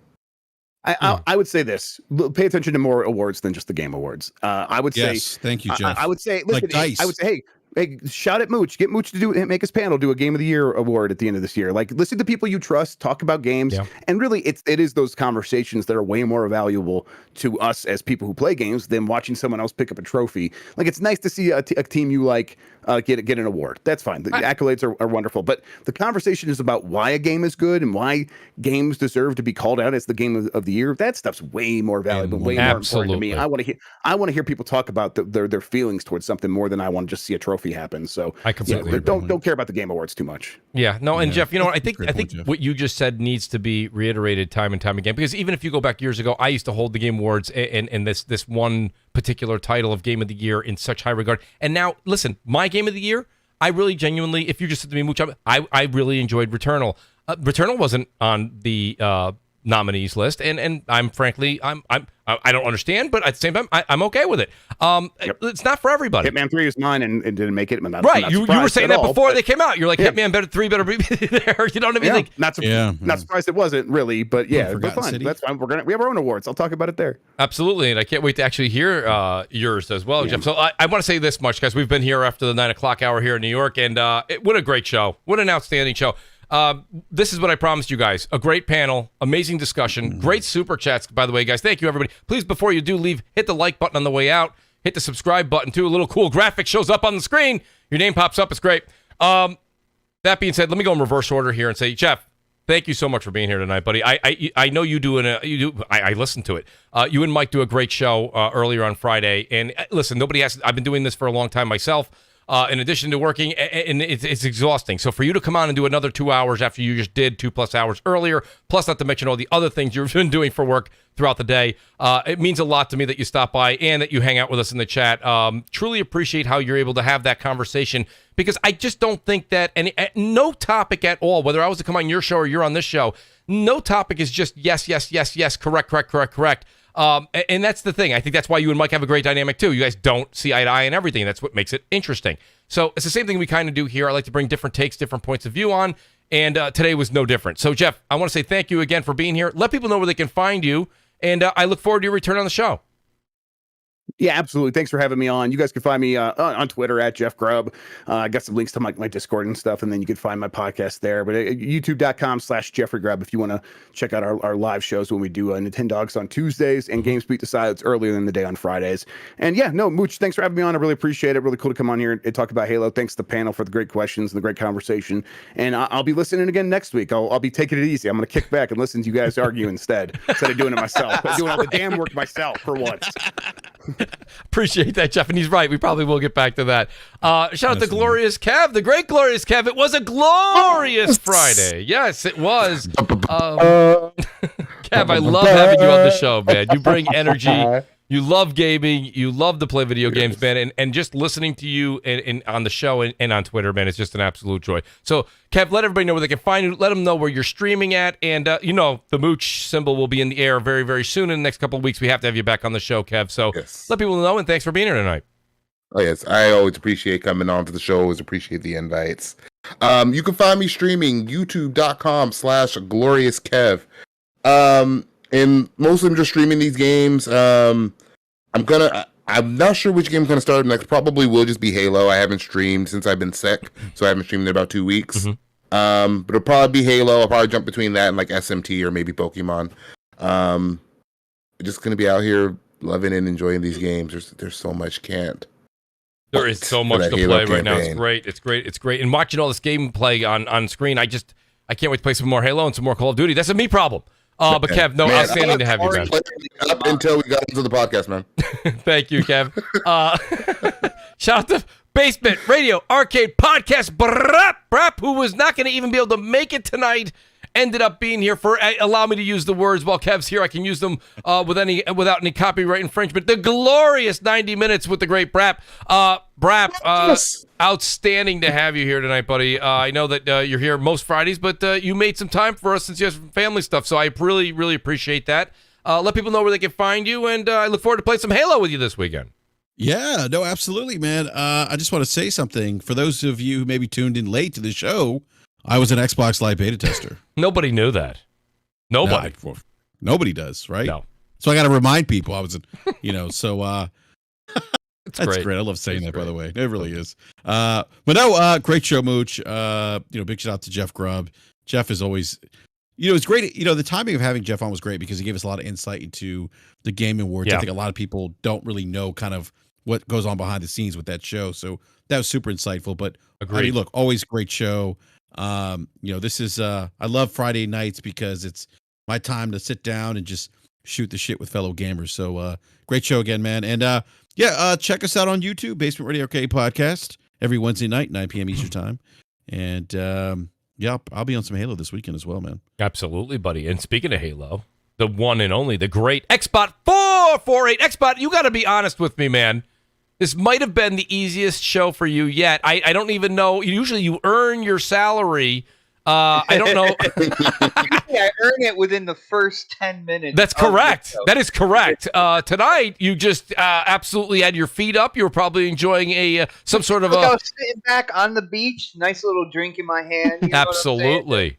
E: I would say this: pay attention to more awards than just the game awards. I would say,
F: thank you, Jeff.
E: I would say, listen,
F: like dice.
E: I would say, hey, shout at Mooch. Get Mooch to make his panel do a Game of the Year award at the end of this year. Like, listen to people you trust, talk about games, and really, it is those conversations that are way more valuable to us as people who play games than watching someone else pick up a trophy. Like, it's nice to see a team you like get an award. That's fine. The accolades are wonderful, but the conversation is about why a game is good and why games deserve to be called out as the game of the year. That stuff's way more valuable, way more important to me. I want to hear people talk about their feelings towards something more than I want to just see a trophy happen. So
A: I completely
E: don't care about the game awards too much.
A: Yeah, no, and Jeff, you know what? I think what you just said needs to be reiterated time and time again, because even if you go back years ago, I used to hold the game awards and this one particular title of Game of the Year in such high regard. And now, listen, my Game of the Year, I really genuinely, if you just said to me, Mooch, I really enjoyed Returnal. Returnal wasn't on the nominees list, and I'm frankly I don't understand, but at the same time I'm okay with it. It's not for everybody.
E: Hitman 3 is mine and didn't make it.
A: Right, you were saying that before they came out. You're like, Hitman 3 better be there. You know what I mean?
E: Yeah.
A: Like,
E: not surprised it wasn't really, but but fine.
F: City.
E: That's fine. We have our own awards. I'll talk about it there.
A: Absolutely, and I can't wait to actually hear yours as well, Jeff. So I want to say this much, guys. We've been here after the 9 o'clock hour here in New York, and what a great show. What an outstanding show. This is what I promised you guys. A great panel, amazing discussion, great super chats, by the way, guys. Thank you, everybody. Please, before you do leave, hit the like button on the way out. Hit the subscribe button, too. A little cool graphic shows up on the screen. Your name pops up. It's great. That being said, let me go in reverse order here and say, Jeff, thank you so much for being here tonight, buddy. I know you do, I listened to it. You and Mike do a great show earlier on Friday. And listen, I've been doing this for a long time myself. In addition to working, and it's exhausting. So for you to come on and do another 2 hours after you just did 2+ hours earlier, plus not to mention all the other things you've been doing for work throughout the day, it means a lot to me that you stop by and that you hang out with us in the chat. Truly appreciate how you're able to have that conversation, because I just don't think that no topic at all, whether I was to come on your show or you're on this show, no topic is just yes, correct. And that's the thing. I think that's why you and Mike have a great dynamic too. You guys don't see eye to eye and everything. That's what makes it interesting. So it's the same thing we kind of do here. I like to bring different takes, different points of view on, and today was no different. So Jeff, I want to say thank you again for being here. Let people know where they can find you, and I look forward to your return on the show.
E: Yeah, absolutely. Thanks for having me on. You guys can find me on Twitter at Jeff Grubb. I got some links to my Discord and stuff, and then you can find my podcast there. But youtube.com/Jeffrey Grubb if you want to check out our live shows when we do Nintendogs on Tuesdays and GameSpeak Decides earlier in the day on Fridays. And Mooch, thanks for having me on. I really appreciate it. Really cool to come on here and talk about Halo. Thanks to the panel for the great questions and the great conversation. And I'll be listening again next week. I'll be taking it easy. I'm going to kick back and listen to you guys argue instead of doing it myself. I'm doing all the damn work myself for once.
A: Appreciate that, Jeff, and he's right. We probably will get back to that. Shout out to Glorious Kev, the great Glorious Kev. It was a glorious Friday. Yes, it was. Kev, I love having you on the show, man. You bring energy. You love gaming. You love to play video games, man. And just listening to you and on the show and on Twitter, man, it's just an absolute joy. So, Kev, let everybody know where they can find you. Let them know where you're streaming at. And, the Mooch symbol will be in the air very, very soon. In the next couple of weeks, we have to have you back on the show, Kev. So let people know, and thanks for being here tonight.
C: Oh, yes. I always appreciate coming on to the show. Always appreciate the invites. You can find me streaming youtube.com/gloriouskev. And mostly I'm just streaming these games. I'm not sure which game I'm gonna start next. Probably will just be Halo. I haven't streamed since I've been sick, so I haven't streamed in about 2 weeks. Mm-hmm. But it'll probably be Halo. I'll probably jump between that and like SMT or maybe Pokemon. Just gonna be out here loving and enjoying these games. There's so much
A: There is so much to play right now. It's great. And watching all this gameplay on screen, I can't wait to play some more Halo and some more Call of Duty. That's a me problem. But Kev, outstanding to have you, man.
C: Up until we got into the podcast, man.
A: Thank you, Kev. Shout out to Basement Radio Arcade Podcast Brap, who was not going to even be able to make it tonight. Ended up being here for allow me to use the words while Kev's here. I can use them without any copyright infringement. The glorious 90 minutes with the great Brap. Outstanding to have you here tonight, buddy. I know that you're here most Fridays, but you made some time for us since you have some family stuff, so I really, really appreciate that. Let people know where they can find you, and I look forward to playing some Halo with you this weekend.
F: Yeah, no, absolutely, man. I just want to say something. For those of you who maybe tuned in late to the show, I was an Xbox Live beta tester.
A: Nobody knew that. Nobody.
F: No, nobody does, right?
A: No.
F: So I got to remind people I was, so that's
A: great.
F: I love saying that, by the way. It really is. But no, great show, Mooch. Big shout out to Jeff Grubb. Jeff is always, it's great. The timing of having Jeff on was great because he gave us a lot of insight into the Game Awards.
A: Yeah.
F: I think a lot of people don't really know kind of what goes on behind the scenes with that show. So that was super insightful. But
A: Agreed.
F: I mean, look, always great show. This is I love Friday nights because it's my time to sit down and just shoot the shit with fellow gamers. So great show again, man. And check us out on YouTube, Basement Radio Arcade Podcast, every Wednesday night, 9 p.m. Eastern time. And I'll be on some Halo this weekend as well, man.
A: Absolutely, buddy. And speaking of Halo, the one and only, the great Xbot 448. Xbot, you got to be honest with me, man. This might have been the easiest show for you yet. I don't even know. Usually you earn your salary. I don't know.
B: I earn it within the first 10 minutes.
A: That's correct. That is correct. Tonight, you just absolutely had your feet up. You were probably enjoying some sort of
B: I was sitting back on the beach, nice little drink in my hand. You know
A: absolutely.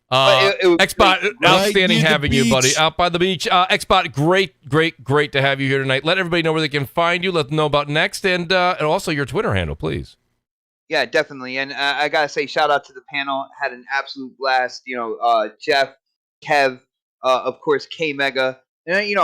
B: It
A: Xbot, outstanding
F: Right
A: having you, buddy. Out by the beach. Xbot, great to have you here tonight. Let everybody know where they can find you. Let them know about Next and also your Twitter handle, please.
B: Yeah, definitely. And I gotta say, shout out to the panel. Had an absolute blast. Jeff, Kev, of course, K Mega, and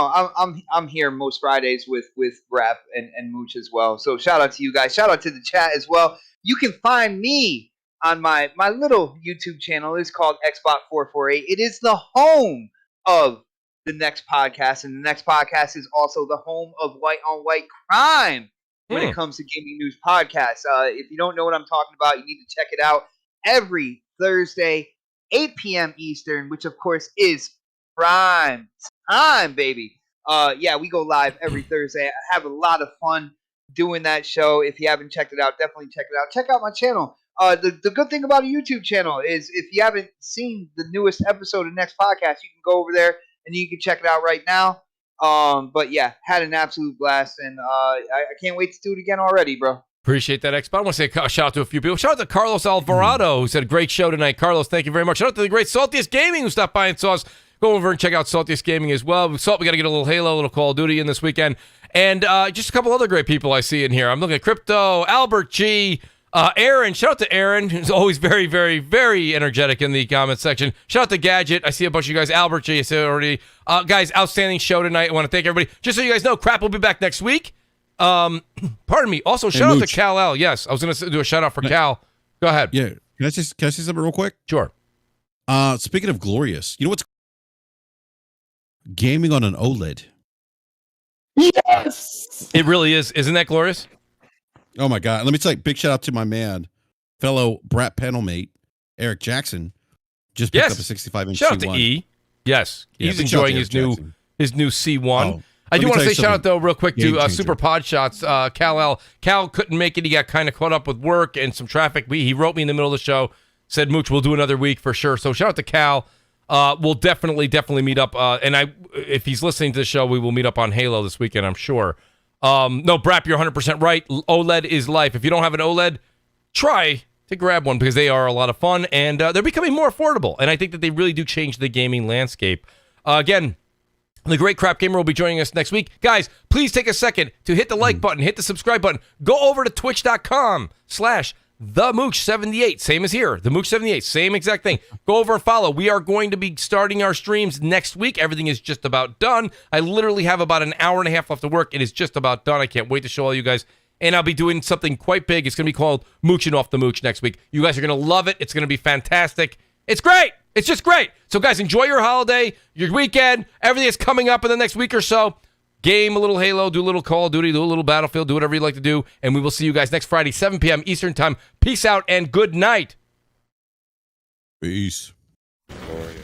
B: I'm here most Fridays with Rap and Mooch as well. So shout out to you guys. Shout out to the chat as well. You can find me on my little YouTube channel. It's called Xbot448. It is the home of the Next Podcast, and the Next Podcast is also the home of White on White Crime. When it comes to gaming news podcasts. If you don't know what I'm talking about, you need to check it out every Thursday, 8 p.m. Eastern, which of course is prime time, baby. We go live every Thursday. I have a lot of fun doing that show. If you haven't checked it out, definitely check it out. Check out my channel. The good thing about a YouTube channel is if you haven't seen the newest episode of Next Podcast, you can go over there and you can check it out right now. Had an absolute blast, and I can't wait to do it again already, bro.
A: Appreciate that, Xbot. I want to say a shout out to a few people. Shout out to Carlos Alvarado, who said, great show tonight. Carlos, thank you very much. Shout out to the great Saltiest Gaming, who stopped by and saw us. Go over and check out Saltiest Gaming as well. Salt, we got to get a little Halo, a little Call of Duty in this weekend. And just a couple other great people I see in here. I'm looking at Crypto, Albert G., Aaron. Shout out to Aaron, who's always very, very, very energetic in the comment section. Shout out to Gadget. I see a bunch of you guys. Albert G, I said already. Guys, outstanding show tonight. I want to thank everybody. Just so you guys know, Crap will be back next week. Pardon me. Also, shout out to Cal L. Yes, I was going to do a shout out for Cal. Go ahead.
F: Yeah. Can I say something real quick?
A: Sure.
F: Speaking of glorious, you know what's gaming on an OLED?
D: Yes,
A: it really is. Isn't that glorious?
F: Oh my God. Let me say big shout out to my man, fellow Brat panel mate, Eric Jackson. Just picked up a 65-inch
A: Shout out
F: C1.
A: to E. Yes.
F: Yeah,
A: he's enjoying his new C1.
F: Oh,
A: I do want to say shout out, though, real quick
F: Game
A: to
F: changer.
A: Super Pod Shots. Cal L. Cal couldn't make it. He got kind of caught up with work and some traffic. He wrote me in the middle of the show, said, Mooch, we'll do another week for sure. So shout out to Cal. We'll definitely meet up. If he's listening to the show, we will meet up on Halo this weekend, I'm sure. No, Brap, you're 100% right. OLED is life. If you don't have an OLED, try to grab one because they are a lot of fun and they're becoming more affordable. And I think that they really do change the gaming landscape. Again, the great Crap Gamer will be joining us next week. Guys, please take a second to hit the like button, hit the subscribe button. Go over to twitch.com/TheMooch78. Same as here. The Mooch78. Same exact thing. Go over and follow. We are going to be starting our streams next week. Everything is just about done. I literally have about an hour and a half left to work. It is just about done. I can't wait to show all you guys. And I'll be doing something quite big. It's going to be called Mooching Off the Mooch next week. You guys are going to love it. It's going to be fantastic. It's great. It's just great. So, guys, enjoy your holiday, your weekend, everything that's coming up in the next week or so. Game a little Halo, do a little Call of Duty, do a little Battlefield, do whatever you like to do. And we will see you guys next Friday, 7 p.m. Eastern Time. Peace out and good night.
F: Peace.
C: Glorious.